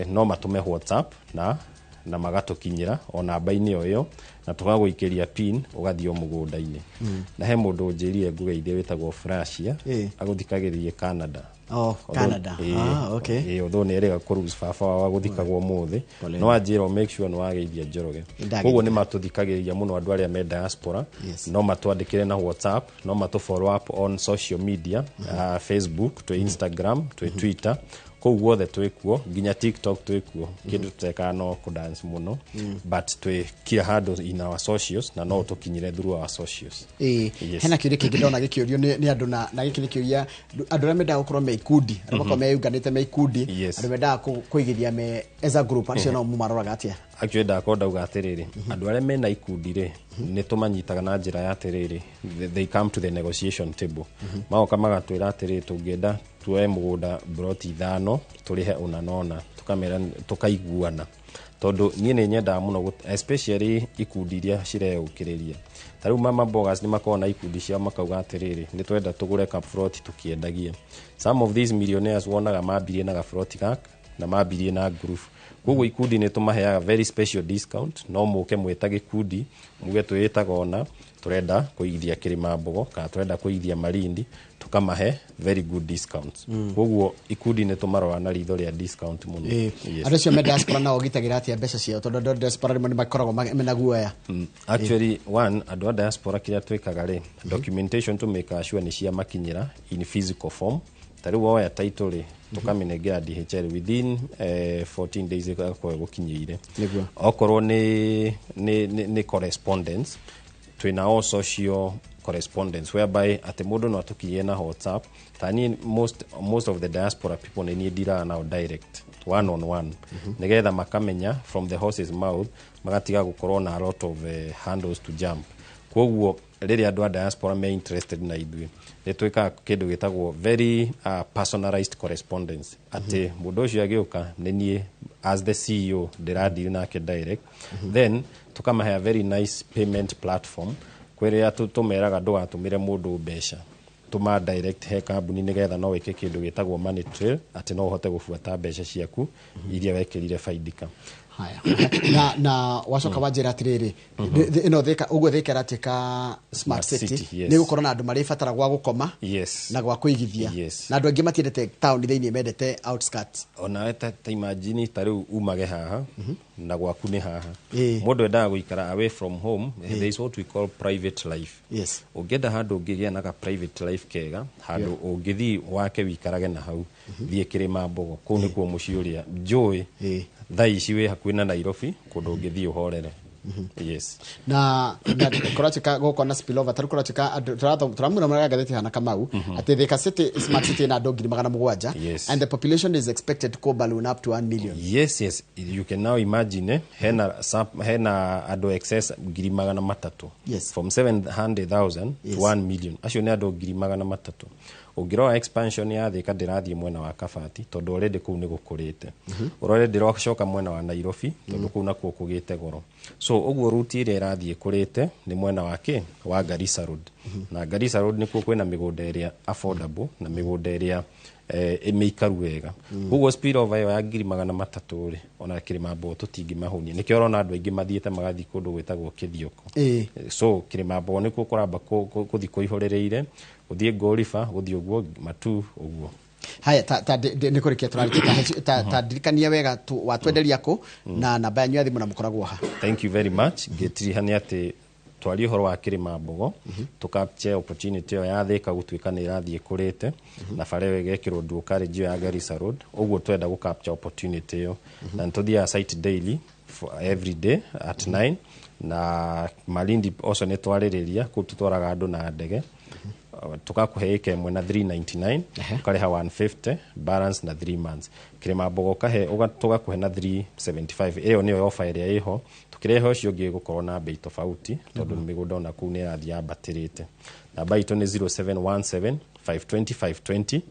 no matume WhatsApp na magatukinyira o namba-ini oyo na tugaguikiria pin ugathio mugunda-ini na he mundu njirire ngugeithie witagwo Frashia aguthikagiririe Canada.
Canada.
Okay. Although ne rega cruise fafa wa guthikagwo muthi no ajira make sure no wageithia Njoroge koguo ni matuthikagiriria muno andu aria me diaspora no matwandikire na WhatsApp no matu follow up on social media Facebook to Instagram to Twitter koguo the twekuo ginya TikTok twekuo kindu tuteka no ku dance muno but twe kia handle in our socials na no tukinyire through our socials.
Hena kiuri kingidona gikiurio ni andu na gikini kiuria andu aria menda gukorwo me ikundi andu bakome yuganite me ikundi andu menda kuigithia me as a group acio no mumaroraga atia
actually ndakonda uga atiriri andu aria mena ikundi ri ni tumanyitaga na njira ya atiriri they come to the negotiation table maoka magatwira atiriri tungienda tuwe mugunda broti 5 turihe unanona tukamera tukaiguana tondu nie ni nyenda muno especially ikundi iria cireukiriria taru mama bogas ni makona ikundi cia makauga atiriri ni twenda tugure ka froti tukiendagia some of these millionaires wonaga mabirie na ga froti gak na mabirie na group koguo ikundi ni tumaheaga very special discount no muke mwita gikundi muge twitaga ona turenda kuigithia Kirima Mbogo kana turenda kuigithia Malindi tukamahe very good discounts koguo ikundi ni tumarora na ritho ria discount muno
andu cio me diaspora na ogitagira atia mbeca cio tondu diaspora ni makoragwo mena guoya
actually one andu a diaspora kiria twikaga ri documentation to make sure ni cia makinyira in physical form tariu woya title tukaminegera DHL within 14 days kwa gukinyire okorwo ni correspondence twina all social correspondence whereby at mundu no atukirie na WhatsApp tani most of the diaspora people ni dira now direct one on one nigetha makamenya from the horse's mouth magatiga gukorwo na a lot of handles to jump koguo riria andu a diaspora me interested na ithui ni twika kindu gitagwo very personalized correspondence ati mundu ucio agiuka ni nie as the CEO diradi nake direct then tukamahe a very nice payment platform kweria tumeraga ndugatumire mundu mbeca tuma direct he kambuni nigetha no wike kindu gitagwo money trail ati no uhote gufuata mbeca ciaku iria wekirire faidika.
Haya na wacoka wanjira atiriri ino thika uguo thika ratika smart city ni gukorwo na andu mari fatara gwa gukoma na gwa kuigithia na andu angi matiendete town thiini mendete outskirts
ona ta imagine tariu umage haha na gwaku ni haha mundu endaga guikara away from home there is what we call private life ungenda handu ungigia na ka private life kega handu ungithi wake wikarage na hau thie Kirima Mbogo ku ni kuo muci uria njui thai ciwe hakuhi na Nairobi kundu ungithi uhorere
na kuratika goko na spillover taru kuratika turamuna mara gatheti hana kamau ati Thika City smart city na dogiri magana mugwanja and the population is expected to go balloon up to 1 million.
Yes you can now imagine hena ado excess giri magana matatu from 700,000 to 1 million acio ni ado giri magana matatu Ungirora expansion ya Thika ndirathie mwena wa Kabati tondu already kuu ni gukurite. Urore ndirocoka mwena wa Nairobi tondu kuu nakuo kugite goro. So uguo route ire irathie kurite ni mwena wake wa Garissa Road. Na Garissa Road nikuo kwina migunda area affordable na migunda area emeikaru wega. Uguo speed over yo ya 300 ri ona Kirimambo tutingimahunia. Nikio rona andu aingi mathiete magathi kundu gwitagwo Kithioko. So Kirimambo nikuo kuramba kuthi kuihorereire uthie Gorifa uthie uguo Matu uguo.
Haya nikurikia ta dirikania wega watwenderia ko na namba yanyu ya thimu na mukoragwo ha.
Thank you very much. Getirihania ati twari horo wa Kirimambogo tukapche opportunity ya Thika gutwika ni irathie kurite na farewe gekirwo ndukareji ya Garissa Road uguo twenda gu capture opportunity yo na ntuthia site daily for every day at 9 na Malindi also ne twaririria kututwaraga andu na ndege tukakuhe ikemwe na 399 ukareha 150 balance na 3 months. Kirimambogo kahe tugakuhe na 375 iyo niyo offer area iho tukireho cio ngi gukorwo na bei tofauti tondu migunda ona ku ni rathia batirite. Namba itu ni 0717 520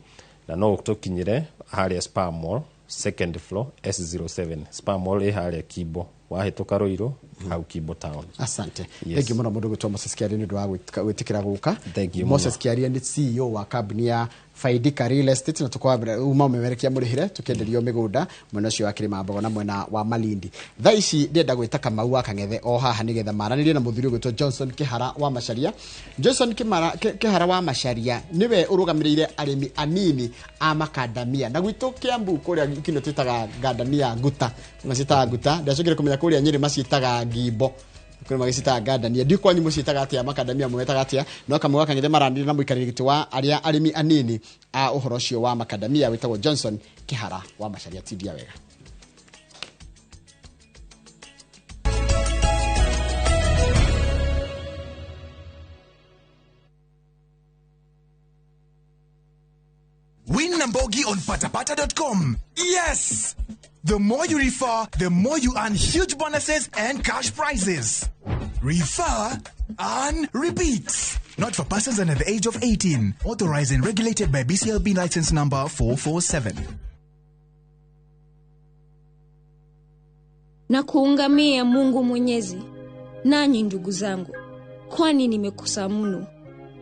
na no tukinyire haria Spar Mall second floor S07 Spar Mall haria Kibo wahituka Roiro au Kibo Town.
Asante. Thank you muno mundu gutwa Moses Kiaria ni ndwa gwitikira guka. Moses Kiaria ni CEO wa kambuni ya Faidika Real Estate na tukwa uma umemerekia murihire tukenderio migunda mwena cio wa Kirimambogo na mwena wa Malindi. Tha ici ndenda gwita Kamau Akangethe o haha nigetha maranirie na muthuri gwitwo Johnson Kihara wa Macharia. Johnson Kihara wa Macharia niwe urugamirire arimi anini a makadamia na gwitu Kiambu kuria kino twitaga gadania nguta macitaga nguta ndacokire kumenya kuria Nyeri macitaga ngimbo kuri magisita gadania ndi kwanyu mucitaga atia makadamia mwetaga atia no Kamau Akangethe maranirie na muikariri giti wa aria arimi anini a uhoro cio wa makadamia witagwo Johnson Kihara wa Macharia tidia wega.
Win Nambogi on patapata.com. Yes! The more you refer, the more you earn huge bonuses and cash prizes. Refer and repeat. Not for persons under the age of 18. Authorized and regulated by BCLB license number 447.
Na kuungamia Mungu Mwenyezi, nanyi ndugu zangu, kwani nimekosa mno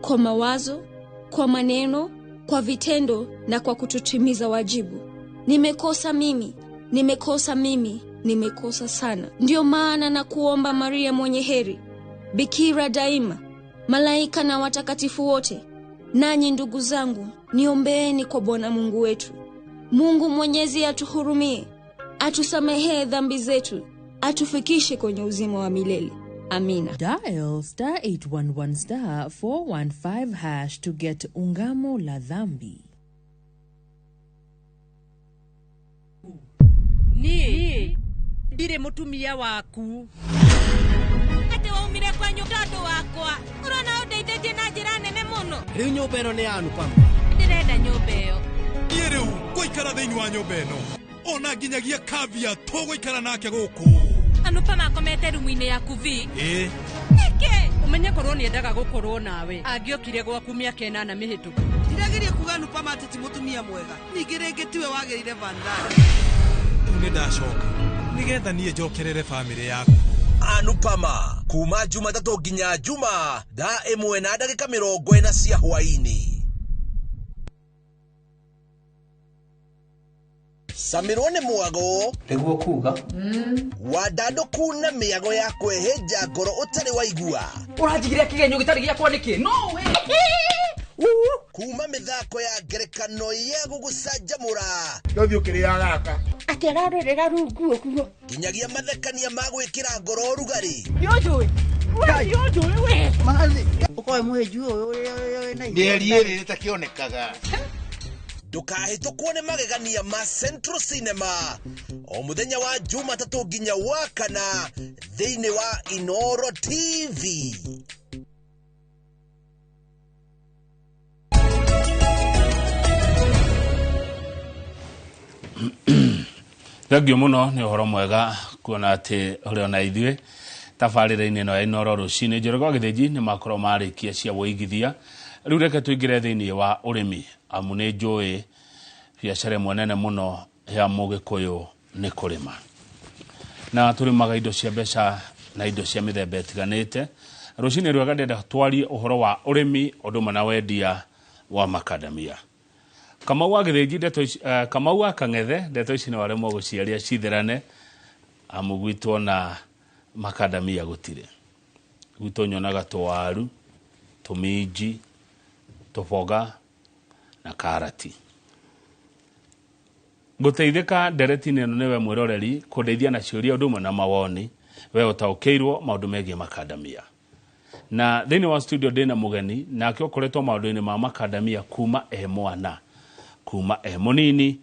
kwa mawazo, kwa maneno, kwa vitendo na kwa kutotimiza wajibu. Nimekosa mimi, nimekosa sana. Ndio maana na kuomba Maria mwenye heri, Bikira daima, malaika na watakatifu wote, nanyi ndugu zangu, niombeeni kwa Bwana Mungu wetu. Mungu Mwenyezi atuhurumie, atusamehe dhambi zetu, atufikishe kwenye uzima wa milele. Amina.
Dial *811 415# to get ungamo la dhambi.
Ni ndire mutumia waku. Ate waumire kwa nyundo wakwa. Urona undeithĩtie na njĩra nene mũno.
Riu nyũmba ĩno nĩ yanu pam.
Ndirenda nyũmba ĩyo.
Riu gũikara thĩinĩ wa nyũmba ĩno. Ona nginyagia kavia tũgũikara nake gũkũ.
Anupa makomete rumu-inĩ yaku vi. Nĩkĩ? Umenye korwo nĩendaga gũkorwo nawe. Angĩokire gwaku mĩaka 8 mĩhĩtũku.
Ndirageria kuga Anupa mateti mutumia mwega. Ningĩ rĩngĩ tiwe wagĩrire Vandana.
Ndacoka nigetha niĩ njokerere family yaku.
Anupama kuma Jumatatu nginya Juma thaa 1:40 cia hwaini. Samirwo nĩ mwago
nĩguo kuga
wadandũku na mĩago ya kwĩhĩnja ngoro ũtarĩ waigua.
Ũranjigiria kĩgenyo gĩtarĩ gĩakwa nĩkĩ? No way!
Kuma mĩthako ya ngerekano ya gũgũcanjamũra
ndothi ũkĩrĩa gaka
aterarĩrĩra rungu ũguo nginyagia mathekania ma gwĩkĩra ngoro ũrugarĩ.
Yojũĩ we
mazi ũkoe mũhĩnju ũyũ na ndĩeri ĩrĩ ĩtakĩonekaga.
Ndũkahĩtũkwo nĩ magegania ma Central Cinema o mũthenya wa Jumatatu nginya Wakana thĩinĩ wa Inoro TV.
Thengio muno ni uhoro mwega kuona ati uri ona ithuĩ tabarĩra-inĩ ĩno ya Inoro rũcinĩ Njoroge Gĩthĩnji nĩ makorwo marĩkia cia wũigithia riu reke tuingire thiini wa urimi amu ni njui biacara mwenene muno ya Mugikuyu ni kurima na turimaga indo cia mbeca na indo cia mithemba itiganite. Rucini rwega ndenda twarie uhoro wa urimi oduma na wendia wa makadamia. Kamau agithinji ndeto Kamau akang'ethe ndeto ici no aremo guciaria citherane amu gwitwo na makadamia gutire gwitwo nyonaga twaru tuminji tuboga na karati. Guteithika nderetini ino niwe mwiroreri kundeithia na ciuria oduma na mawoni we utaukeirwo maundu megie makadamia. Na thini wa studio dina mugeni na akiokoretwo maundu-ini ma makadamia kuma mwana kuma munini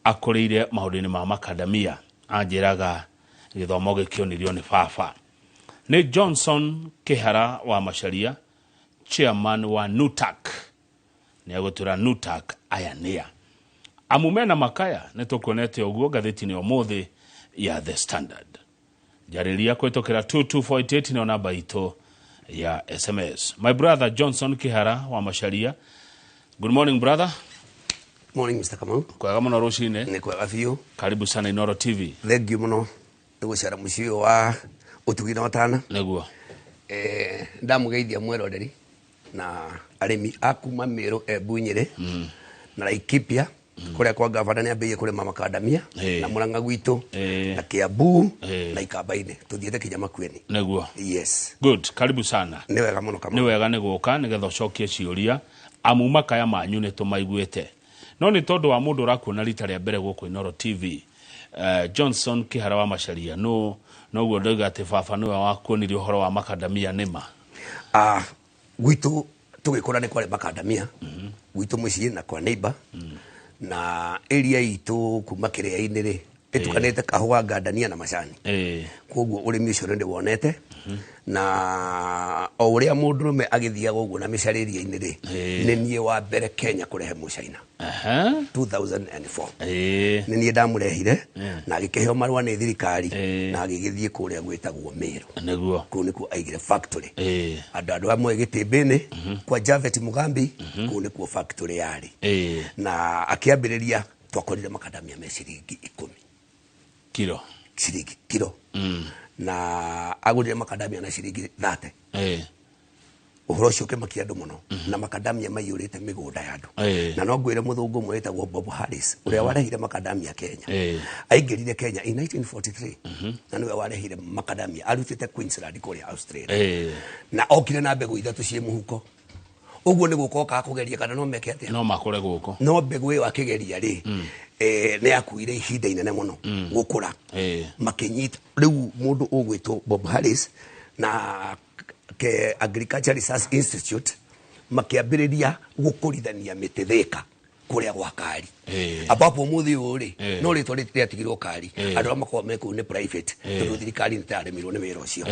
akorire maundu-ini ma makadamia anjiraga githomo gikionirio ni baba. Ni Johnson Kihara wa Macharia, chairman wa NUTAC. Ni agutura NUTAC ayania amumena makaya nitukonete uguo gatheti-ini omuthi ya The Standard. Jariria kwetokera 2248 na namba ito ya SMS. My brother Johnson Kihara wa Macharia. Good morning brother.
Morning Mr. Kamau.
Kwega muno rucine.
Ni kwega biu.
Karibu sana Inoro TV.
Thank you muno. Nigucera mucio wa utugina watana.
Neguo.
Ndamugeithia mweroreri na arimi akuma Meru Bunyere na Laikipia kuria kwa gavana ni ambiye kuri makadamia na Murang'a gwitu na Kiambu na Ikamba-ini tuthiete kinya Makueni.
Neguo.
Yes.
Good. Karibu sana.
Ni wega muno Kamau.
Ni wega niguka nigetha ucokie ciuria amuma kaya manyu ni tumaiguite. No ni tondu wa mundu rakuona rita ria mbere guku Inoro TV. Johnson Kihara wa Macharia no guo ndoiga ati baba niwe wakuonirie uhoro wa makadamia nima.
Gwitu tugikora ni kware makadamia. Gwitu mucii na kwa neighbor na area itu kuma Kiria-ini ri itukanite kahua ngandania na macani. Koguo urimi ucio ndi wonete na o uria mundu me agithia gugu na micariria-ini ri ni nie wa mbere Kenya kurehe mucaina 2004 ni nie ndamurehire na agikeheo marua ni thirikari na agigithie kuria gwitagwo Meru.
Neguo
ku ni ku aigire factory andu amwe Gitimbini kwa Javet Mugambi ku ni ku factory yari na akiambiriria twakorire makadamia me ciringi 10
kilo
na agurire makadamia na ciringi 30 uhoro ucio ukimakia andu muno na makadamia maiyurite migunda ya andu na no ngwire muthungu mwetagwo Bob Harris uria warehire makadamia Kenya aingirire Kenya in 1943 na niwe warehire makadamia arutite Queensland kuria Australia na okire na mbegu ithatu cie muhuko uguo ni gukoka kugeria kana no meke atia
no makore guko
no mbegu iyo akigeria ri ne akuire ihinda inene muno gukura makinyita riu mundu ugwitwo Bob Harris na ke Agriculture Research Institute makiambiriria gukurithania miti Thika kuria gwa Kari abapo muthi uri no ritwa ritigirwo Kari andu amakwa meku ni private tondu thirikari ni taremirwo ni wira ucio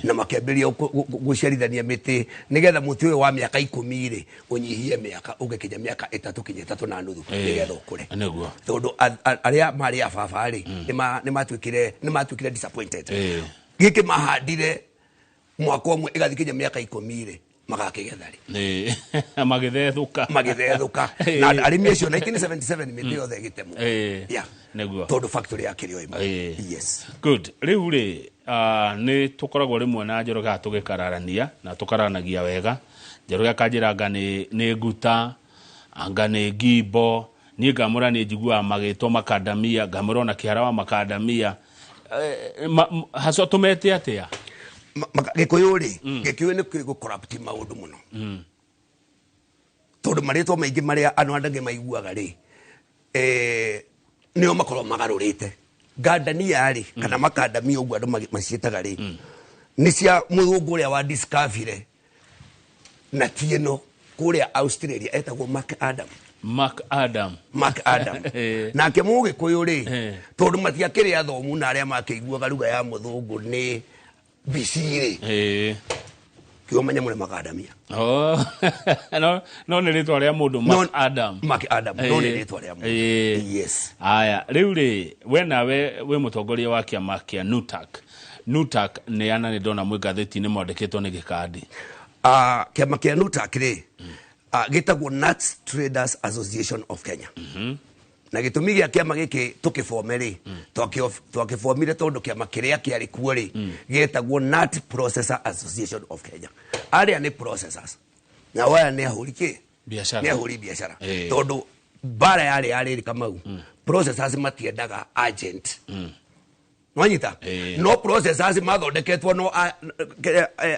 na makiambiriria guciarithania miti nigetha muti uyu wa miaka 10 ri unyihie miaka ugekinya miaka 3 kinya 3 na nuthu nigetha ukure tondu aria mari ababa ri ni matwikire disappointed giki mahandire mwaka umwe igathikinya miaka 10 ri magakigetha ri
magithethuka
na arimi acio 1977 miti yothe gitemo
neguo
tondu factory ya Kirio ima. Yes.
Good. Riu ri ni tukoragwo rimwe na Njoroge tugikararania na tukaranagia wega. Njoroge kanjiranga ni nguta anga ni ngimbo ni ngamura ni njigua magitwo makadamia ngamurona Kihara wa makadamia haso tumete atia
Gikuyu ri Gikuyu ni kwigo corrupt maundu muno tondu maritwo maingi maria anu andange maiguaga ri nio makoro magarurite ngandania ri kana makadamia uguo andu macietaga ri ni cia muthungu uria wa discovery na tieno kuria Australia etagwo Mark Adam na ke Mugikuyu ri tondu matiakire athomu na aria makiguaga ruga ya muthungu ni bisiri kio manya mure makadamia
no ni ritwa ria mundu Mark Adam
no ni ritwa ria mundu. Yes.
Aya riu ri we nawe we mutongoria wa kiama kia NUTAC ni ana ni ndona mwe gatheti ni mwandikitwo ni gikadi
kiama kia NUTAC ri gitagwo Nuts Traders Association of Kenya. Na gitumi gia kiama giki tukifome ri twakifomire tondu kiama kiria kiari kuo ri gitagwo Nut Processor Association of Kenya. Aria ni processors na waya ni ahuriki
biashara,
ni ahuri biashara tondu bara yari Kamau processors matiendaga agent Nwanyita no processors mathondeketwo no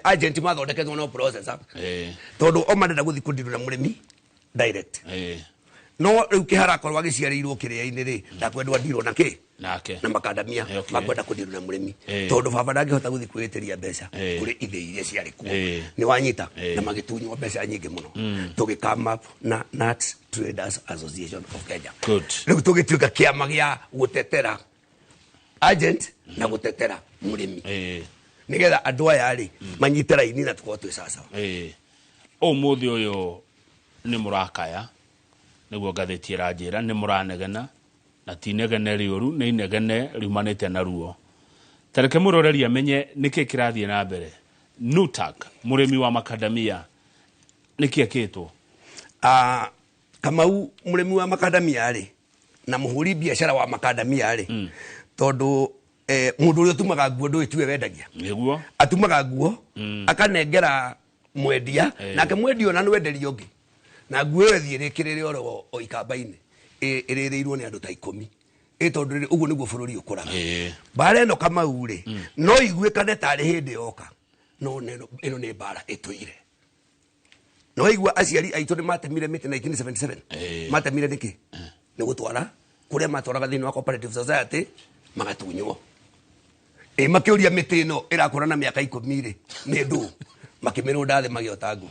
agent mathondeketwo no processor tondu o marenda guthi kundiru na murimi direct no riu kihara korwa giciarirwo kiria-ini ri ndakwendwa ndiro nake na makadamia makwenda kundiru na murimi tondu baba ndangihota guthi kwitiria mbeca kuri ithe iria ciari kuo ni wanyita na magitunywo mbeca nyingi muno tugikama na Nuts Traders Association of Kenya riu tugituika kiama gia gutetera agent na gutetera murimi nigetha andu aya ri manyitira ini na tuko twi sasa
umuthi uyu ni murakaya niguo ngatheti iranjira ni muranegena na ti negene riuru ni inegene riumanite na ruo tareke muroreria menye niki kirathie na mbere Nutak murimi wa makadamia niki akitwo
Kamau murimi wa makadamia ri na muhuri biashara wa makadamia ri tondu mundu uria tumaga nguo ndu itue wendagia
niguo
atumaga nguo akanengera mwendia nake mwendia na nwenderio ngi na nguo thie rikirire oro o ikamba-ini iririrwo ni andu ta 10 tondu uguo niguo bururi ukuraga bara eno Kamau ri no iguikane tari hindi yoka no eno ni bara ituire no igua aciari aitu ni matemire miti 1977 matemire niki ni gutwara kuria matwaraga thini wa cooperative society magatunywo makiuria miti no irakura na miaka 10 ri ni ndu makimirunda the magiotangu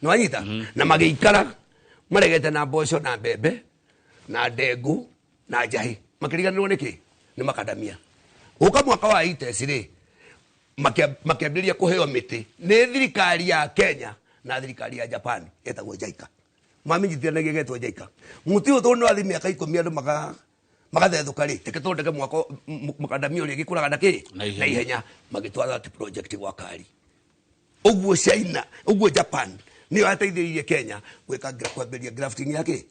no anyita na magiikara maregete na mboco na mbembe na ndengu na njahi makiriganirwo niki ni makadamia uka mwaka wa ITES ri makiambiria kuheo miti ni thirikari ya Kenya na thirikari ya Japan etagwo JICA mamenyithia na gegetwo JICA muti uyu tondu athi miaka 10 andu magathethuka ri teketondeke mwaka makadamia ri gikuraga ndaki na ihenya magitwara ati project gwa kari uguo China uguo Japan ni ateithiririe Kenya gwika kwambiria grafting yake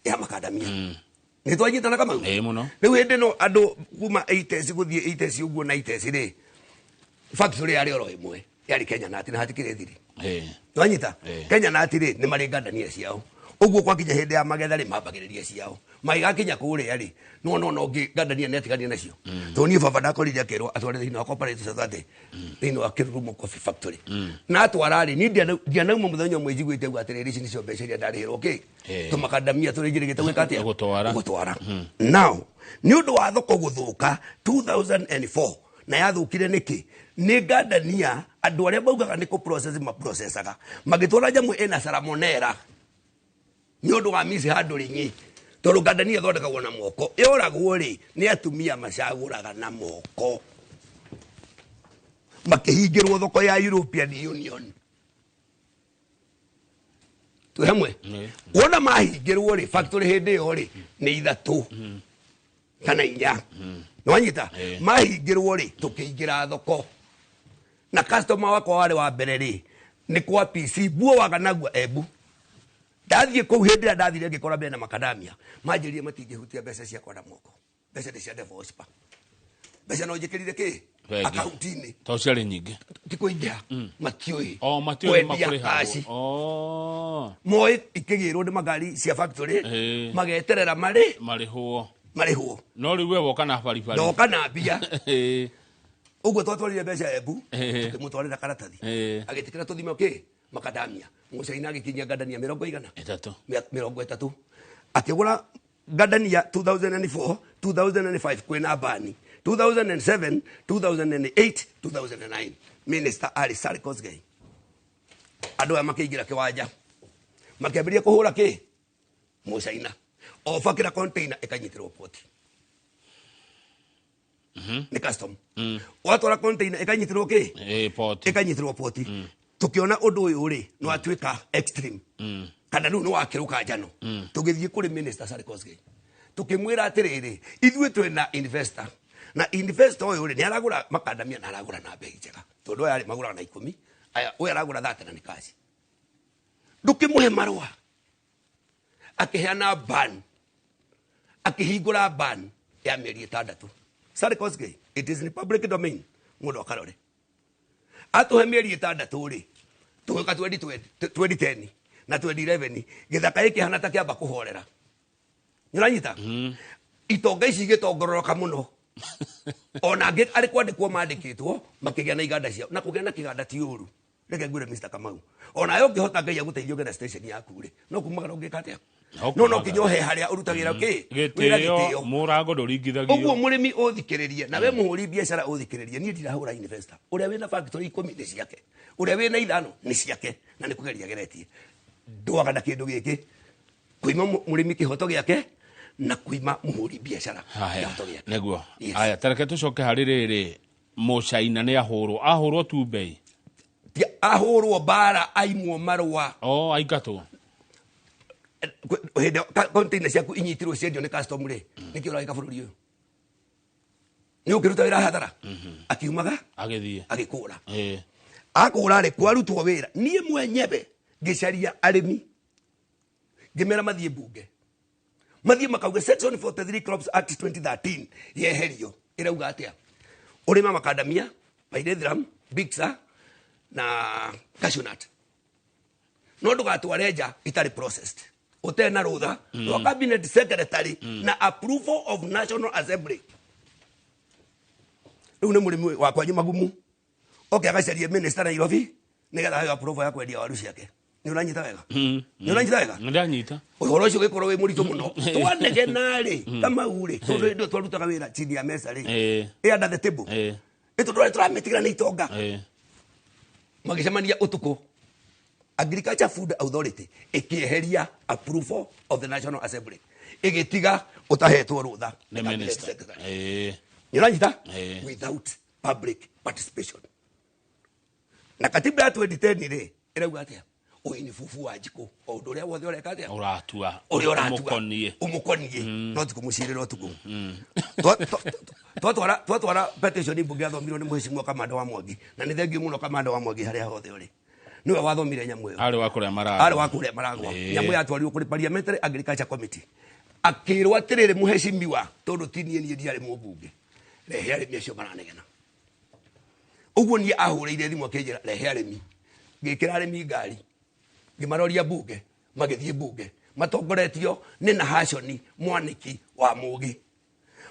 ya makadamia ni twanyitana Kamau
muno
riu hindi no andu kuma 80s guthie 80s uguo na 80s ri factory yari oro imwe yari Kenya na atina hatikire thiri twanyita Kenya na atiri ni mari ngandania ciao uguo kwa kinya hindi ya magetha ri mambagiriria ciao maiga kinya kuria ri no ngi ngandania netigania nacio to ni baba ndakorire akirwo atware thini wa cooperative society thini wa Kirumo Coffee Factory na atwara ri ni ndianauma muthenya mwe njiguite gwa atiriri ici nicio mbeca iria ndarihirwo tumakadamia turigirigite gwika atia gutwara now ni undu wa thoko guthuka 2004 na yathukire niki ni ngandania andu aria baugaga ni ku process processaga magitwara jamu ena salmonella ni undu wa misi handling tondu ngandania thondekagwo na moko yoragwo ri ni atumia macaguraga na moko makihingirwo thoko ya European Union tu hamwe wona mahingirwo ri factory hindi yo ri ni ithatu kana inya nwanyita mahingirwo ri tukiingira thoko na customer wako wale wa mbere ri ni kwa PC buo waganagwa ebu ndathie ku hindi ndathire ngikora mbere na makadamia manjirie matingihutia mbeca cia kwa na moko mbeca ni cia developer mbeca no njikirire ki akaunti-ini
to ciari nyingi
tikuingia matioi
matioi makuri haci
moi ikigirwo ni magari cia factory mageterera
marihwo
no
riu we woka na baribari
ndoka na mbia uguo twatwarire mbeca ebu tukimutwarira karatathi agitikira tuthime ki makadamia mucaina agikinyia ngandania 30 akigura ngandania 2004 2005 kwina bani 2007 2008 2009 Minister Ali Sarkozy andu aya makiingira kiwanja makiambiria kuhura ki mucaina ofakira container ikanyitirwo poti ni custom watwara container ikanyitirwo ki
poti
ikanyitirwo poti tukiona undu uyu ri no atwika extreme kana nu no wakiruka njano tugithie kuri Minister Sarkozy tukimwira atiriri ithwe twena investor na investor uyu ri ni aragura makadamia na aragura na bei njega tondu aya magura na 10 aya uyu aragura 30 na ni kazi ndukimuhe marua akiheana ban akihingura ban ya mieri 6 Sarkozy it is in public domain mundu akarore atuhe mieri 6 ri tuka 2010 na 2011 githaka iki hana ta kiamba kuhorera nyuranyita itonga ici gitongororoka muno ona ngi ari kwandikwo mandikitwo makigea na iganda cia na kugea na kiganda ti uru reke ngure Mr. Kamau ona yo ngihota ngai aguteithio getha station yaku ri no kumagara ungikatia no kinyohe haria urutagira ki
gitio murango nduringithagio
uguo murimi uthikiririe na we muhuri biashara uthikiririe ni ndirahura investor uria wina factory 10 ni ciake uria wina 5 ni ciake na ni kugeria geretie ndwaga na kindu giki kuima murimi kihoto giake na kuima muhuri biashara kihoto giake
neguo aya tareke tucoke hari riri mucaina ni ahurwo tu bei
ahurwo bara aimwo marwa
aingatwo
hede container ciaku inyitirwo ciendio ni custom ri niki uragika bururi uyu ni ukiruta wira hathara akiumaga
agithie
agikura akura ri kwarutwo wira nie mwenyewe gicaria arimi ngimera mathie bunge mathie makauga section 43 crops act 2013 yeherio irauga atia urima makadamia pyrethrum bixa na cashew nut no ndugatware nja itari processed utena rutha wa cabinet secretary na approval of National Assembly riu ni murimi wa kwanyu magumu agacarie minister na Nairobi nigetha hayo approval ya kwendia waru ciake ni uranyita wega ni uranyita wega
ndanyita
uhoro ucio gikorwo wi murito muno twanege nari kama ure tondu ndo twarutaga wira chini ya mesa ri under the table ito ndore turamitigira ni itonga magicemania utuku Agriculture Food Authority ikieheria approval of the National Assembly igitiga utahetwo rutha
ni minister
nyiranyita without public participation na katiba ya 2010 ri irauga atia uini fufu wa jiko undu ria wothe ureka atia
uratua
umukonie no tikumucirira utuku twatwara petition bunge athomirwo ni mheshimiwa Kamanda wa Mwangi na ni thengiu muno Kamanda wa Mwangi haria hothe uri niwe wathomire nyamu iyo
ari wakuria maragwa
nyamu yatwarirwo kuri Parliamentary Agriculture Committee akirwo atiriri muheshimiwa tondu tinie ni ndiari mubunge rehe arimi acio maranegena uguo ni ahureire thimu akinjira rehe arimi ngikira arimi ngari ngimaroria bunge magithie bunge matongoretio ni na Hashoni Mwaniki wa Mugi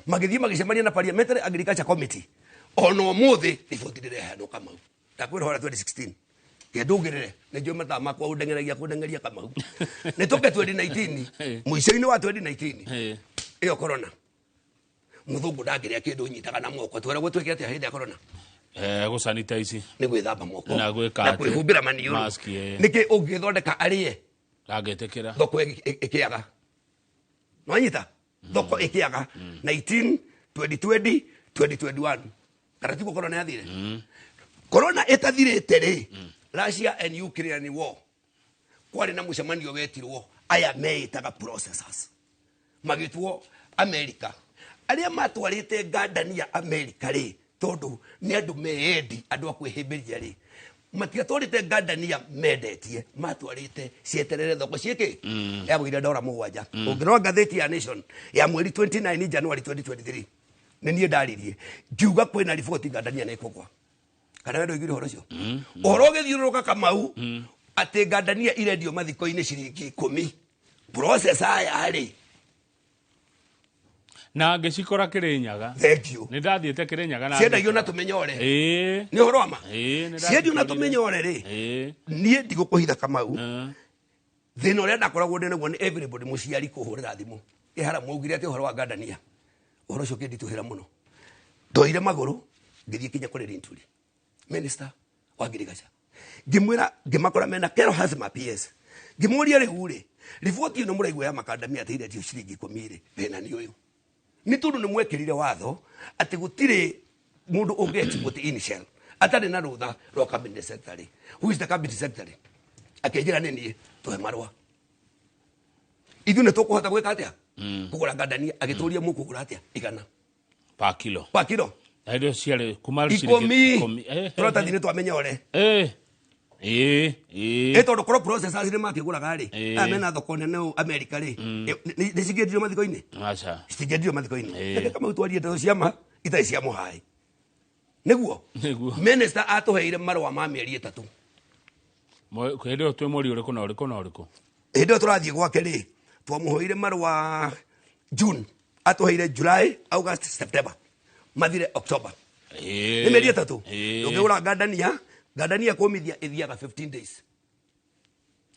magithie magicemania na Parliamentary Agriculture Committee ono muthi riboti ndirehe no Kamau takwira hora 2016 kedugirire nejo matama kwa udengeria Kamau nitoke 2019 mwisho-ini wa 2019 iyo corona muthungu ndagiria kindu nyitaga na moko twera gutwike atia hindi ya corona
go sanitize
ni gwithamba moko
na gwika
na kwihumbira maniuru niki ungithondeka arie
agetekera
thoko ikiaga nwanyita thoko ikiaga 19 2020 2021 karatibu corona yathire corona etathirite ri Russia and Ukraine war kwari na mucemanio wetirwo aya meitaga processors magitwo America aria matwarite ngandania America ri tondu ni andu meendi andu akwihimbiria ri matiatwarite ngandania mendetie matwarite cieterere thoko ciiki ya gwira $7 ungirora ngatheti ya Nation ya mweri 29 January 2023 ni nie ndaririe ngiuga kwina riboti ngandania na ikogwa kana wendo igire horo cio uhoro githiururuka Kamau ati ngandania irendio mathiko-ini ciringi 10 process aya ri
na ngicikora Kirinyaga
thank you
ni ndathiete Kirinyaga na
ciendagio na tumenyore ni horo ama ciendio na tumenyore ri nie ndigukuhitha Kamau thina uria ndakoragwo ndi naguo ni everybody muciari kuhurira thimu ihara mugire ati uhoro wa ngandania uhoro cio kindituhira muno ndoire maguru ngithie kinya kuri Rinturi minister wa Agriculture ngimwira ngimakora mena kero hazima PS ngimuria riu ri riboti ino muraigwa ya makandamia ateire tio ciringi 10 ri thina ni uyu ni tundu ni mwekirire watho ati gutire mundu ungeexport initial atari na rutha rwa cabinet secretary who is the cabinet secretary akejira nini tuhe marwa ithu ne tukuhota gwika atia kugura ngandania agituria mu kugura atia igana
pa kilo
pa kilo
ndio ciare kumari
ciringi 10 turata thine twamenyore tondu korwo processors ni makiguraga ri amena thoko nene America ri ni cigendirio mathiko-ini cigendirio mathiko-ini kama utwarie ndo ciama itai cia muhai niguo minister atuheire marwa ma mieri 3
kwende twe muri uriku na uriku
ndo turathie gwake ri twamuhoire marwa June atuheire July August September mathire October ni mieri 3 ukigura gadania komithia ithiaga 15 days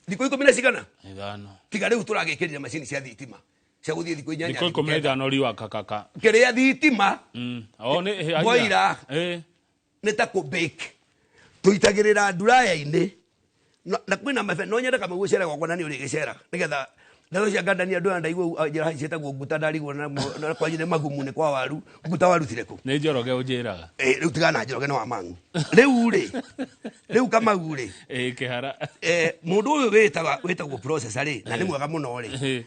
thiko 10 cigana tiga riu turagikirira macini cia thitima cia guthie thiko 8
thiko 15 riwa kakaka
kiria thitima
ni
boira ni ta ku bake tuitagirira nduraya-ini na kwina mafe no nyenda kama gucera gwakwa na ni uri gicera nigetha ndazo cia gadania andu ndaigua njira cieta guguta ndarigwo na kwanyire magumu ni kwa waru guta waru tireko
ni njoroge unjiraga
riu tigana njoroge no amangu riu kama uri
kihara
mundu uyu wetagwo processor ri na ni mwega muno ri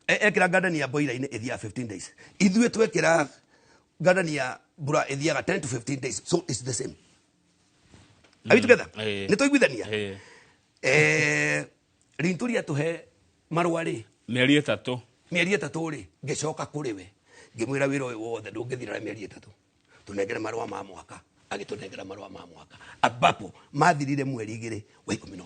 ekira gadania boira-ini ithia 15 days ithue twekira gadania bura ithiaga 10 to 15 days so it's the same are we together ni toiguithania rinturia tuhe marwa ri
mieri 3
ri ngicoka kuri we ngimwira wira uyu wothe ndungithira mieri 3 tunengere marwa ma mwaka agitunengera marwa ma mwaka abapo mathirire mweri 2 wa 11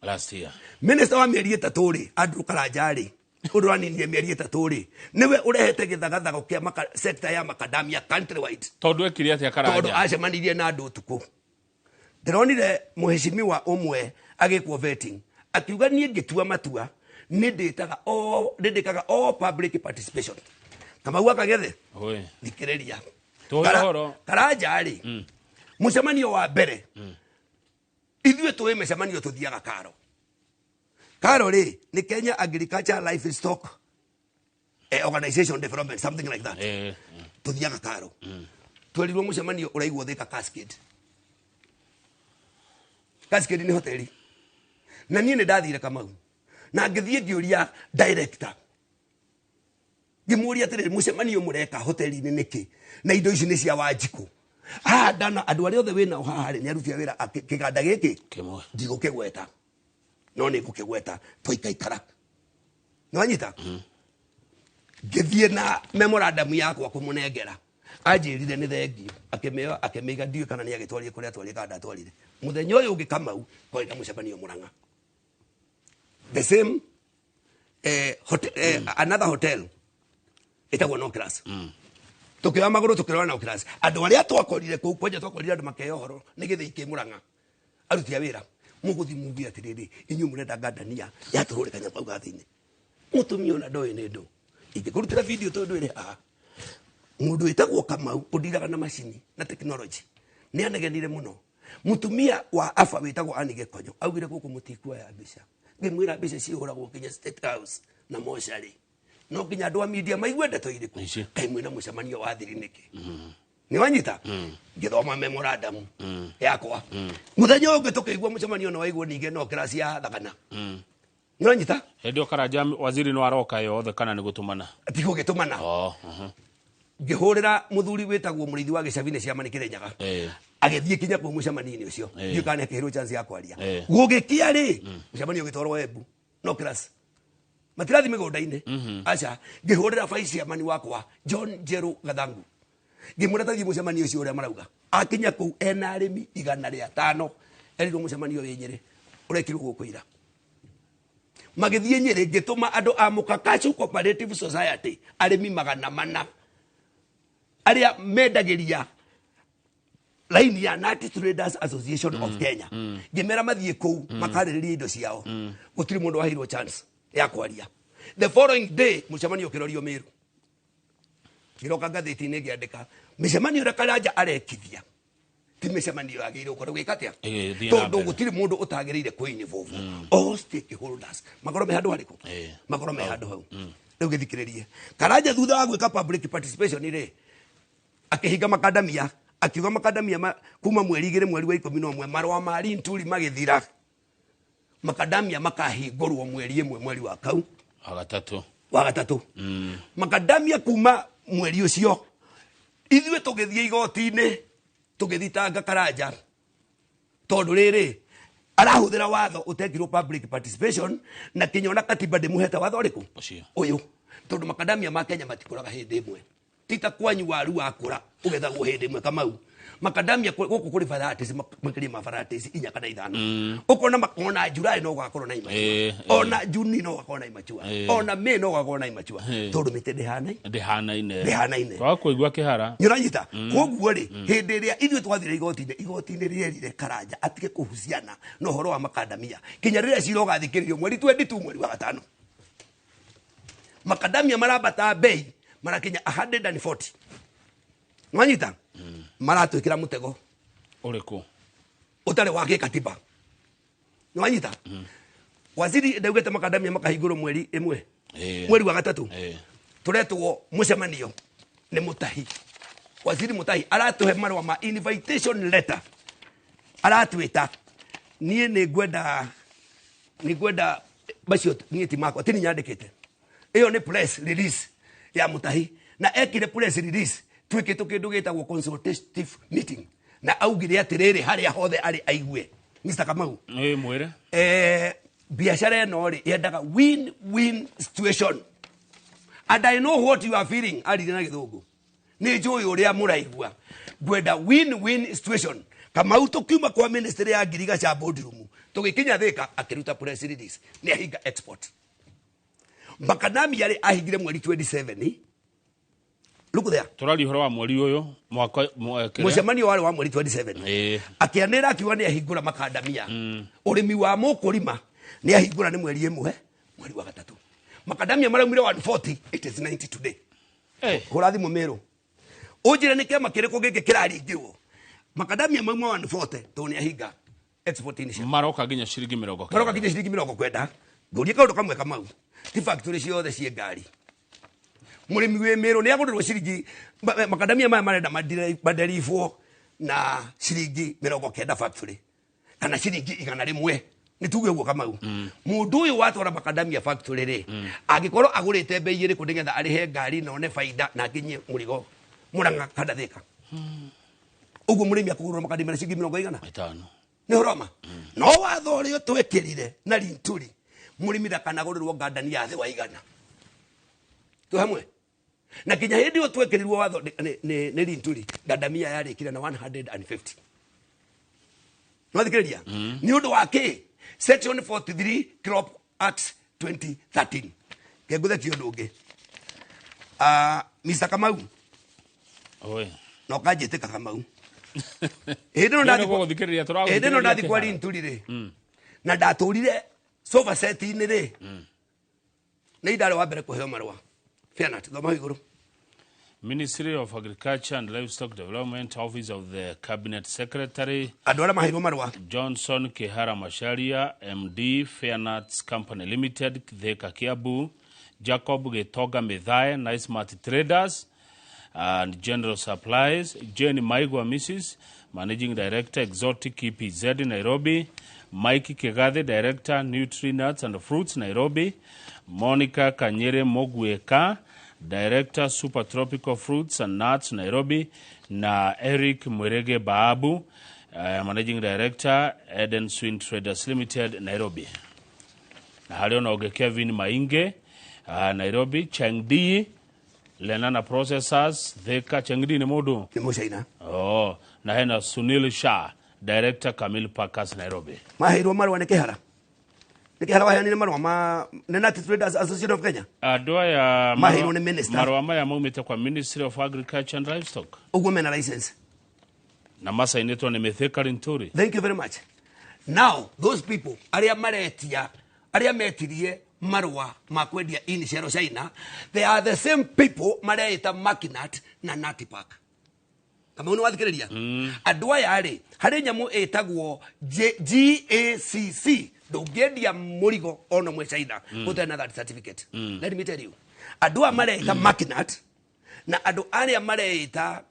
last year
minister wa mieri 3 ri Andrew Karanja ri uraninie mieri 3 ri niwe urehete githagathago kia sector ya macadamia countrywide
tondu ekire atia Karanja
tondu acemanirie na andu tuku ndironire muheshimiwa umwe agikwo vetting akiuga nie ngitua matua nindikaga all public participation kama uaka gethe thikiriria Karanja ri mucemanio wa mbere ithue tuwe mucemanio tuthiaga karo ri ni Kenya Agriculture Livestock Organization Development something like that tuthiaga karo twerirwo mucemanio uraigwo Thika Cascade ni hoteli na nie ni ndathire Kamau na ngithie ngiuria director ngimuria atiriri mucemanio mureka hoteli-ini niki na indo ici ni cia Wanjiku ndana andu aria othe wina haha ni arutia wira kiganda giki
kimwe
ndigukigweta no ni ngukigweta twaikaikara nwanyita ngithie na memorandum yakwa kumunengera anjirire ni thengio akimiga ndio kana ni agitwarie kuria atwarie kada atwarire muthenya uyu ungi Kamau kwenda mucemanio Murang'a the same another hotel itagwo no class tukiwa maguru tukirwa no class andu aria twakorire ku kwenja twakorire andu makeyohoro ni githiki Murang'a arutia wira muguthi mumbia atiriri inyu murenda gadania yatururikanya pau gathini mutumio na ndoe ni ndu ingĩkũrutĩra video tondu ĩrĩ haha mũndũ wĩtagwo Kamau ũndiraga na macini na technology nĩ anegenire mũno mutumia wa afa wĩtagwo Anne Gĩkonyo augire gũkũ mũtikuoya mbica ngĩmwĩra mbica cihũragwo nginya State House na mocarĩ no nginya andũ a media maigue ndeto irĩkũ kaĩ mwĩna mũcemanio wa thiri nĩkĩ nĩ wanyita ngĩthoma memorandum yakwa mũthenya ũngĩ tũkĩigua mũcemanio no waigwo ningĩ no kĩraci ya thagana nĩ wanyita
ndio Karanja waziri no aroka yothe kana nĩ gũtũmana
ti gũgĩtũmana ngĩhũrĩra mũthuri wĩtagwo mũrĩithi wa gĩcabi-inĩ cia Manikĩrĩ Nyaga agĩthiĩ kinya kũu mũcemanio-inĩ ũcio ndiũ kana akĩhĩrwo chance ya kwaria gũgĩkia rĩ mũcemanio ũgĩtwarwo Embu no class matirathi mĩgũnda-inĩ aca ngĩhũrĩra vice chairman wakwa John Njeru Gathangu ngĩmwĩra tathiĩ mũcemanio ũcio ũrĩa marauga akinya kũu ena arĩmi 105 erirwo mũcemanio wĩ Nyĩrĩ ũrekirwo gũkũ ira magĩthiĩ Nyĩrĩ ngĩtũma andũ a Mukakachu Cooperative Society arĩmi 400 aria mendagĩria laini ya Nut Traders Association of Kenya ngĩmera mathiĩ kũu makarĩrĩria indo ciao gũtirĩ mũndũ waheirwo chance ya kwaria the following day mũcemanio ũkĩrorio Meru ngĩroka ngathĩti-inĩ ngĩandĩka mĩcemanio ũrĩa Karanja arekithia ti mĩcemanio yagĩrĩirwo gũkorwo gwĩka atĩa tondũ gũtirĩ mũndũ ũtagĩrĩire kũ-involve all stakeholders makorwo me handũ harĩkũ makorwo me handũ hau rĩu gĩthikĩrĩrie Karanja thutha wa gwĩka public participation rĩ akihinga makadamia akiuga makadamia kuma mweri 2 mweri wa 11 marwa ma Linturi magĩthira makadamia makahingũrwo mweri 1 mweri wa kau wa gatatũ makadamia kuma mweri ũcio ithuĩ tũgĩthiĩ igoti-inĩ tũgĩthitanga Karanja tondu riri arahuthira watho utekirwo public participation na kinyona katiba ndimuhete watho uriku uyu tondu makadamia ma Kenya matikuraga hindi imwe tita kwanyu waru wakura ugethagwo hindi imwe Kamau makadamia guku kuri varieties makiri ma varieties inya kana ithano ukona makona Julai no gwakorwo na imachua ona Juni no gwakorwo na imachua ona May no gwakorwo na imachua tondu mite ndihanaine
kwa kuigwa kihara
nyuranyita koguo ri hindi ria ithu twathire igoti-ini rierire Karanja atige kuhusiana no horo wa makadamia kinya riria ciro gathikiririo mweri 22 mweri wa gatano makadamia marabata bei marakinya 140 mwanyita maratwikira mutego
uriku
utare wake katiba nwanyita waziri ndaugete makadamia makahingurwo mweri imwe mweri wa gatatu turetwo mucemanio ni Mutahi waziri Mutahi aratuhe marwa ma invitation letter aratwita nie ni gwenda bacio nie ti makwa tini nyandikite iyo ni press release ya Mutahi na ekire press release twikito kindu gitagwo consultative meeting na augire atiriri haria hothe ari aigue Mr. Kamau
mwere
biashara eno ri yendaga win situation and I know what you are feeling ari na githungu ni njui uria muraigua gwenda win situation Kamau tukiuma kwa ministry ya Girigaca boardroom tugikinya Thika akiruta press release ni ahinga export Makadamia yari ahingire mweri 27 Look there.
Turali horo wa mweri uyu mwaka
mucemanio wari wa mweri 27 akianira akiwa ni ahingura makadamia urimi wa mukurima ni ahingura ni mweri imwe mweri wa gatatu makadamia maraumire 140 it is 90 today hurathi mumero ujire ni kema kiriko giki kiraringirwo makadamia maumwe 140 to ni ahinga export initiative
maroka ginya shiringi
20 kwenda nguria kaundu kamwe Kamau ti factory ciothe cie ngari murimi we mero ni agurirwo ciringi makadamia maya marenda maderifwo na ciringi 90 factory kana ciringi 100 ni tuge uguo Kamau mundu uyu watwara makadamia factory ri angikorwo agurite bei iri kundigetha arihe ngari na one faida na nginye murigo Murang'a kana Thika uguo murimi akugurwa makadamia ciringi 50 ni horoma no watho uri twekirire na Linturi murimi ndakanagurirwo ngandani ya thi wa igana tu hamwe na kinya hindi o twekerirwo watho ni Linturi ngandamia yarikire na 150 no thikiriria ni undu wa ki section 43 crop act 2013 keguthe ti undu ungi Mr. Kamau no kanjitika Kamau hindi no ndathi kwa Linturi ri na ndaturire sofa set ini ri ni ndare wa mbere kuheo marwa Fianat thoma iguru
Ministry of Agriculture and Livestock Development, Office of the Cabinet Secretary
Adwala mahiro marwa
Johnson Kihara Masharia, MD, Fairnuts Company Limited, Thika Kiambu, Jacob Getoga Methae, Nice Mart Traders and General Supplies, Jenny Maigwa Mrs., Managing Director, Exotic EPZ, Nairobi, Mike Kegathe, Director, Nutri-Nuts and Fruits, Nairobi, Monica Kanyere Mogweka, Director, Super Tropical Fruits and Nuts, Nairobi, na Eric Mwerege Baabu, Managing Director, Eden Swing Traders Limited, Nairobi. Na halio na Kevin Mainge, Nairobi, Chengdi, Lenana Processors, Thika, Chengdi ni modu?
Ni Mushaina.
Oh, na hena Sunil Shah, Director, Camille Packers, Nairobi.
Mahiro marwa ni Kihara? Nikihara wa yani marwa ma Nenati Traders Association of Kenya?
Adwa ya
mahiro ni minister.
Marwa maya maumite kwa Ministry of Agriculture and Livestock.
Ugome na license.
Na masa ineto ni Metheka Linturi.
Thank you very much. Now, those people, aria metirie marwa makwendia ini Shero China, they are the same people mareita Makinat na Natipak. Kama unu wathikiriria? Adwa yari, hari nyamu etagwo GACC. Dogedia murigo ono mwe China put another certificate. Let me tell you. Adu amareita Makinat na adu aria amareita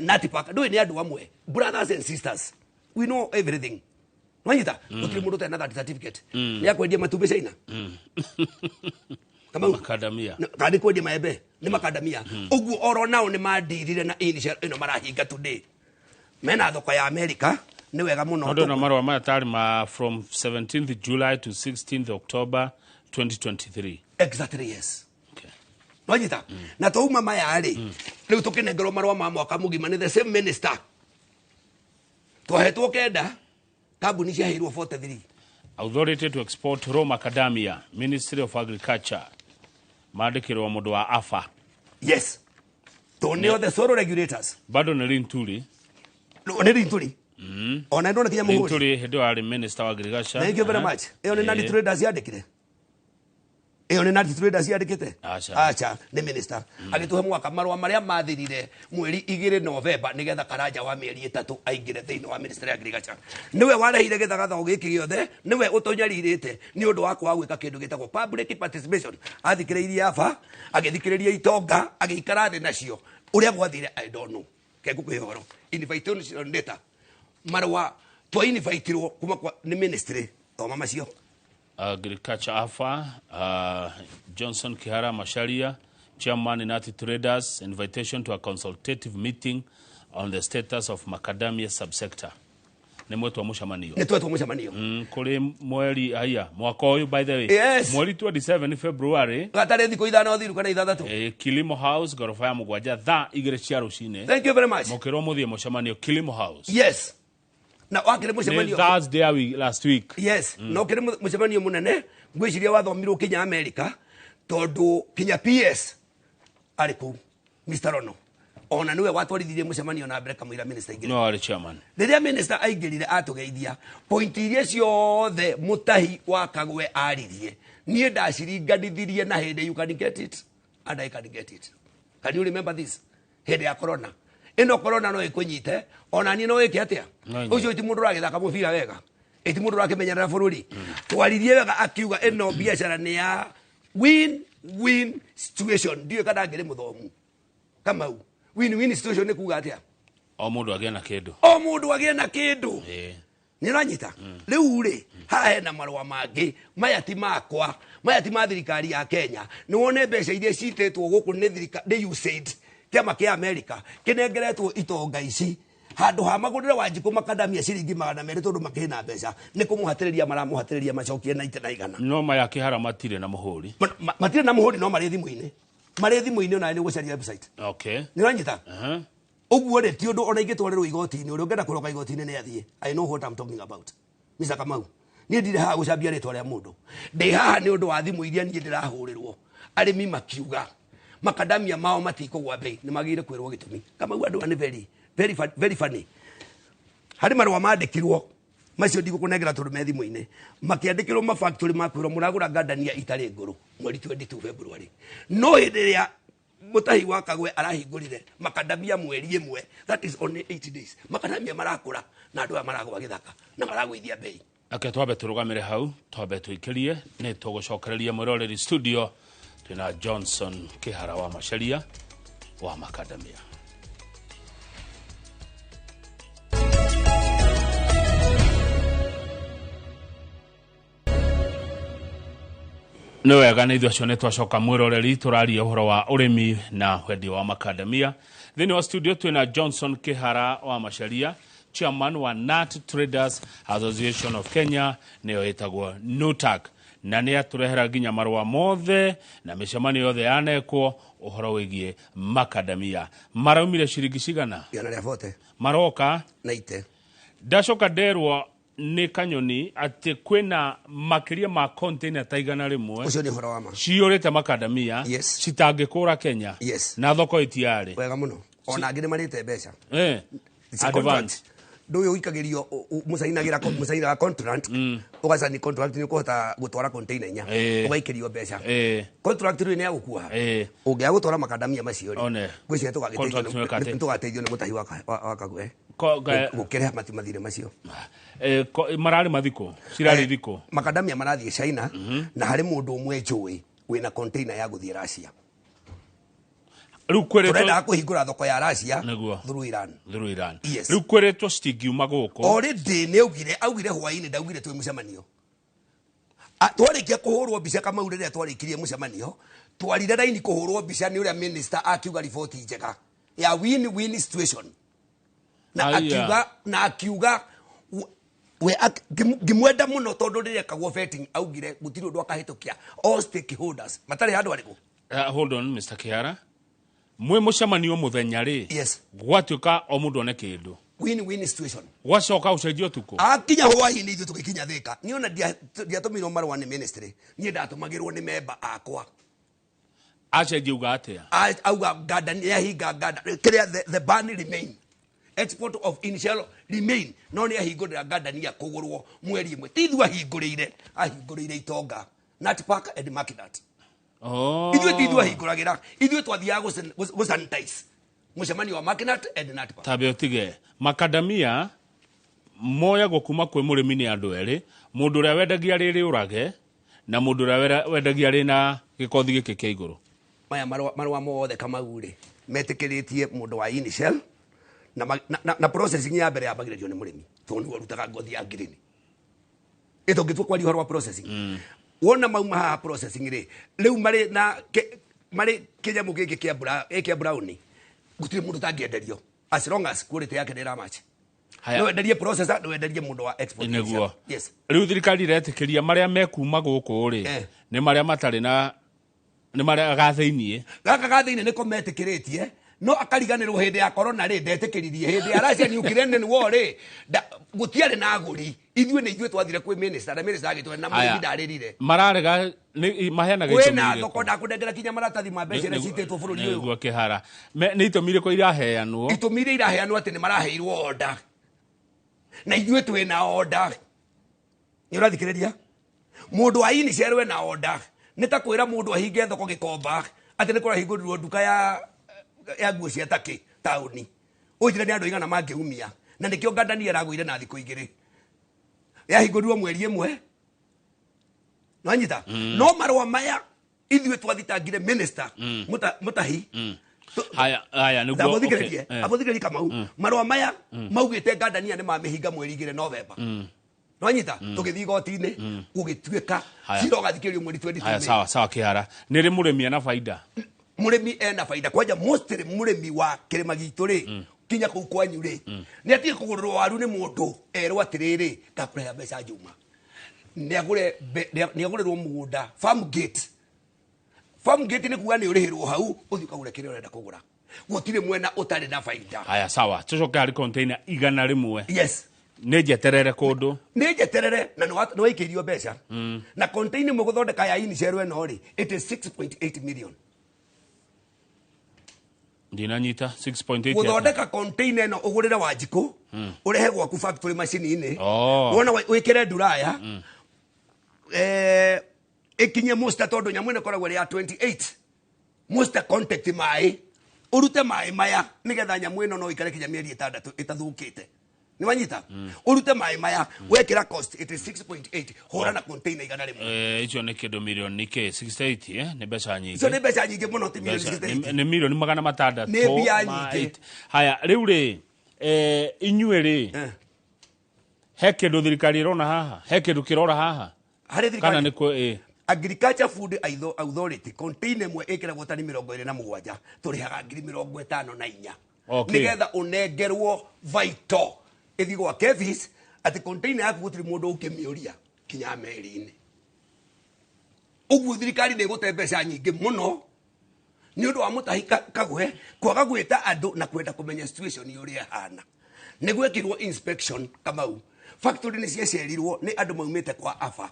Natipak. Adu ni adu amwe. Brothers and sisters. We know everything. Wanyita utri muruta another certificate. Ni akwendia matumbe China. Kama
makadamia.
Kadi kwendia maebe ni makadamia. Ugu oro nao ni madirire na initial ino marahiga today. Mena thoko ya America nĩ wega mũno
Ndo na marwa maya tari ma from 17th July to 16th October 2023.
Exactly, yes. Okay. Wajita, na touma maya rĩ, rĩu tũkĩnengerwo marũa ma mwaka mũgima nĩ the same minister. Twahetwo kenda, kambuni ciaheirwo 43.
Authority to export raw macadamia, Ministry of Agriculture. Maandĩkĩrwo mũndũ wa AFA.
Yes. Toneo the solo regulators.
Bado nĩ Linturi.
Nĩ Linturi. Ona ndo nakinya muhuri.
Linturi hendo ari Minister wa Agriculture.
Thank you very much. Eo nĩ nani traders yandĩkire. Eo nĩ nani traders yandĩkite. Acha nĩ minister. Agĩtuhe mwaka marũa marĩa mathirire mweri 2 November nĩgetha Karanja wa mĩeri 3 aingĩre thĩinĩ wa Ministry of Agriculture. Nĩwe warehire gĩthagatho gĩkĩ gĩothe, nĩwe ũtonyarirĩte nĩ ũndũ wa kwaga gwĩka kĩndũ gĩtagwo public participation. Athikĩrĩirie AFA, agĩthikĩrĩria itonga, agĩikara thĩ nacio. Ũrĩa gwathire I don't know. Kegũkũhe ũhoro. Invitation letter. Marũa twainvitirwo kuma kwa nĩ ministry thoma macio.
Agriculture AFA, Johnson Kihara Masharia, Chairman Inati Traders, invitation to a consultative meeting on the status of macadamia subsector. Nĩ mwetu wa mũcemanio.
Nĩ twetu wa mũcemanio.
Kũrĩ mweri aya mwaka ũyũ by the way.
Yes.
Mweri 27 February.
Gatarĩ thikũ ithano thiru kana ithathatũ.
Kilimo House gorofa ya mũgwanja thaa 2 cia rũcinĩ.
Thank you very much.
Mũkĩrwo mũthie mũcemanio Kilimo House.
Yes. Na wakire mũcemanio.
Thursday last week.
Yes. No kire mũcemanio mũnene ngwĩciria wathomirwo Kenya America tondũ Kenya PS arĩ kũu Mr. Rono. Ona niwe watwarithirie mũcemanio na mbere kamũira minister ingĩ.
No arĩ chairman.
Rĩrĩa minister aingĩrire atũgeithia point iria ciothe Mutahi wa Kagwe aririe. Niĩ ndaciringanithirie na hĩndĩ you can get it and I can get it. Can you remember this? Hĩndĩ ya corona. Ino corona no ĩkũnyite ona niĩ no ĩke atĩa. Ũcio ti mũndũ ũragĩthaka mũbira wega. Eti mũndũ ũrakĩmenyerera bũrũri. Twaririe wega akiuga ĩno biacara nĩ ya win situation. Ndiyo kana ngĩrĩ mũthomu. Kamau. Win situation nĩ kuga atĩa?
O mũndũ agĩe na kĩndũ.
O mũndũ agĩe na kĩndũ. Nĩ ranyita. Rĩu rĩ haha hena marũa mangĩ maya ti makwa maya ti ma thirikari ya Kenya. Nĩ wone mbeca iria citĩtwo gũkũ nĩ thirikari nĩ USAID kĩama kĩa America kĩnengeretwo itonga ici handũ ha magũrĩre Wanjikũ macadamia ciringi 200 tondũ makĩna mbeca nĩ kũmũhatĩrĩria maramũhatĩrĩria macokie na itena igana.
No maya Kĩhara matirĩ na mũhũri.
Matirĩ na mũhũri no marĩ thimũ-inĩ. Marĩ thimũ-inĩ ona nĩ gũcaria website.
Okay.
Nĩ ranyita. Ũguo rĩ ti ũndũ ona ingĩtwarĩrwo igoti-inĩ ũrĩa ũngĩenda kũroka igoti-inĩ nĩ athiĩ. I know what I'm talking about. Mr. Kamau. Niĩ ndirĩ haha gũcambia rĩtwa rĩa mũndũ. Ndĩ haha nĩ ũndũ wa thimũ iria niĩ ndĩrahũrĩrwo. Arĩmi makiuga macadamia mao matikũgwa bei nĩ magĩrĩire kwĩrwo gĩtũmi. Kamau andũ nĩ very funny. Harĩ marũa mandĩkirwo macio ndigũkũnengera tondũ me thimũ-inĩ. Makĩandĩkĩrwo mafactory makwĩrwo mũragũra ngandania itarĩ ngũrũ mweri 22 February. No hĩndĩ ĩrĩa Mutahi wa Kagwe arahingũrire macadamia mweri 1 that is only 8 days. Macadamia marakũra na andũ aya maragwa gĩthaka na maragũithia bei.
Ake twambe tũrũgamĩre hau twambe tũikĩrie nĩ tũgũcokereria mwĩroreri studio twĩna Johnson Kihara wa Masharia wa macadamia. Nĩ wega nĩ ithuĩ acio nĩ twacoka mwĩroreri tũraria ũhoro wa ũrĩmi na wendia wa macadamia. Thĩinĩ wa studio twĩna Johnson Kihara wa Masharia, chairman wa Nut Traders Association of Kenya, nĩyo ĩtagwo NUTAG, na nĩ atũrehera nginya marũa mothe na mĩcemanio yothe yanekwo ũhoro wĩgiĩ macadamia. Maraumire ciringi cigana?
Yana rĩa 40.
Maroka?
90.
Ndacoka nderwo nĩ Kanyoni atĩ kwĩna makĩria ma container taigana rĩmwe.
Ũcio nĩ ũhoro wa ma.
Ciũrĩte macadamia citangĩkũra Kenya. Na thoko itiarĩ.
Wega mũno. Ona angĩ nĩ marĩte mbeca.
Advance.
Ndũyũ ikagĩrio mũcainaga contract ũgacani contract nĩ ũkũhota gũtwara container 4 ũgaikĩrio mbeca. Contract rĩu nĩ yagũkuha. Ũngĩaga gũtwara macadamia macio rĩ gwĩciria tũgateithio nĩ Mutahi wa Kagwe gũkĩrĩha mathirĩ macio.
Mararĩ mathiko cirarĩ thiko.
Macadamia marathiĩ China na harĩ mũndũ ũmwe njũĩ wĩna container ya gũthiĩ Russia.
Rĩu kwĩrĩtwo
tũrenda kũhingũra thoko ya Russia through Iran.
Rĩu kwĩrĩtwo citingiuma gũkũ.
Already nĩ augire hwaĩ-inĩ ndaugire twĩ mũcemanio. Twarĩkia kũhũrwo mbica Kamau rĩrĩa twarĩkirie mũcemanio twarire raini kũhũrwo mbica nĩ ũrĩa minister akiuga riboti njega ya win situation. Na akiuga we ngimwenda muno tondu riria kagwo vetting augire gutiri undu akahitukia all stakeholders matari handu ariku.
Hold on Mr. Kiara, mwe mucemanio muthenya ri
yes
gwatuika o mundu one kindu
win-win situation
gwacoka ucenjio tuko
akinya hwaini ithu tugikinya thika niona ndiatumirwo marwa ni ministry nie ndatumagirwo ni member akwa
acenjia uga atia
auga gada ni ahinga gada kiria the ban remain export of initial remain no ni ahingurira gada ni akugurwo mweri imwe tithu ahingurire itonga Natpark and Makinat. Ithuĩ tithu ahingũragĩra ithuĩ twathiaga gũ sanitize mũcemanio wa Makinat and Natpark.
Tabe utige macadamia moyagwo kuma kwĩ mũrĩmi nĩ andũ erĩ, mũndũ ũrĩa wendagia rĩrĩ ũrage na mũndũ ũrĩa wendagia rĩ na gĩkothi gĩkĩ kĩa igũrũ.
Maya marũa mothe Kamau rĩ metĩkĩrĩtie mũndũ wa initial na processing ya mbere yambagĩrĩrio nĩ mũrĩmi tondũ nĩwe ũrutaga ngothi ya green. Ĩtũngĩtua kwaria ũhoro wa processing. Wona mauma ha processing ri riu mari kinyamu giki kia brown gutire mundu tangienderio as long as quality yake ni match. No enderie processor no enderie mundu wa export. Yes.
Riu thirikari iretikiria maria mekuma guku ri ni maria matari na ni maria gatheinie
gaka gatheinie niko metikiritie no akariganirwo hindi ya corona ri ndetikiririe hindi ya Russia Ukraine war ri gutiare na aguri ithuĩ nĩ ithuĩ twathire kwĩ minister na minister agĩtwe na mũrĩmi ndarĩrire
mararega maheanaga
itũmi kwĩna thoko ndakũnengera kinya maratathi ma mbeca iria citĩtwo bũrũri ũyũ
nĩguo kĩhara nĩ itũmi irĩkũ iraheanwo
itũmi iria iraheanwo atĩ nĩ maraheirwo order na ithuĩ twĩna order nĩ ũrathikĩrĩria mũndũ wa inicial we na order nĩ ta kwĩra mũndũ ahinge thoko Gĩkomba atĩ nĩ kũrahingũrirwo nduka ya nguo cia Turkey taũni ũnjĩre nĩ andũ aigana mangĩumia na nĩkĩo Ngandania aragũire na thikũ igĩrĩ yahingũrirwo mweri ĩmwe nwanyita no marũa maya ithuĩ twathitangire minister Mutahi
haya nĩguo
abothikĩrĩria Kamau marũa maya maugĩte Ngandania nĩ mamĩhinga mweri 2 November nwanyita tũgĩthiĩ igoti-inĩ gũgĩtuĩka cirogathikĩrio mweri 20.
Haya sawa kĩhara nĩ rĩ mũrĩmi ena baida
mũrĩmi ena baida kwanja mostly mũrĩmi wa kĩrĩma gitũ rĩ kinya kuu kwanyu ri ni atige kugururwo waru ni mundu erwo atiriri kapura ya mbeca njuma ni agurirwo mugunda farm gate ni kuga ni urihirwo hau uthi ukagura kire urenda kugura gutire mwena utari na faida.
Haya sawa tucoke hari container igana rimwe
yes
ni njeterere kundu
ni njeterere na no waikirio mbeca na container mwe guthondeka ya inicial eno ri it is 6.8 million.
Ndinanyita 6.8
guthondeka container eno ugurire Wanjiku urehe gwaku factory machine ini wona wikire nduraya ikinye musta tondu nyamu ine koragwo ya 28 musta contact mai urute mai maya nigetha nyamu ino no ikare kinya mieri 6 itathukite ni wanyita urute mai maya wekira cost it is 6.8 hora na container igana rimwe
icio ni kindu milioni ke 68 ni mbeca nyingi
so ni mbeca nyingi muno ti milioni 68
ni milioni magana matandatu
ni bia nyingi.
Haya riu ri inyue ri he kindu thirikari irona haha he kindu kirora haha kana ni ko
Agriculture Food Authority container mwe ikiragwo tani 27 turihaga 54,000 nigetha unengerwo vital ithi gwa Kevis ati container yaku gutiri mundu ukimioria kinya meri-ini uguo thirikari ni gute mbeca nyingi muno ni undu wa Mutahi Kagwe kwaga gwita andu na kwenda kumenya situation yuria hana ni gwekirwo inspection Kamau factory ni ciecerirwo ni andu maumite kwa afa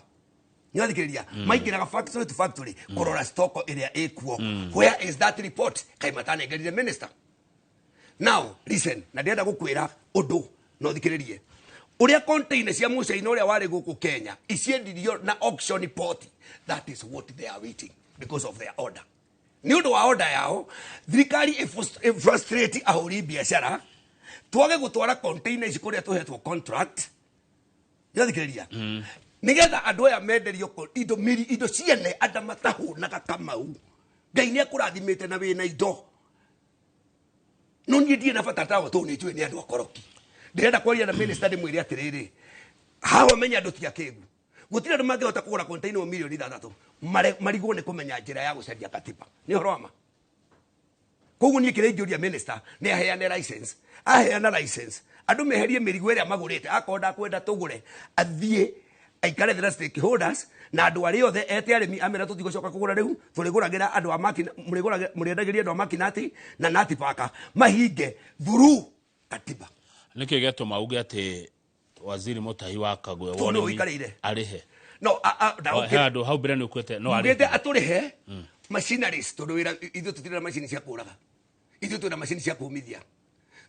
nyathikiriria maikiraga factory to factory kurora stock iria ikuo where is that report kaimatane ngerire minister. Now listen na ndienda gukwira undu no thikiririe uria container cia mucaina uria wari guku Kenya iciendirio na auction port that is what they are waiting because of their order ni undu wa order yao thirikari frustrate ahuri biashara twage gutwara container ici kuria tuhetwo contract nyathikiriria nigetha andu aya menderio indo ciene anda matahunaga Kamau Ngai ni akurathimite na wina indo no ni ndie na bata wa tu ni njui ni andu akoroki ndirenda kwaria na minister ndi mwiri atiriri hawa menya andu tia kegu gutire andu mangehota kugura container wa milioni 6 marigwo ni kumenya njira ya gucenjia katiba ni horo ama koguo nie kire injuria minister ne aheane license aheana license andu meherie mirigo ĩrĩa magũrĩte akonda kwenda tũgũre athie aikare thĩra stakeholders na andũ arĩa othe ete arĩmi amera tũtigũcoka kũgũra rĩu tũrĩgũragĩra andũ a makina mũrĩendagĩria andũ a makinati na nati paka mahinge through katiba
nĩkĩ gĩatũma uge atĩ waziri Mutahi wa Kagwe
wone
arĩhe
no
handũ hau mbere nĩ ũkwĩte no
arĩhe atũrĩhe machineries tondũ wĩra ithuĩ tũtirĩ na macini cia kũraga ithuĩ twĩna macini cia kũmithia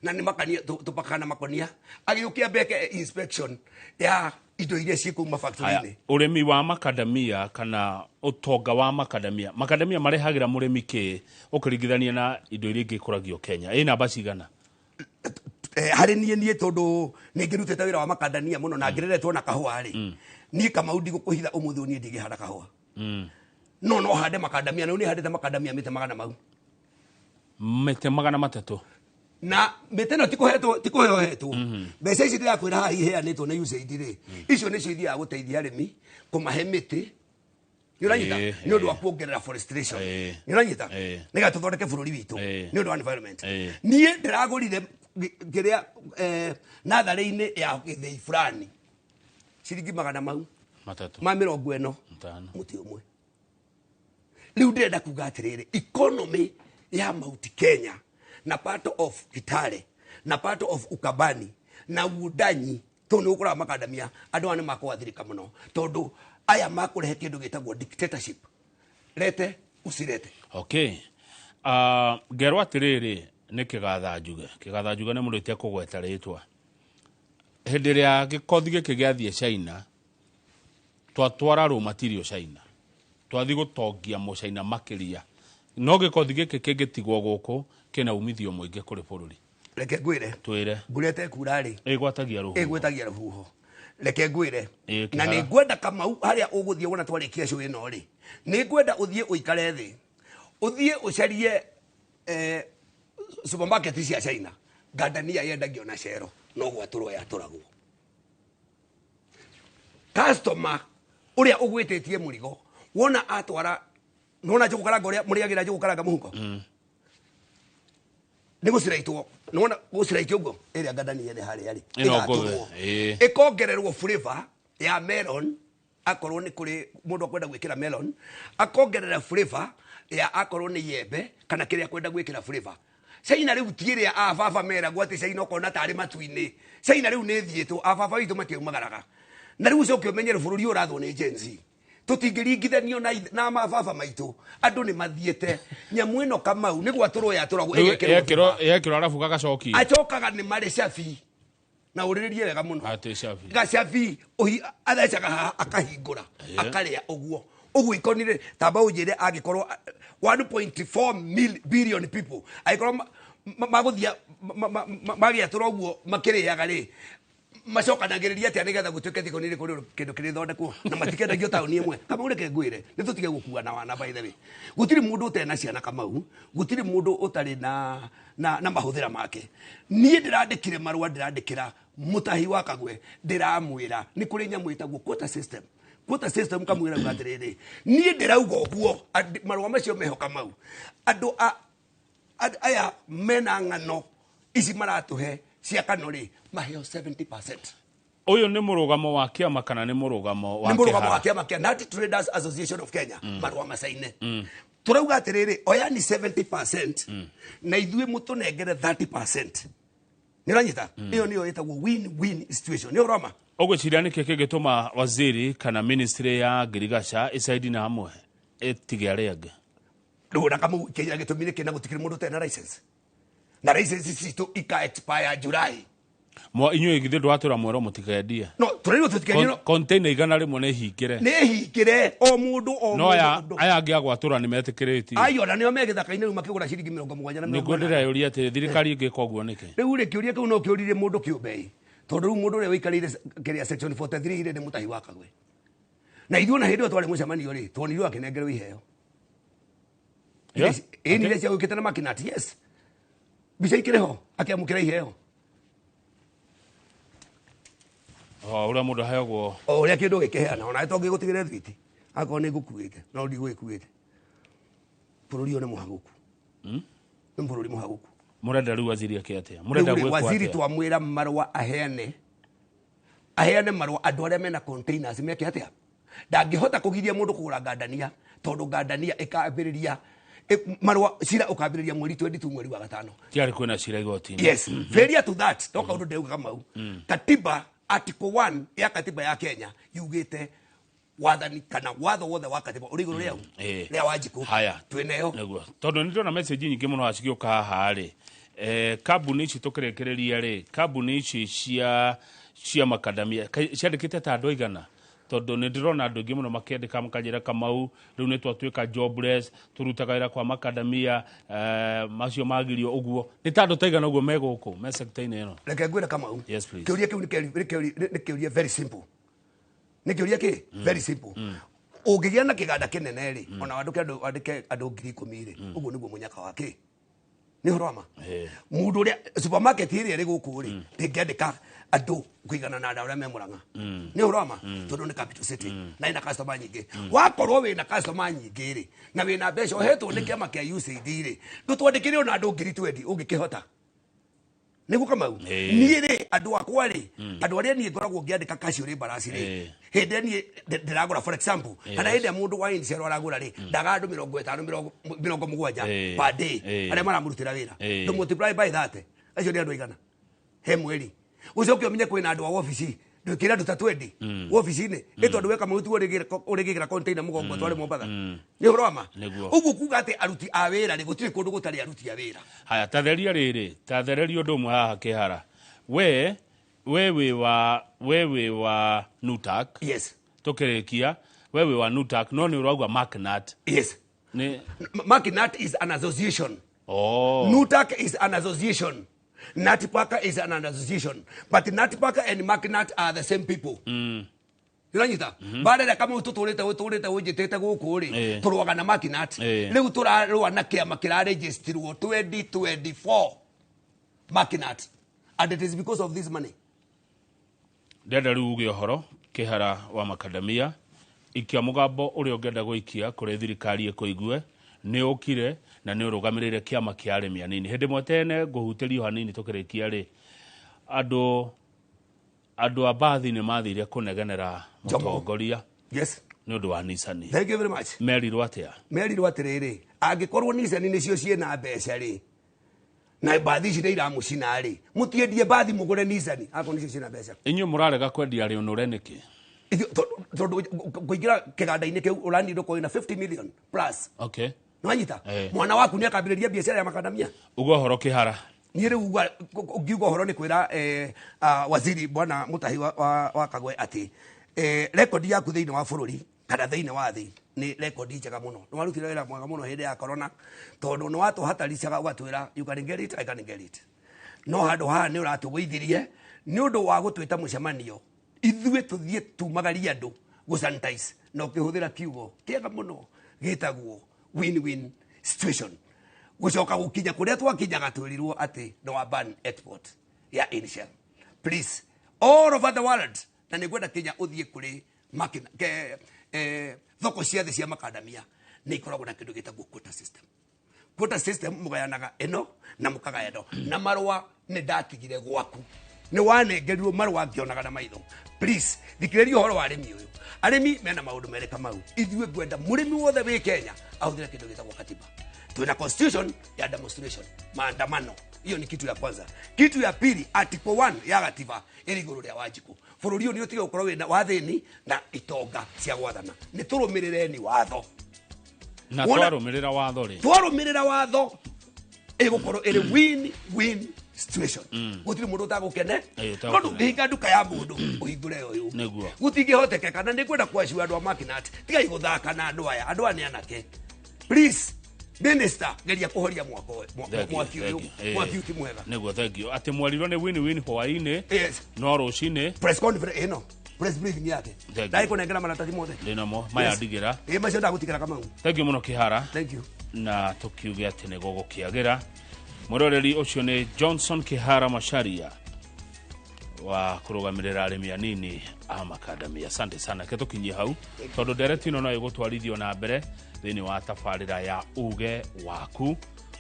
na nĩ makania tũpakana makonia agĩũkia mbeke inspection ya indo iria ciĩ kuma factory-inĩ
ũrĩmi wa macadamia kana ũtonga wa macadamia marehagĩra mũrĩmi kĩ ũkĩringithania na indo iria ingĩ ikũragio Kenya namba cigana
harĩ niĩ tondũ nĩ ngĩrutĩte wĩra wa macadamia mũno na ngĩreretwo na kahũa rĩ niĩ Kamau ndigũkũhitha ũmũthĩ niĩ ndingĩhanda kahũa no hande macadamia na nĩ handĩte macadamia mĩte magana mau
mĩte magana matatũ
na mĩte no tikũheo hetwo mbeca ici ndĩrakwĩra haha iheanĩtwo nĩ USAID rĩ icio nĩcio ithiaga gũteithia arĩmi kũmahe mĩtĩ nĩ ũranyita nĩ ũndũ wa kuongerera forestation nĩ ũranyita nĩgetha tũthondeke bũrũri witũ nĩ ũndũ wa environment niĩ ndĩragũrire kĩrĩa natharĩ-inĩ ya gĩthĩi fulani ciringi magana mau ma 40 mũtĩ ũmwe rĩu ndĩrenda kuga atĩrĩrĩ economy ya Mount Kenya na part of Kitale na part of Ukambani na Wundanyi to nĩ ũkũraga macadamia andũ ane makwathirika mũno tondũ aya makũrehe kĩndũ gĩtagwo dictatorship rete usirete
ngerwo atĩrĩrĩ nĩ kĩgatha njuge nĩ mũndũ itekũgweta rĩtwa hĩndĩ ĩrĩa gĩkothi gĩkĩ gĩathiĩ China twatwara raw material China twathi gũtongia mũcaina makĩria no gĩkothi gĩkĩ kĩngĩtigwo gũkũ kĩna umithio mũingĩ kũrĩ bũrũri
reke ngwĩre
twĩre
ngũrete kura rĩ
ĩgwatagia
rũhuho reke ngwĩre na nĩ ngwenda Kamau harĩa ũgũthiĩ wona twarĩkia show ĩno rĩ nĩ ngwenda ũthiĩ ũikare thĩ ũthiĩ ũcarie supermarket cia China ngandania yendagio na cero no gwatũrwo yatũragwo customer ũrĩa ũgwĩtĩtie mũrigo wona atwara nona njũgũkaranga ũrĩa mũrĩagĩra njũgũkaranga mũhuko nĩ gũciraitwo nona gũciraitio ũguo ĩrĩa ngandania nĩ harĩa rĩ ĩkongererwo flavor ya melon akorwo nĩ kũrĩ mũndũ akwenda gwĩkĩra melon akongerera flavor ya akorwo nĩ yembe kana kĩrĩa kwenda gwĩkĩra flavor China rĩu tiĩrĩa ababa meragwo atĩ China ũkona tarĩ matu-inĩ China rĩu nĩ thiĩtwo ababa witũ matiaumagaraga na rĩu ũcoke ũmenyere bũrũri ũyũ ũrathwo nĩ Gen Z tũtingĩringithanio na mababa maitũ andũ nĩ mathiĩte nyamũ ĩno Kamau nĩ gwatũrwo yatũragwo
yekĩrwo arabu gagacoki
acokaga nĩ marĩ cabi na ũrĩrĩrie wega mũno gacabi athecaga akahingũra akarĩa ũguo ikonire tamba ũnjĩre angĩkorwo 1.4 billion people angĩkorwo magũthia magĩatũra ũguo makĩrĩaga rĩ macokanagĩrĩria atĩa nĩgetha gũtuĩke thikonire kũrĩ kĩndũ kĩrĩ thondekwo na matikendagio taũni ĩmwe Kamau reke ngwĩre nĩ tũtige gũkua na wana by the way gũtirĩ mũndũ ũtarĩ ciana Kamau gũtirĩ mũndũ ũtarĩ na mahũthĩra make niĩ ndĩrandĩkire marũa ndĩrandĩkĩra Mutahi wa Kagwe ndĩramwĩra nĩ kũrĩ nyamũ ĩtagwo quota system kamwĩra atĩrĩrĩ niĩ ndĩrauga ũguo marũa macio meho Kamau andũ aya mena ng'ano ici maratũhe cia kanori maheo 70%.
Uyu ni murugamo wa kiama kana ni murugamo wa
kiama kia Nati Traders Association of Kenya marwa masaine turauga atiriri oya ni 70% na ithuĩ mũtũnengere 30%. Niranyita iyo niyo yetagwo win-win situation ni uroma
ogwiciria nĩ kĩĩ gĩtũma waziri kana ministry ya ngirigaca isaidi na hamwe etige arĩa angĩ
ndũna Kamau kĩrĩa gĩtũmire kĩna gũtikĩrĩ mũndũ ũtarĩ na license na license citũ ika expire July
mwa inyuĩ githĩ ndwatũra mwero mũtikendia
no tũrĩrwo tũtikendia
container igana rĩmwe nĩ hingĩre
o mũndũ
no aya angĩ agwatũra nĩ metĩkĩrĩtie
ayo na nĩo megĩthaka-inĩ rĩu makĩgũra ciringi 70 na
40 nĩguo ndĩreyũria atĩ thirikari ĩngĩka ũguo nĩkĩ
rĩu rĩ kĩũria kĩu no kĩũrire mũndũ kĩũmbe tondũ rĩu mũndũ ũrĩa wĩikarĩire kĩrĩa section 43 nĩ Mutahi wa Kagwe na ithuĩ na hĩndĩ ĩyo twarĩ mũcemanio rĩ tuonirwo akĩnengerwo iheo nire cia gũkĩte na makinati yes mbica ikĩrĩ ho akĩamũkĩra iheo
ũrĩa mũndũ aheagwo
ũrĩa kĩndũ gĩkĩheana ona ĩtongĩ gũtigĩre thwiti akorwo nĩ ngũkuĩte no ndigũgĩkuĩte bũrũri ũyũ nĩ mũhagũku mburu muhaguku
murenda riu waziri akiatia murenda gwikwa
waziri twamwira marwa aheane marwa andu aria mena containers meke atia ndangihota kugiria mundu kugura ngandania tondu ngandania ikambiriria marwa cira ukambiriria mweri 22 mweri wa gatano
tiari kwena cira igoti
yes failure to that toka undu ndeuga kama katiba article 1 ya katiba ya Kenya yugite wathani kana watho wothe wa katiba uri iguru riau ria Wanjiku
haya
tweneyo
neguo tondu nindona message nyingi muno acigioka haha ri kambuni ici tukirekereria ri kambuni ici cia makadamia ciandikite ta andu aigana tondu nindirona andu aingi muno makiandika makajira Kamau riu ni twatuika jobless turutaga wira kwa makadamia macio magirio uguo ni ta andu taigana uguo meguku me sector-ini ino
reke ngwira Kamau
yes please
kiuria kiu ni kiuria very simple ni kiuria ki very simple ungigia na kiganda kinene ri ona wanduke andu 10,000 ri uguo niguo munyaka wake ni horoma mundu ria supermarket iri ri guku ri ndingiandika andu kuigana na ndaura me Murang'a ni horoma tondu ni capital city na ina customer nyingi wakorwo wina customer nyingi ri na wina mbeca hetwo ni kiama kia USAID ri ndutwandikire ona andu 20 ungikihota niguo Kamau nie ri andu akwa ri andu aria nie ngoragwo ngiandika cash uri barasi ri hindi nie ndiragura for example kana hindi mundu wa inicial aragura ri ndaga andu 50 70 per day aria maramurutira wira do multiply by that acio ni andu igana he mweri ucoke umenye kwina andu wa office ndukira ndu ta 20 office-ini itondu weka mutu urigira container mugongo twari Mombatha ni horoma uguo kuga ati aruti a wira ri gutiri kundu gutari aruti a wira
haya tatheria riri tathererio ndu mwe haha kihara wewe wa Nutak
yes
tukirikia wewe wa Nutak no ni uragwa Macnat
yes
ni
Macnat is an association Nutak is an association Natipaka is an association, but Natipaka and Macnat are the same people. Yuranyita. Baada ya kama ututuleta ujiteta gukuri, turuwaga na Macnat. Leo turarwa na kiama kira register 2024. Macnat. And it is because of this money.
Ndenda riu uge horo kihara wa makadamia ikia mugambo uri ongenda guikia kuri thirikari ikuigue ni ukire na ni urugamirire kiama kia arimi anini hindi mwetene nguhutirio hanini tukirikia ri andu abathi ni mathire kunegenera mutongoria
yes
ni undu wa Nissan
thank you very much
Mary Rwatia
riri angikorwo Nissan ni cio ciena mbeca ri na bathi ici ndeira mucina ri mutiendie bathi mugure Nissan ako ni cio ciena mbeca
inyu murarega kwendia ri unure niki
tondu kuingira kiganda-ini kiu urani ndo koina 50 million plus
okay
nwanyita mwana waku ni akambiriria biashara ya makadamia
ugo horo kihara
ni riu ngiuga horo ni kwira waziri bwana Mutahi wa Kagwe ati record yaku thiini wa bururi kana thiini wa thi ni record njega muno ni warutire wira mwega muno hindi ya corona tondu ni watu hataricaga ugatwira you can get it I can get it no handu ha ni uratugwithirie ni undu wa gutwita mucemanio ithue tuthie tumagaria andu go sanitize no kihuthira kiugo kiega muno gitagwo win-win situation gucoka gukinya kuria twakinyaga twirirwo ati no wa ban export ya initial please all over the world na nigwenda Kenya uthie kuri makina thoko cia thi cia makadamia ni ikoragwo na kindu gitagwo quota system mugayanaga eno na mukagaya ndo na marwa ni ndatigire gwaku ni wanengerirwo marwa ngionaga na maitho please thikiriria horo wa arimi uyu arimi mena maundu mere Kamau ithue gwenda murimi wothe wi Kenya ahuthire kindu gitagwo katiba tuna constitution ya demonstration maandamano hiyo ni kitu ya kwanza kitu ya pili article 1 ya katiba iri iguru ria Wanjiku bururi ni utiga ukorwo wina wathini na itonga cia gwathana ni turumirireni watho
na twarumirira watho ri
twarumirira watho igukorwo iri win situation gutiri mundu utagukene tondu ngihinga nduka ya mundu uhingure uyu gutingihoteka na ningwenda kwacua andu a Macnat tiga iguthaka na andu aya ni anake please minister geria kuhoria mwaki ti mwega
neguo thank you ati mwarirwo ni win hwaini no rucini
press conference press briefing yake dai kunengera maratathi mothe
ndinamo maya ndigira
macio ndagutigara Kamau
thank you muno kihara
thank you
na tukiuge ati ni gugukiagira muroreri ucio ni Johnson Kihara Macharia wa kurugamirira arimi anini a makadamia asante sana ketukinyie hau tondu ndereti no igutwarithio na mbere thini wa tafarira ya uge waku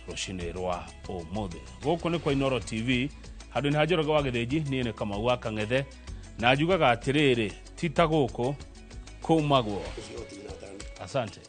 rucini rwa umuthi guku ni kwa Inoro TV handu ni Hajoroga wa Githinji ni ne Kamau wa Kang'ethe na njugaga atiriri tita guku kumagwo asante.